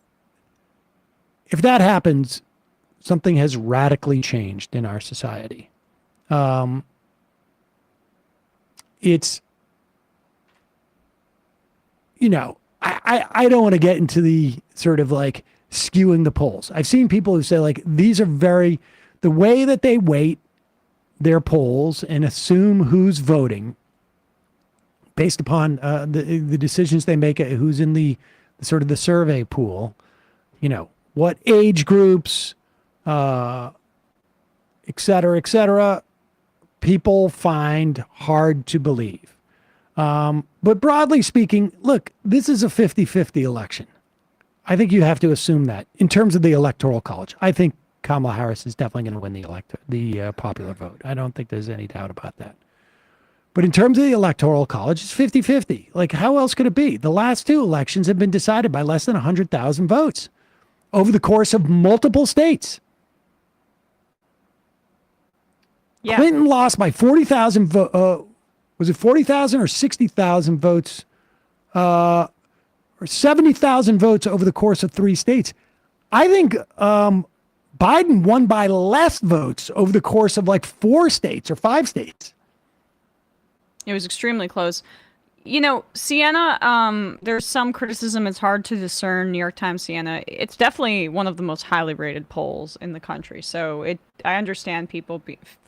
if that happens, something has radically changed in our society. It's, you know, I don't want to get into the sort of like skewing the polls. I've seen people who say like, these are very, the way that they weight their polls and assume who's voting based upon the decisions they make, who's in the sort of the survey pool, you know, what age groups, et cetera, people find hard to believe. But broadly speaking, look, this is a 50-50 election. I think you have to assume that in terms of the Electoral College. I think Kamala Harris is definitely going to win the popular vote. I don't think there's any doubt about that. But in terms of the Electoral College, it's 50-50. Like, how else could it be? The last two elections have been decided by less than 100,000 votes over the course of multiple states. Yeah. Clinton lost by 40,000 votes. Was it 40,000 or 60,000 votes? Or 70,000 votes over the course of 3 states. I think Biden won by less votes over the course of like 4 states or 5 states. It was extremely close. You know, Siena, there's some criticism. It's hard to discern New York Times Siena. It's definitely one of the most highly rated polls in the country. So I understand people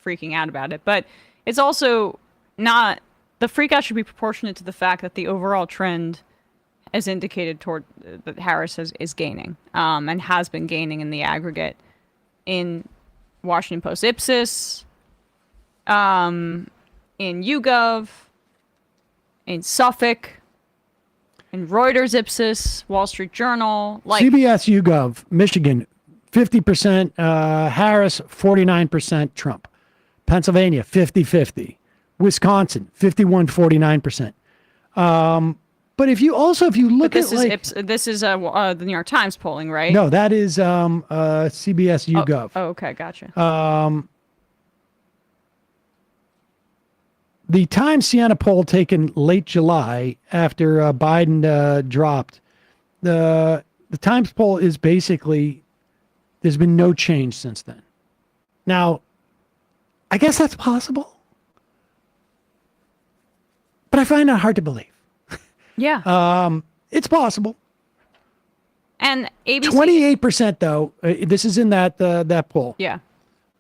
freaking out about it, but it's also not, the freak out should be proportionate to the fact that the overall trend as indicated toward that Harris is gaining, and has been gaining in the aggregate in Washington Post Ipsos, in YouGov, in Suffolk, in Reuters Ipsos, Wall Street Journal, like CBS YouGov, Michigan, 50% Harris, 49% Trump. Pennsylvania, 50-50. Wisconsin, 51-49%. But if you look this at this is the New York Times polling, right? No, that is CBS YouGov. Oh, okay, gotcha. The Times Siena poll taken late July after Biden dropped, the Times poll is basically, there's been no change since then. Now, I guess that's possible, but I find that hard to believe. Yeah. It's possible. And ABC 28% though, this is in that poll. Yeah.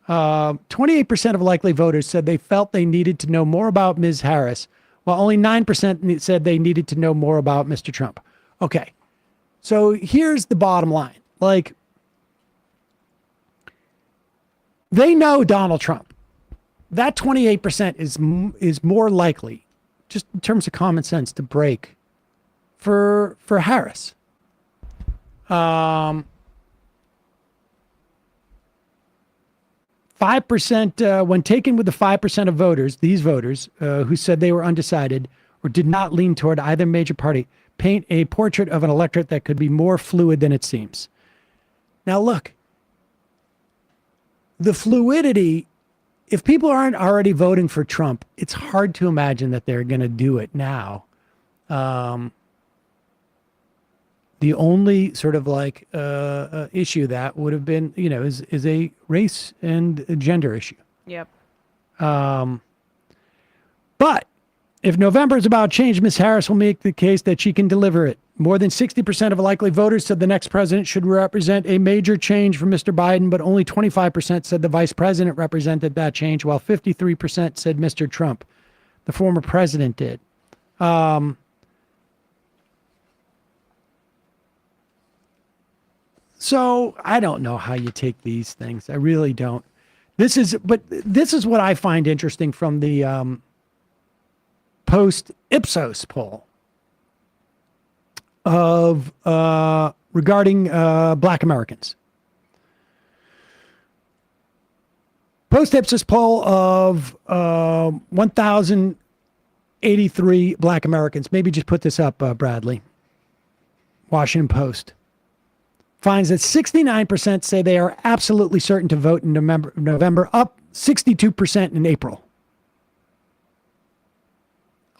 28% of likely voters said they felt they needed to know more about Ms. Harris, while only 9% said they needed to know more about Mr. Trump. Okay. So here's the bottom line. Like, they know Donald Trump. That 28% is more likely, just in terms of common sense, to break for Harris. 5%, when taken with the 5% of voters, these voters who said they were undecided or did not lean toward either major party, paint a portrait of an electorate that could be more fluid than it seems. Now, look, the fluidity, if people aren't already voting for Trump, it's hard to imagine that they're going to do it now. The only sort of like issue that would have been, is a race and a gender issue. Yep. But if November is about change, Ms. Harris will make the case that she can deliver it. More than 60% of likely voters said the next president should represent a major change for Mr. Biden, but only 25% said the vice president represented that change, while 53% said Mr. Trump, the former president, did. So I don't know how you take these things. I really don't. This is what I find interesting from the post Ipsos poll of regarding Black Americans. Post Ipsos poll of 1,083 Black Americans. Maybe just put this up, Bradley. Washington Post finds that 69% say they are absolutely certain to vote in November, up 62% in April,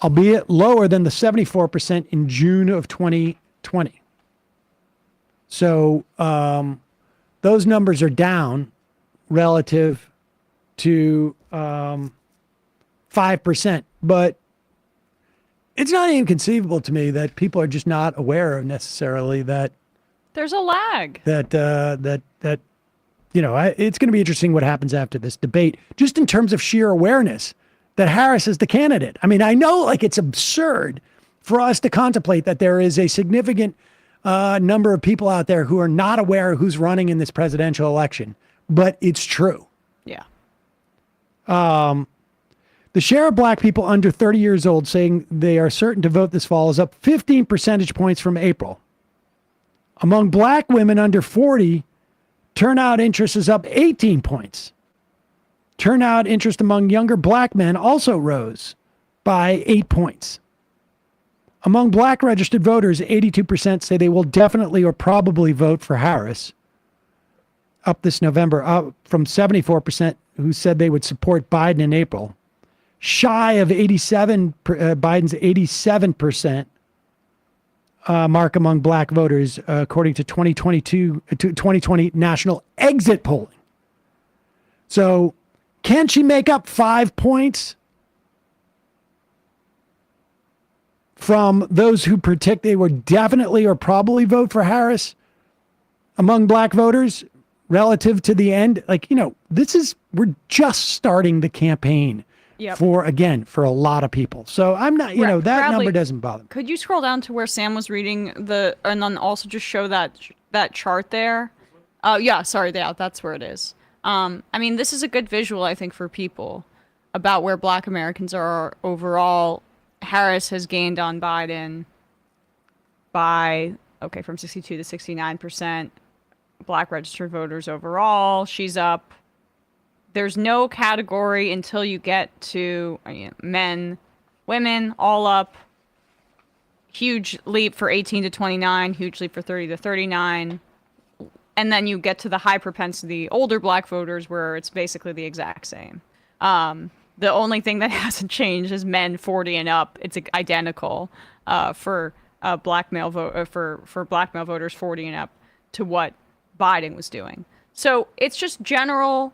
albeit lower than the 74% in June of 2020. So those numbers are down relative to 5%. But it's not inconceivable to me that people are just not aware of necessarily that there's a lag. It's going to be interesting what happens after this debate, just in terms of sheer awareness that Harris is the candidate. I mean, I know like it's absurd for us to contemplate that there is a significant number of people out there who are not aware of who's running in this presidential election, but it's true. Yeah. The share of black people under 30 years old saying they are certain to vote this fall is up 15 percentage points from April. Among black women under 40, turnout interest is up 18 points. Turnout interest among younger black men also rose by 8 points. Among black registered voters, 82% say they will definitely or probably vote for Harris. Up this November, up from 74% who said they would support Biden in April. Shy of 87, Biden's 87% mark among black voters, according to 2020 national exit polling. So, can she make up 5 points from those who predict they would definitely or probably vote for Harris among black voters relative to the end? Like, we're just starting the campaign. Yep. For a lot of people. So I'm not, that Bradley, number doesn't bother me. Could you scroll down to where Sam was reading and then also just show that chart there? That's where it is. This is a good visual, I think, for people about where black Americans are overall. Harris has gained on Biden by, from 62 to 69%. Black registered voters overall, she's up. There's no category until you get to men, women, all up. Huge leap for 18 to 29, huge leap for 30 to 39. And then you get to the high propensity older black voters where it's basically the exact same. The only thing that hasn't changed is men 40 and up. It's identical for black male voters 40 and up to what Biden was doing. So it's just general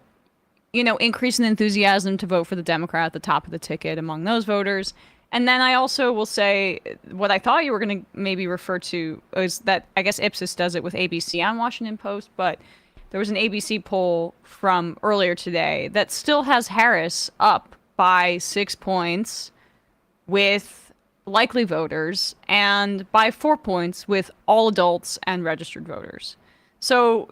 increase in enthusiasm to vote for the Democrat at the top of the ticket among those voters. And then I also will say what I thought you were going to maybe refer to is that I guess Ipsos does it with ABC on Washington Post, but there was an ABC poll from earlier today that still has Harris up by 6 points with likely voters and by 4 points with all adults and registered voters. So,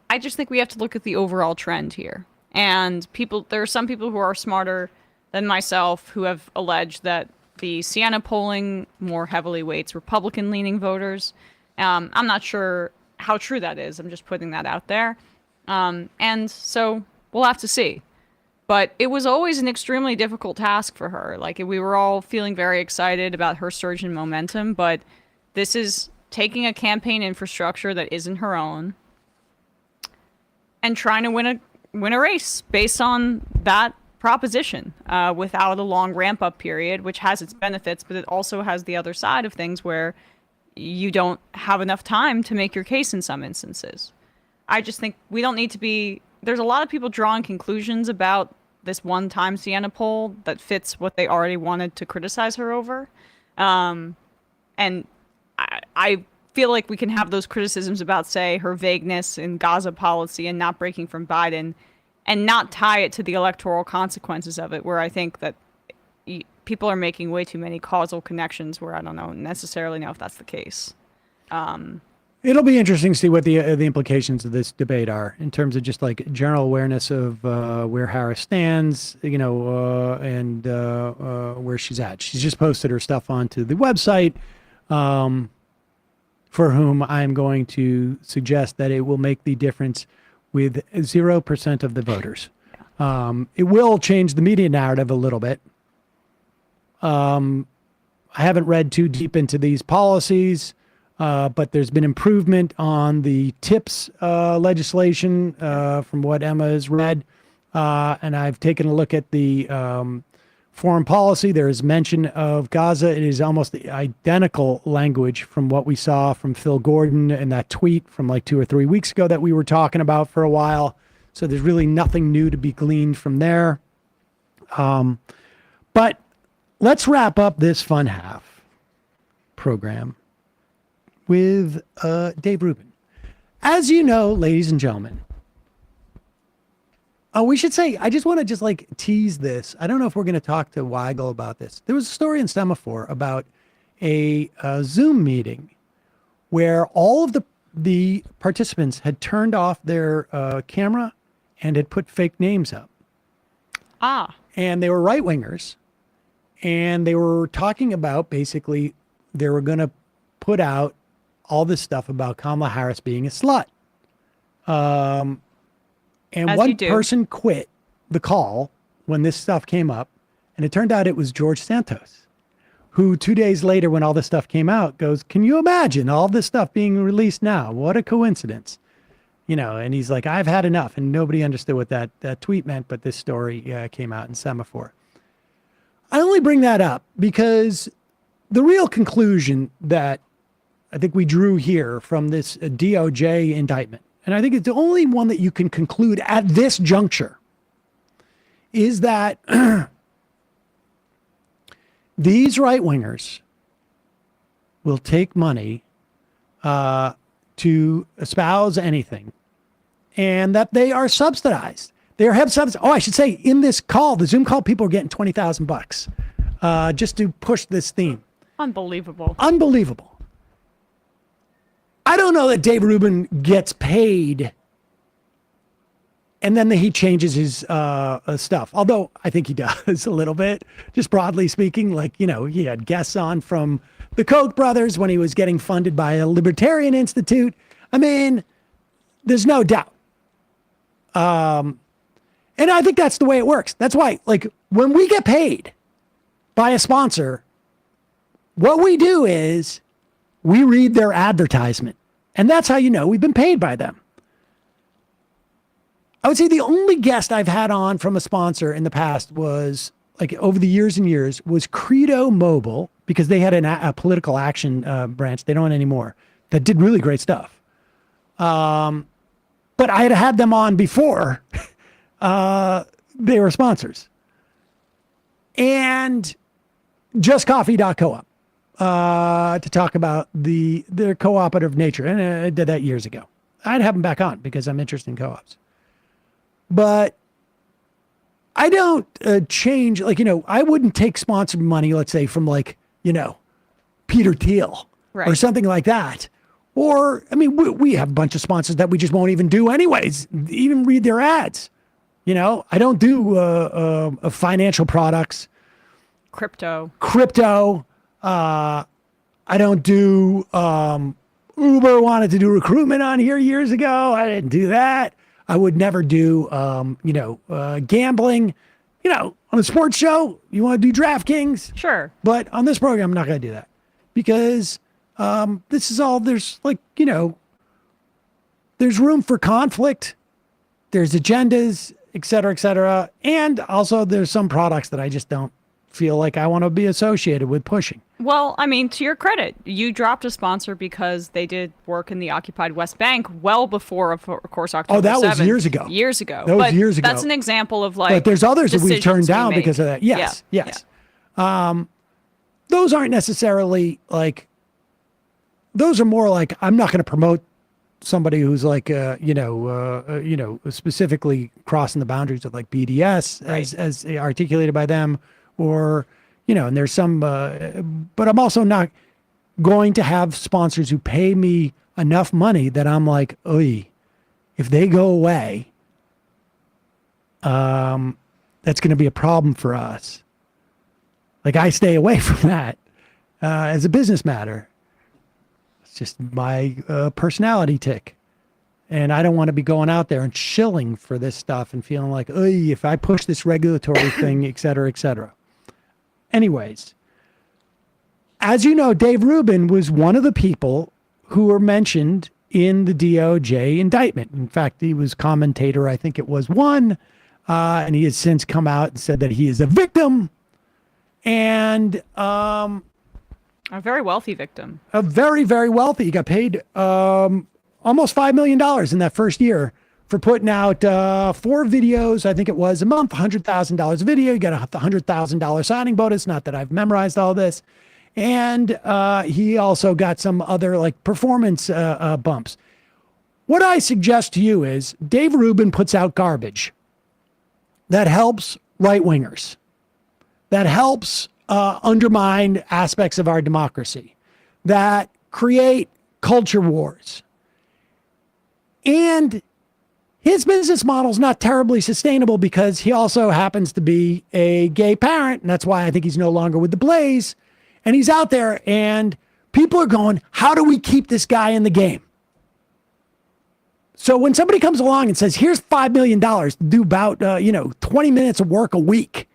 I just think we have to look at the overall trend here. And there are some people who are smarter than myself who have alleged that the Siena polling more heavily weights Republican-leaning voters. I'm not sure how true that is. I'm just putting that out there. And so we'll have to see. But it was always an extremely difficult task for her. Like, we were all feeling very excited about her surge in momentum, but this is taking a campaign infrastructure that isn't her own and trying to win a race based on that proposition without a long ramp-up period, which has its benefits, but it also has the other side of things where you don't have enough time to make your case in some instances. I just think we don't need to be... There's a lot of people drawing conclusions about this one-time Siena poll that fits what they already wanted to criticize her over. And I feel like we can have those criticisms about, say, her vagueness in Gaza policy and not breaking from Biden and not tie it to the electoral consequences of it, where I think that people are making way too many causal connections where I don't necessarily know if that's the case. It'll be interesting to see what the implications of this debate are in terms of just like general awareness of where Harris stands, and where she's at. She's just posted her stuff onto the website, for whom I'm going to suggest that it will make the difference with 0% of the voters. It will change the media narrative a little bit. I haven't read too deep into these policies, but there's been improvement on the TIPS legislation from what Emma has read. And I've taken a look at the foreign policy. There is mention of Gaza. It is almost the identical language from what we saw from Phil Gordon in that tweet from like 2 or 3 weeks ago that we were talking about for a while. So there's really nothing new to be gleaned from there. But let's wrap up this fun half program with Dave Rubin. As you know, ladies and gentlemen, we should say, I just want to tease this. I don't know if we're going to talk to Weigel about this. There was a story in Semaphore about a Zoom meeting where all of the participants had turned off their camera and had put fake names up. and they were right wingers, and they were talking about basically they were going to put out all this stuff about Kamala Harris being a slut. And As one you do. person quit the call when this stuff came up, and it turned out it was George Santos, who 2 days later, when all this stuff came out, goes, "Can you imagine all this stuff being released now? What a coincidence." You know, and he's like, "I've had enough." And nobody understood what that tweet meant, but this story came out in Semaphore. I only bring that up because the real conclusion that I think we drew here from this DOJ indictment, and I think it's the only one that you can conclude at this juncture, is that these right-wingers will take money to espouse anything, and that they are subsidized. They are subsidized. Oh, I should say, in this call, the Zoom call, people are getting $20,000 just to push this theme. Unbelievable. Unbelievable. I don't know that Dave Rubin gets paid and then he changes his stuff. Although I think he does a little bit, just broadly speaking. Like, you know, he had guests on from the Koch brothers when he was getting funded by a libertarian institute. I mean, there's no doubt. And I think that's the way it works. That's why, like, when we get paid by a sponsor, what we do is we read their advertisement. And that's how you know we've been paid by them. I would say the only guest I've had on from a sponsor in the past was, like, over the years and years, was Credo Mobile, because they had a political action branch. They don't anymore. That did really great stuff. But I had them on before they were sponsors. And JustCoffee.coop to talk about their cooperative nature. And I did that years ago. I'd have them back on because I'm interested in co-ops. But I don't change, like, you know, I wouldn't take sponsored money, let's say, from, like, you know, Peter Thiel or something like that. Or, I mean, we have a bunch of sponsors that we just won't even do anyways, even read their ads. You know, I don't do financial products. Crypto. I don't do, Uber wanted to do recruitment on here years ago. I didn't do that. I would never do, gambling. You know, on a sports show, you want to do DraftKings? Sure. But on this program, I'm not going to do that because this is all, there's, like, you know, there's room for conflict. There's agendas, et cetera, and also there's some products that I just don't feel like I want to be associated with pushing. Well, I mean, to your credit, you dropped a sponsor because they did work in the occupied West Bank well before, of course, October 7th. Oh, that was years ago. Years ago. That was years ago. That's an example of, like, but there's others that we've turned decisions we down make. because of that. Yes. Those aren't necessarily, like, those are more like, I'm not going to promote somebody who's, like, specifically crossing the boundaries of, like, BDS as articulated by them, or, you know, and there's some, but I'm also not going to have sponsors who pay me enough money that I'm like, oy, if they go away, that's going to be a problem for us. Like, I stay away from that as a business matter. It's just my personality tick. And I don't want to be going out there and shilling for this stuff and feeling like, oy, if I push this regulatory thing, et cetera, et cetera. Anyways, as you know, Dave Rubin was one of the people who were mentioned in the DOJ indictment. In fact, he was commentator, I think it was one, and he has since come out and said that he is a victim and a very wealthy victim. A very, very wealthy. He got paid almost $5 million in that first year for putting out 4 videos, I think it was, a month, $100,000 a video. You got a $100,000 signing bonus. Not that I've memorized all this. And he also got some other, like, performance bumps. What I suggest to you is Dave Rubin puts out garbage that helps right-wingers, that helps undermine aspects of our democracy, that create culture wars. And His business model is not terribly sustainable because he also happens to be a gay parent. And that's why I think he's no longer with the Blaze. And he's out there and people are going, how do we keep this guy in the game? So when somebody comes along and says, here's $5 million to do about, 20 minutes of work a week,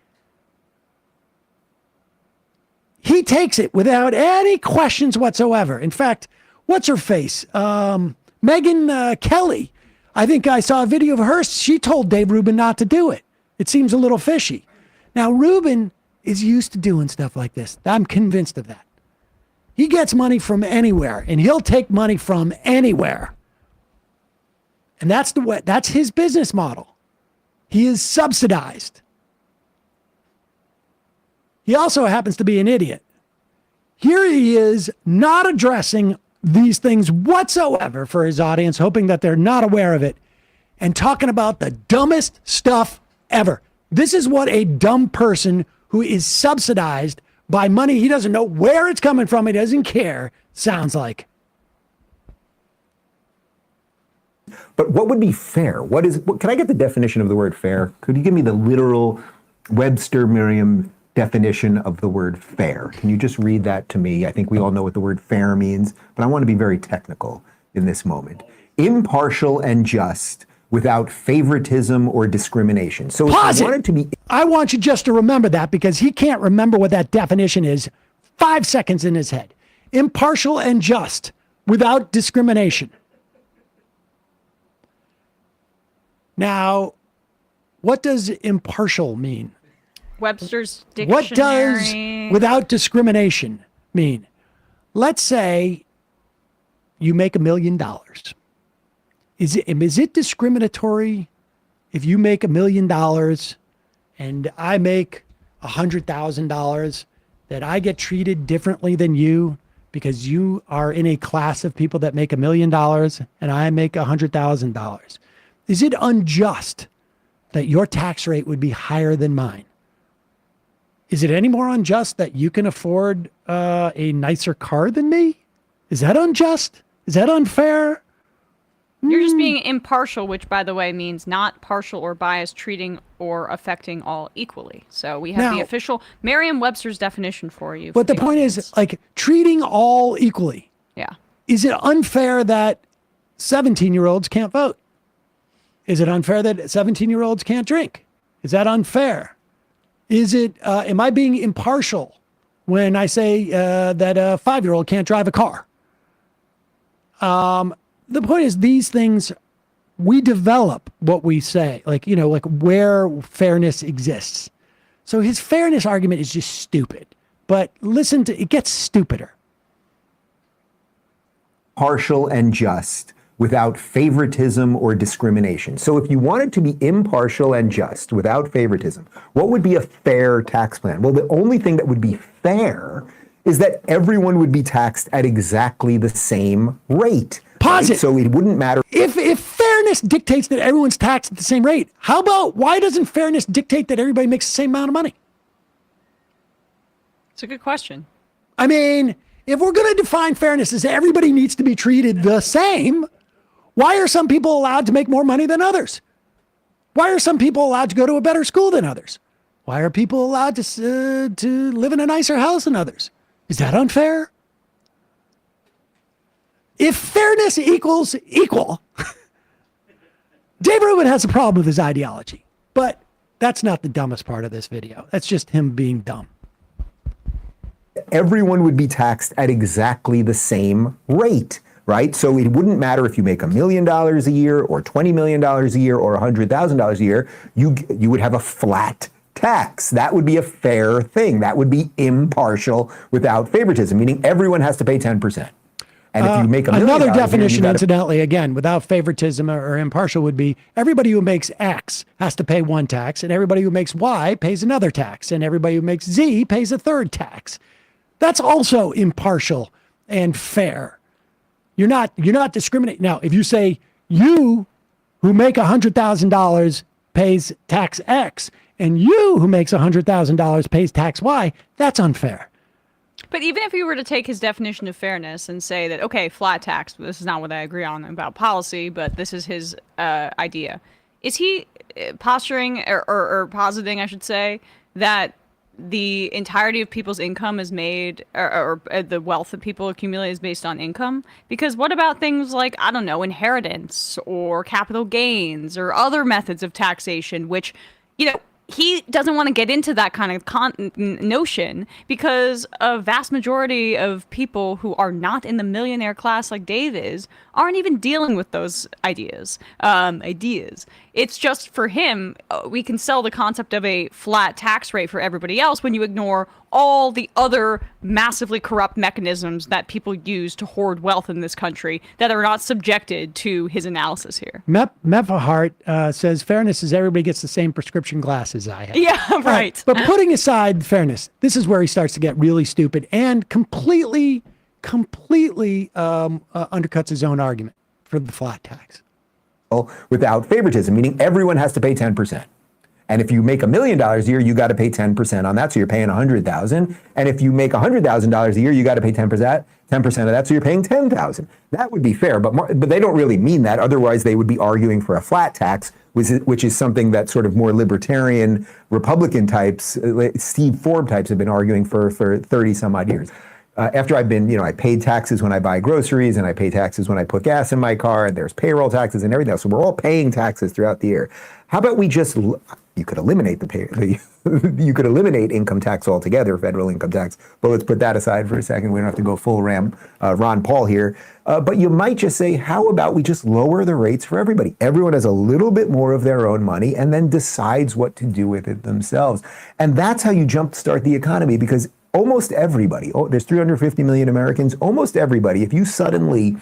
he takes it without any questions whatsoever. In fact, what's her face? Megyn Kelly. I think I saw a video of her. She told Dave Rubin not to do it. It seems a little fishy. Now, Rubin is used to doing stuff like this. I'm convinced of that. He gets money from anywhere, and he'll take money from anywhere. And that's the way. That's his business model. He is subsidized. He also happens to be an idiot. Here he is not addressing these things whatsoever for his audience, hoping that they're not aware of it, and talking about the dumbest stuff ever. This is what a dumb person who is subsidized by money he doesn't know where it's coming from, he doesn't care, sounds like. But what would be fair? Can I get the definition of the word fair? Could you give me the literal Webster Merriam definition of the word fair? Can you just read that to me? I think we all know what the word fair means, but I want to be very technical in this moment. Impartial and just, without favoritism or discrimination. So Pause it. I want you just to remember that because he can't remember what that definition is 5 seconds in his head. Impartial and just, without discrimination. Now, what does impartial mean? Webster's dictionary. What does without discrimination mean? Let's say you make $1 million. Is it discriminatory if you make $1 million and I make $100,000 that I get treated differently than you because you are in a class of people that make $1 million and I make $100,000? Is it unjust that your tax rate would be higher than mine? Is it any more unjust that you can afford a nicer car than me? Is that unjust? Is that unfair? You're just being impartial, which, by the way, means not partial or biased, treating or affecting all equally. So we have the official Merriam-Webster's definition for you. But the point is, like, treating all equally. Yeah. Is it unfair that 17-year-olds can't vote? Is it unfair that 17-year-olds can't drink? Is that unfair? Is it, am I being impartial when I say that a 5-year-old can't drive a car? The point is these things, we develop what we say, like where fairness exists. So his fairness argument is just stupid, but listen to, it gets stupider. Partial and just, without favoritism or discrimination. So if you wanted to be impartial and just, without favoritism, what would be a fair tax plan? Well, the only thing that would be fair is that everyone would be taxed at exactly the same rate. Pause it. So it wouldn't matter. If fairness dictates that everyone's taxed at the same rate, how about, why doesn't fairness dictate that everybody makes the same amount of money? It's a good question. I mean, if we're going to define fairness as everybody needs to be treated the same, why are some people allowed to make more money than others? Why are some people allowed to go to a better school than others? Why are people allowed to live in a nicer house than others? Is that unfair? If fairness equals equal, Dave Rubin has a problem with his ideology, but that's not the dumbest part of this video. That's just him being dumb. Everyone would be taxed at exactly the same rate, right? So it wouldn't matter if you make $1 million a year or $20 million a year or $100,000 a year, you would have a flat tax. That would be a fair thing. That would be impartial without favoritism, meaning everyone has to pay 10%. And if you make $1 million another definition, incidentally, again, without favoritism or impartial would be everybody who makes X has to pay one tax, and everybody who makes Y pays another tax, and everybody who makes Z pays a third tax. That's also impartial and fair. You're not discriminating. Now, if you say you who make $100,000 pays tax X, and you who makes $100,000 pays tax Y, that's unfair. But even if you were to take his definition of fairness and say that, okay, flat tax, this is not what I agree on about policy, but this is his idea. Is he posturing or positing, I should say, that the entirety of people's income is made, or the wealth that people accumulate is based on income? Because what about things like, I don't know, inheritance or capital gains or other methods of taxation, which, he doesn't want to get into that kind of notion because a vast majority of people who are not in the millionaire class like Dave is aren't even dealing with those ideas. It's just for him, we can sell the concept of a flat tax rate for everybody else when you ignore all the other massively corrupt mechanisms that people use to hoard wealth in this country that are not subjected to his analysis here. Mepahart says fairness is everybody gets the same prescription glasses I have. Yeah, right. But putting aside fairness, this is where he starts to get really stupid and completely undercuts his own argument for the flat tax. Without favoritism, meaning everyone has to pay 10%. And if you make $1 million a year, you got to pay 10% on that, so you're paying $100,000. And if you make $100,000 a year, you got to pay 10% of that, so you're paying $10,000. That would be fair, but they don't really mean that. Otherwise, they would be arguing for a flat tax, which is something that sort of more libertarian Republican types, Steve Forbes types, have been arguing for 30 some odd years. After I've been, I paid taxes when I buy groceries, and I pay taxes when I put gas in my car, and there's payroll taxes and everything else. So we're all paying taxes throughout the year. How about we just, you could eliminate you could eliminate income tax altogether, federal income tax. But let's put that aside for a second. We don't have to go full Ron Paul here. But you might just say, how about we just lower the rates for everybody? Everyone has a little bit more of their own money and then decides what to do with it themselves. And that's how you jumpstart the economy, because almost everybody, there's 350 million Americans, almost everybody, if you suddenly,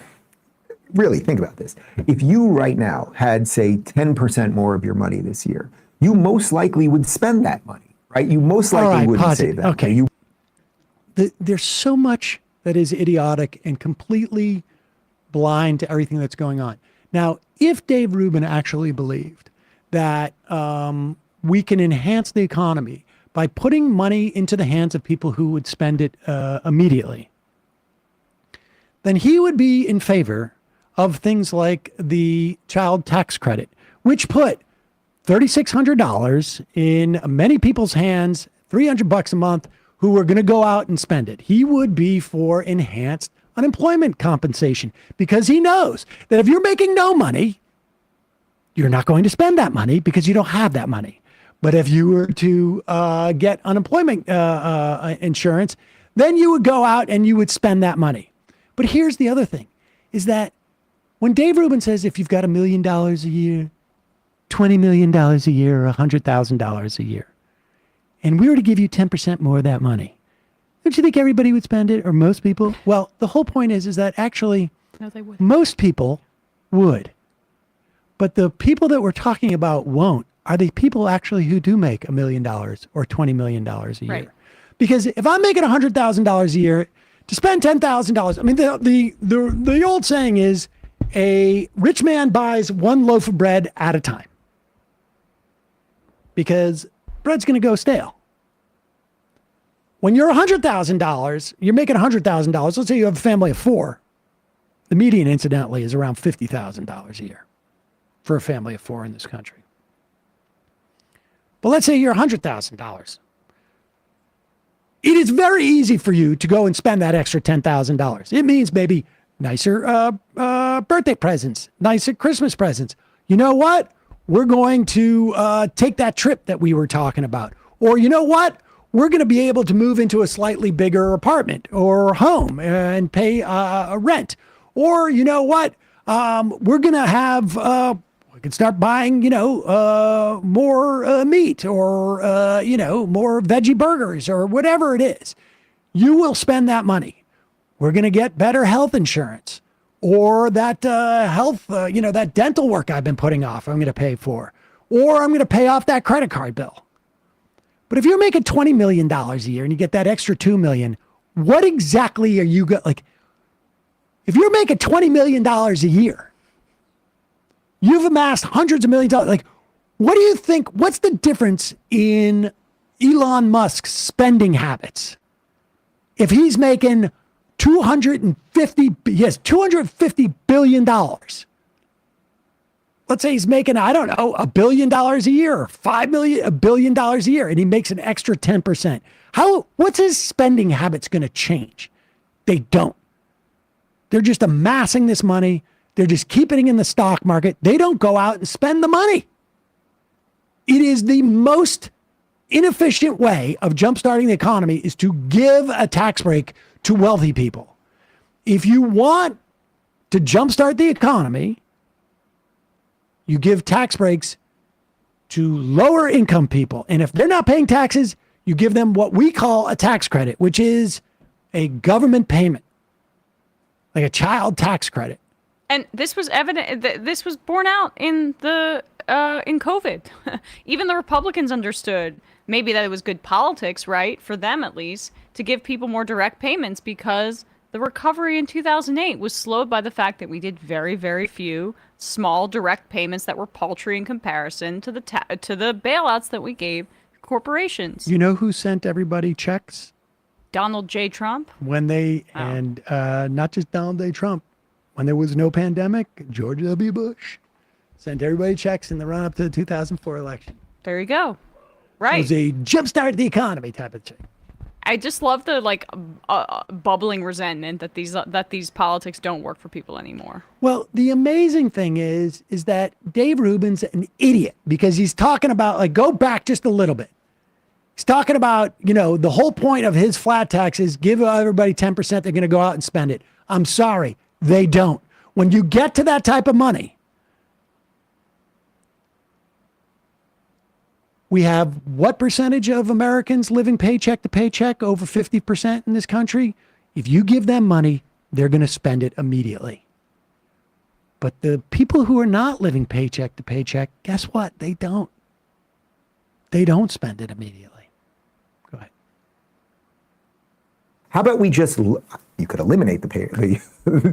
really think about this, if you right now had, say, 10% more of your money this year, you most likely would spend that money, right? You most likely wouldn't save that. Okay. There's so much that is idiotic and completely blind to everything that's going on. Now, if Dave Rubin actually believed that we can enhance the economy by putting money into the hands of people who would spend it immediately, then he would be in favor of things like the child tax credit, which put $3,600 in many people's hands, $300 a month, who were going to go out and spend it. He would be for enhanced unemployment compensation, because he knows that if you're making no money, you're not going to spend that money because you don't have that money. But if you were to get unemployment insurance, then you would go out and you would spend that money. But here's the other thing, is that when Dave Rubin says if you've got $1 million a year, $20 million a year, or $100,000 a year, and we were to give you 10% more of that money, don't you think everybody would spend it, or most people? Well, the whole point is that actually most people would. But the people that we're talking about won't. Are the people actually who do make $1 million or $20 million a year? Right. Because if I'm making $100,000 a year, to spend $10,000, I mean, the old saying is a rich man buys one loaf of bread at a time, because bread's going to go stale. When you're $100,000, you're making $100,000. Let's say you have a family of 4. The median, incidentally, is around $50,000 a year for a family of 4 in this country. But let's say you're $100,000. It is very easy for you to go and spend that extra $10,000. It means maybe nicer birthday presents, nicer Christmas presents. You know what? We're going to take that trip that we were talking about. Or you know what? We're going to be able to move into a slightly bigger apartment or home and pay a rent. Or you know what? We're going to have, we can start buying, more meat or, more veggie burgers or whatever it is. You will spend that money. We're going to get better health insurance, or that that dental work I've been putting off, I'm going to pay for, or I'm going to pay off that credit card bill. But if you're making $20 million a year and you get that extra $2 million, what exactly are you like? If you're making $20 million a year, you've amassed hundreds of millions of dollars. Like, what do you think? What's the difference in Elon Musk's spending habits if he's making $250 billion. Let's say he's making, I don't know, $1 billion a year, $1 billion a year, and he makes an extra 10%. What's his spending habits going to change? They don't. They're just amassing this money. They're just keeping it in the stock market. They don't go out and spend the money. It is the most inefficient way of jumpstarting the economy is to give a tax break to wealthy people. If you want to jumpstart the economy, you give tax breaks to lower income people. And if they're not paying taxes, you give them what we call a tax credit, which is a government payment, like a child tax credit. And this was evident. This was borne out in COVID. Even the Republicans understood maybe that it was good politics, right, for them at least, to give people more direct payments because the recovery in 2008 was slowed by the fact that we did very, very few small direct payments that were paltry in comparison to the bailouts that we gave corporations. You know who sent everybody checks? Donald J. Trump. And not just Donald J. Trump. When there was no pandemic, George W. Bush sent everybody checks in the run-up to the 2004 election. There you go. Right. It was a jumpstart the economy type of thing. I just love the bubbling resentment that these politics don't work for people anymore. Well, the amazing thing is that Dave Rubin's an idiot because he's talking about, go back just a little bit. He's talking about, the whole point of his flat tax is give everybody 10%, they're going to go out and spend it. I'm sorry, they don't. When you get to that type of money, we have what percentage of Americans living paycheck to paycheck? Over 50% in this country. If you give them money, they're going to spend it immediately. But the people who are not living paycheck to paycheck, guess what? They don't. They don't spend it immediately. Go ahead. How about we just, you could eliminate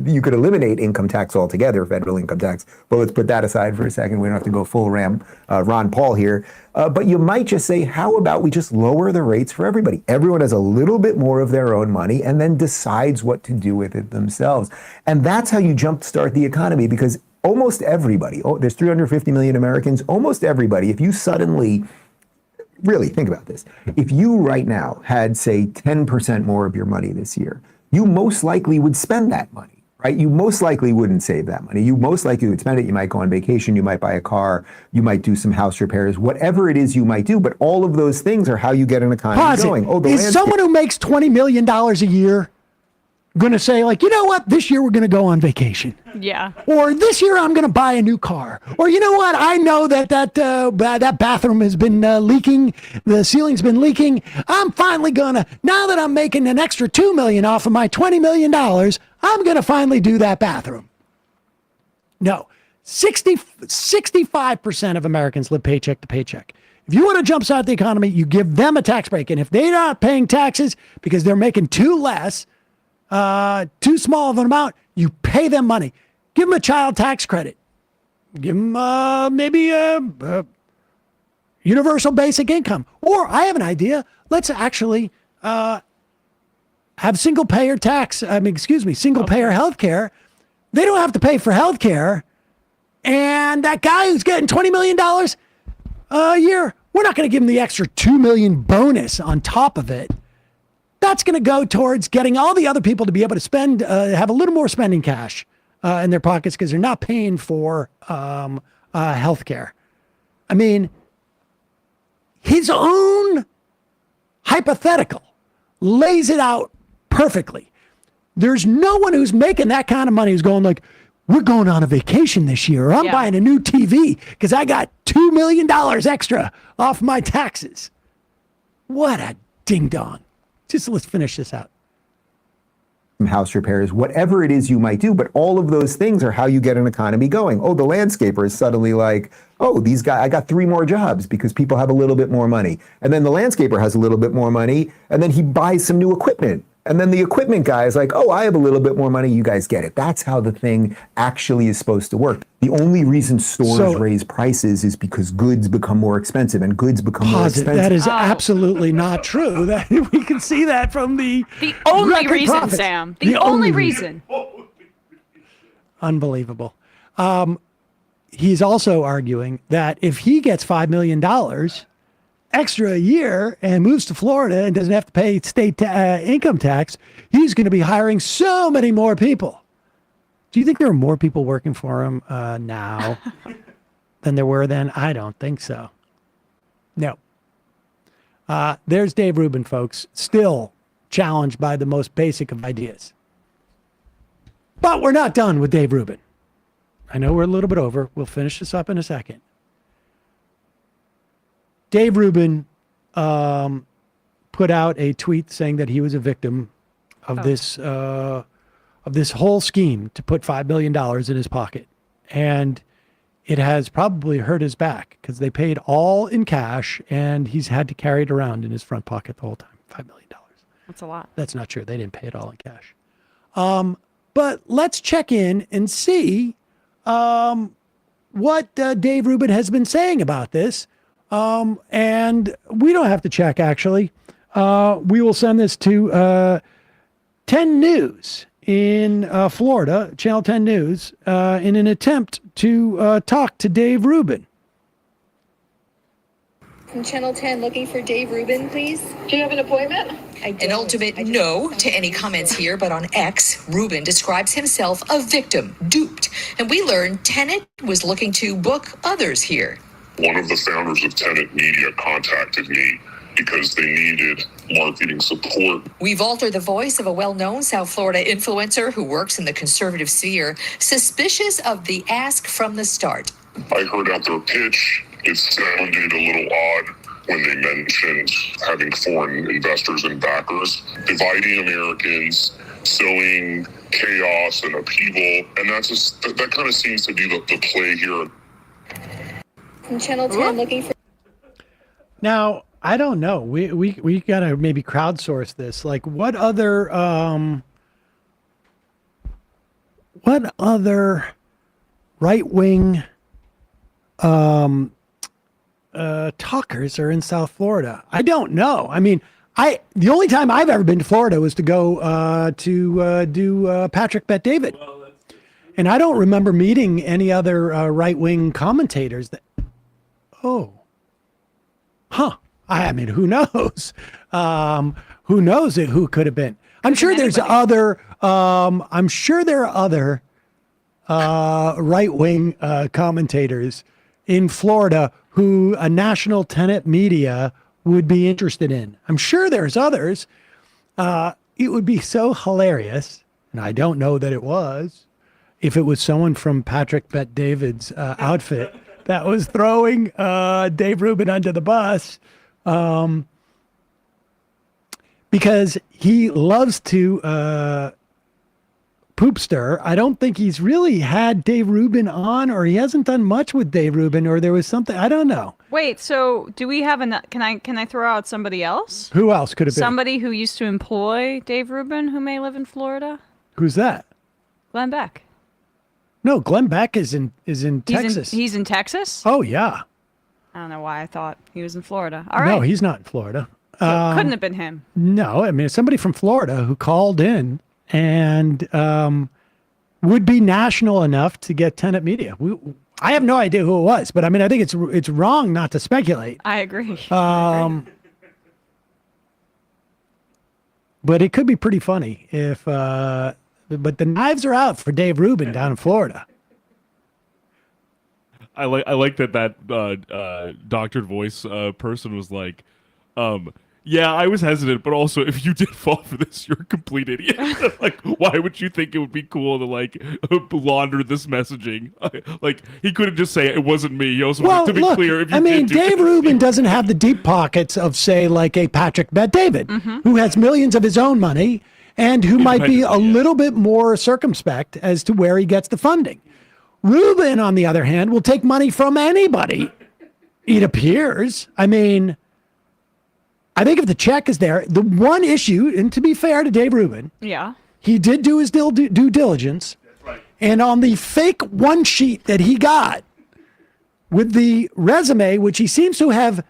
you could eliminate income tax altogether, federal income tax, but let's put that aside for a second. We don't have to go full Ron Paul here. But you might just say, how about we just lower the rates for everybody? Everyone has a little bit more of their own money and then decides what to do with it themselves. And that's how you jumpstart the economy, because almost everybody, there's 350 million Americans, almost everybody, if you suddenly, really think about this, if you right now had, say, 10% more of your money this year, you most likely would spend that money, right? You most likely wouldn't save that money. You most likely would spend it. You might go on vacation. You might buy a car. You might do some house repairs, whatever it is you might do. But all of those things are how you get an economy going. Is someone who makes $20 million a year going to say, you know what, this year we're going to go on vacation? Yeah. Or this year I'm going to buy a new car. Or you know what, I know that bathroom has been leaking, the ceiling's been leaking. I'm finally going to, now that I'm making an extra $2 million off of my $20 million, I'm going to finally do that bathroom. No, 65% of Americans live paycheck to paycheck. If you want to jumpstart the economy, you give them a tax break. And if they're not paying taxes because they're making too small of an amount, you pay them money. Give them a child tax credit. Give them maybe a universal basic income. Or I have an idea. Let's actually have single payer health care. They don't have to pay for health care. And that guy who's getting $20 million a year, we're not going to give him the extra $2 million bonus on top of it. That's going to go towards getting all the other people to be able to spend, have a little more spending cash in their pockets because they're not paying for health care. I mean, his own hypothetical lays it out perfectly. There's no one who's making that kind of money who's going we're going on a vacation this year. Or I'm buying a new TV because I got $2 million extra off my taxes. What a ding dong. Just let's finish this out. House repairs, whatever it is you might do, but all of those things are how you get an economy going. The landscaper is suddenly these guys, I got 3 more jobs because people have a little bit more money. And then the landscaper has a little bit more money, and then he buys some new equipment And then the equipment guy is like, oh, I have a little bit more money, you guys get it. That's how the thing actually is supposed to work. The only reason stores raise prices is because goods become more expensive, and goods become more expensive. That is absolutely not true. That we can see that from the only reason, profits. Sam. The only reason. Unbelievable. He's also arguing that if he gets $5 million extra a year and moves to Florida and doesn't have to pay state income tax, he's going to be hiring so many more people. Do you think there are more people working for him now than there were then? I don't think so. No. There's Dave Rubin, folks, still challenged by the most basic of ideas. But we're not done with Dave Rubin. I know we're a little bit over. We'll finish this up in a second. Dave Rubin put out a tweet saying that he was a victim of this whole scheme to put $5 million in his pocket. And it has probably hurt his back because they paid all in cash and he's had to carry it around in his front pocket the whole time. $5 million. That's a lot. That's not true. They didn't pay it all in cash. But let's check in and see what Dave Rubin has been saying about this. And we don't have to check, actually. We will send this to 10 News in Florida, Channel 10 News, in an attempt to talk to Dave Rubin. From Channel 10, looking for Dave Rubin, please. Do you have an appointment? An ultimate no to any comments here, but on X, Rubin describes himself a victim, duped. And we learned Tenet was looking to book others here. One of the founders of Tenet Media contacted me because they needed marketing support. We've altered the voice of a well-known South Florida influencer who works in the conservative sphere, suspicious of the ask from the start. I heard out their pitch. It sounded a little odd when they mentioned having foreign investors and backers, dividing Americans, sowing chaos and upheaval, and that kind of seems to be the play here. From Channel 10, looking for... Now, I don't know. We gotta maybe crowdsource this. Like, what other right-wing talkers are in South Florida? I don't know. I mean, the only time I've ever been to Florida was to go to do Patrick Bet David. And I don't remember meeting any other right-wing commentators that... I mean, who knows? Who knows who could have been? I'm sure there's other. I'm sure there are other right-wing commentators in Florida who a national Tenet Media would be interested in. I'm sure there's others. It would be so hilarious, and I don't know that it was, if it was someone from Patrick Bet David's outfit that was throwing Dave Rubin under the bus, because he loves to poop stir. I don't think he's really had Dave Rubin on, or he hasn't done much with Dave Rubin, or there was something, I don't know. Wait, so do we have can I throw out somebody else? Who else could have been? Somebody who used to employ Dave Rubin who may live in Florida? Who's that? Glenn Beck. No, Glenn Beck is in Texas. He's in Texas? Oh, yeah. I don't know why I thought he was in Florida. All right. No, he's not in Florida. So couldn't have been him. No, I mean, it's somebody from Florida who called in and would be national enough to get Tenet Media. I have no idea who it was, but I mean, I think it's wrong not to speculate. I agree. But it could be pretty funny if... but the knives are out for Dave Rubin down in Florida. I like that doctored voice person was like, yeah, I was hesitant, but also if you did fall for this, you're a complete idiot. Like, why would you think it would be cool to like launder this messaging? Like, he couldn't just say it wasn't me. He also wanted to be clear. If you Dave Rubin doesn't have the deep pockets of, say, like a Patrick Bet David, who has millions of his own money and who might be a little bit more circumspect as to where he gets the funding. Rubin, on the other hand, will take money from anybody, it appears. I mean, I think if the check is there, the one issue, and to be fair to Dave Rubin, Yeah. he did do his due diligence. That's right. And on the fake one sheet that he got with the resume, which he seems to have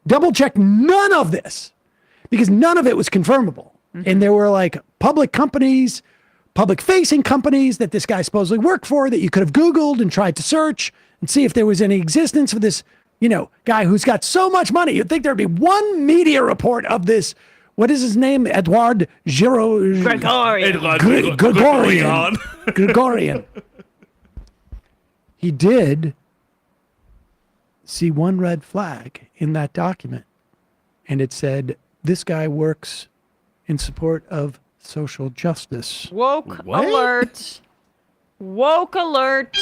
double-checked none of this, because none of it was confirmable. And there were like public companies, public-facing companies that this guy supposedly worked for that you could have Googled and tried to search and see if there was any existence of this, guy who's got so much money. You'd think there'd be one media report of this. What is his name? Edouard Gregorian. Gregorian. He did see one red flag in that document, and it said, this guy works in support of social justice. Woke alert. Woke alert.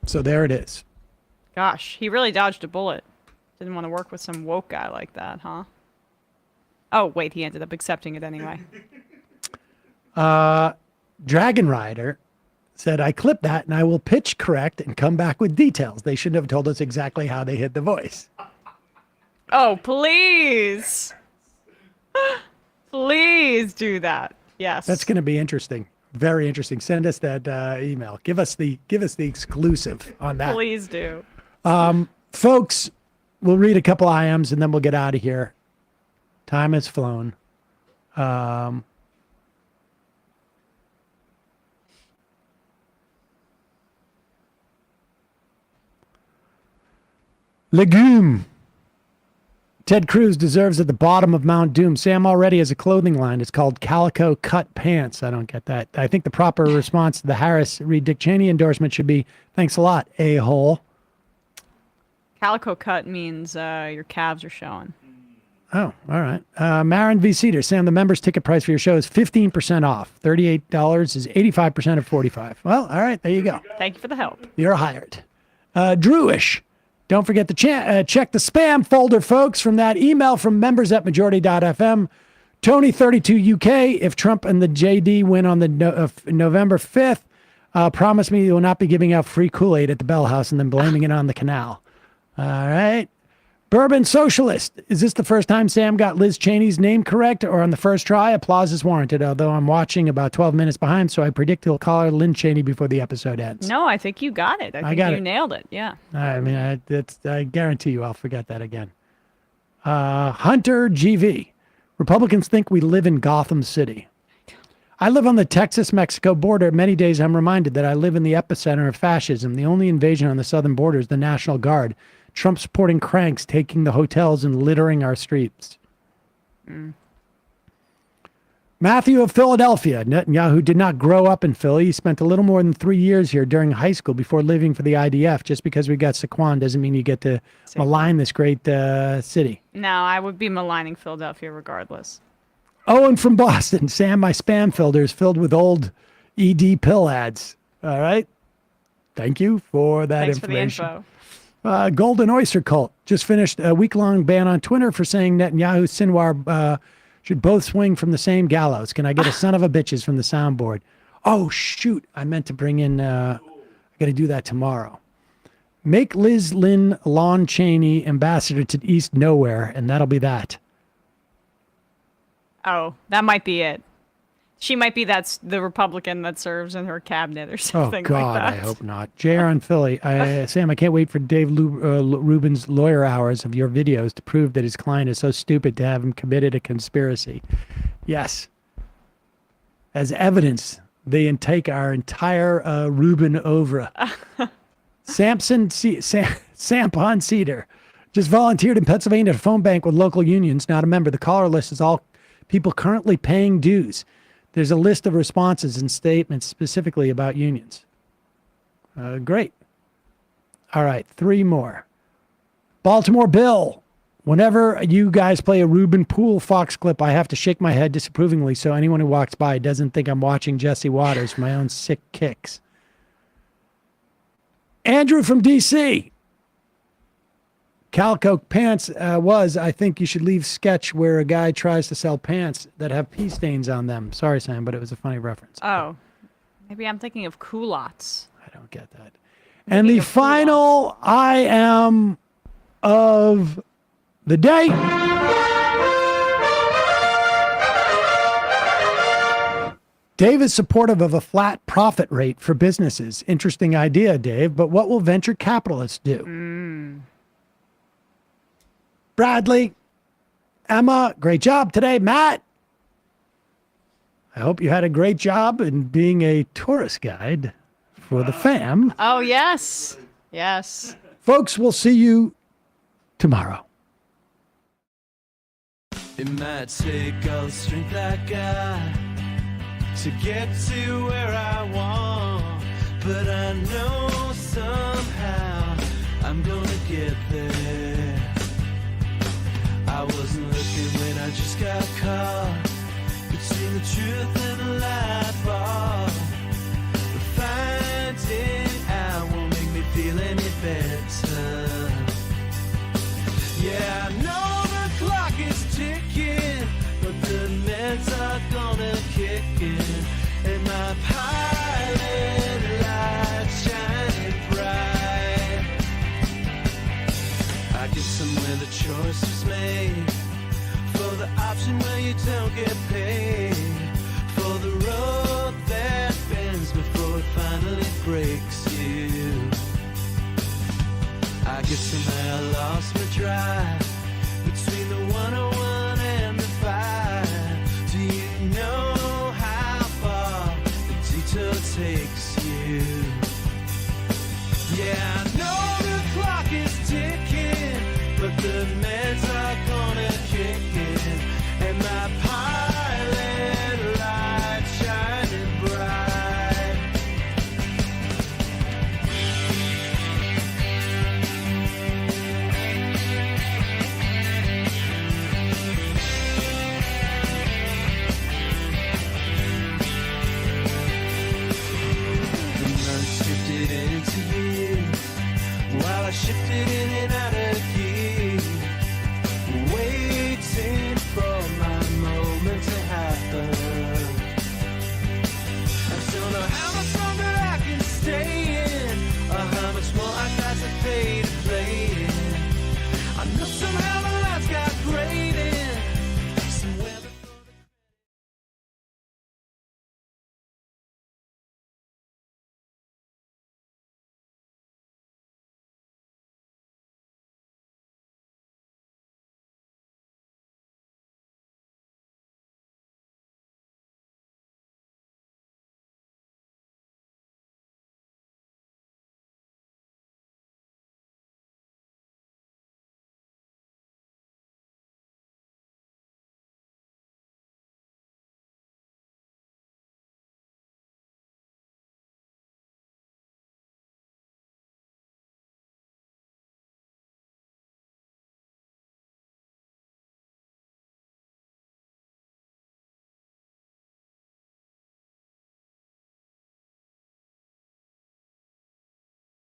So there it is. Gosh, he really dodged a bullet. Didn't want to work with some woke guy like that, huh? Oh, wait, he ended up accepting it anyway. Dragon Rider said, I clipped that and I will pitch correct and come back with details. They shouldn't have told us exactly how they hid the voice. Oh, please. Please do that. Yes. That's going to be interesting. Very interesting. Send us that email. Give us the exclusive on that. Please do. Folks, we'll read a couple IMs and then we'll get out of here. Time has flown. Legume. Ted Cruz deserves at the bottom of Mount Doom. Sam already has a clothing line. It's called Calico Cut Pants. I don't get that. I think the proper response to the Harris Reid Dick Cheney endorsement should be, thanks a lot, a-hole. Calico cut means your calves are showing. Oh, all right. Marin V. Cedar. Sam, the members ticket price for your show is 15% off. $38 is 85% of $45. Well, all right. There you go. Thank you for the help. You're hired. Drewish. Don't forget to check the spam folder, folks, from that email from members at majority.fm. Tony32UK, if Trump and the JD win on the November 5th, promise me you will not be giving out free Kool-Aid at the Bell House and then blaming it on the canal. All right. Bourbon Socialist. Is this the first time Sam got Liz Cheney's name correct or on the first try? Applause is warranted, although I'm watching about 12 minutes behind, so I predict he'll call her Lynn Cheney before the episode ends. No, I think you got it. I think you nailed it. Yeah. I mean, I guarantee you I'll forget that again. Hunter GV. Republicans think we live in Gotham City. I live on the Texas-Mexico border. Many days I'm reminded that I live in the epicenter of fascism. The only invasion on the southern border is the National Guard. Trump supporting cranks taking the hotels and littering our streets. Matthew of Philadelphia. Netanyahu did not grow up in Philly. He spent a little more than 3 years here during high school before leaving for the IDF. Just because we got Saquon doesn't mean you get to malign this great city. No, I would be maligning Philadelphia regardless. Owen from Boston. Sam, my spam filter is filled with old ED pill ads. All right. Thank you for that information. For the info. Golden Oyster Cult just finished a week-long ban on Twitter for saying Netanyahu Sinwar should both swing from the same gallows. Can I get a son of a bitches from the soundboard? Oh, shoot. I meant to bring in, I got to do that tomorrow. Make Liz Lynn Lon Cheney ambassador to East Nowhere, and that'll be that. Oh, that might be it. She might be the Republican that serves in her cabinet or something like that. Oh, God, I hope not. JR on Philly. Sam, I can't wait for Dave Rubin's lawyer hours of your videos to prove that his client is so stupid to have him committed a conspiracy. Yes. As evidence, they take our entire Rubin oeuvre. Sampon Cedar just volunteered in Pennsylvania at a phone bank with local unions. Not a member. The caller list is all people currently paying dues. There's a list of responses and statements specifically about unions. Great. All right, 3 more. Baltimore Bill. Whenever you guys play a Rubin Poole Fox clip, I have to shake my head disapprovingly so anyone who walks by doesn't think I'm watching Jesse Waters for my own sick kicks. Andrew from D.C. Calico Pants I think you should leave sketch where a guy tries to sell pants that have pee stains on them. Sorry, Sam, but it was a funny reference. Oh, maybe I'm thinking of culottes. I don't get that. And the final I am of the day. Dave is supportive of a flat profit rate for businesses. Interesting idea, Dave, but what will venture capitalists do? Bradley, Emma, great job today. Matt, I hope you had a great job in being a tourist guide for the fam. Oh, yes. Yes. Folks, we'll see you tomorrow. It might take all the strength I got to get to where I want, but I know somehow I'm gonna get there. I wasn't looking when I just got caught between the truth and the lie bar, but finding out won't make me feel any better. Yeah, I know the clock is ticking, but the meds are gonna kick in, and my pilot light's shining bright. I guess somewhere the choice was made for the option where you don't get paid, for the road that bends before it finally breaks you. I guess somehow I lost my drive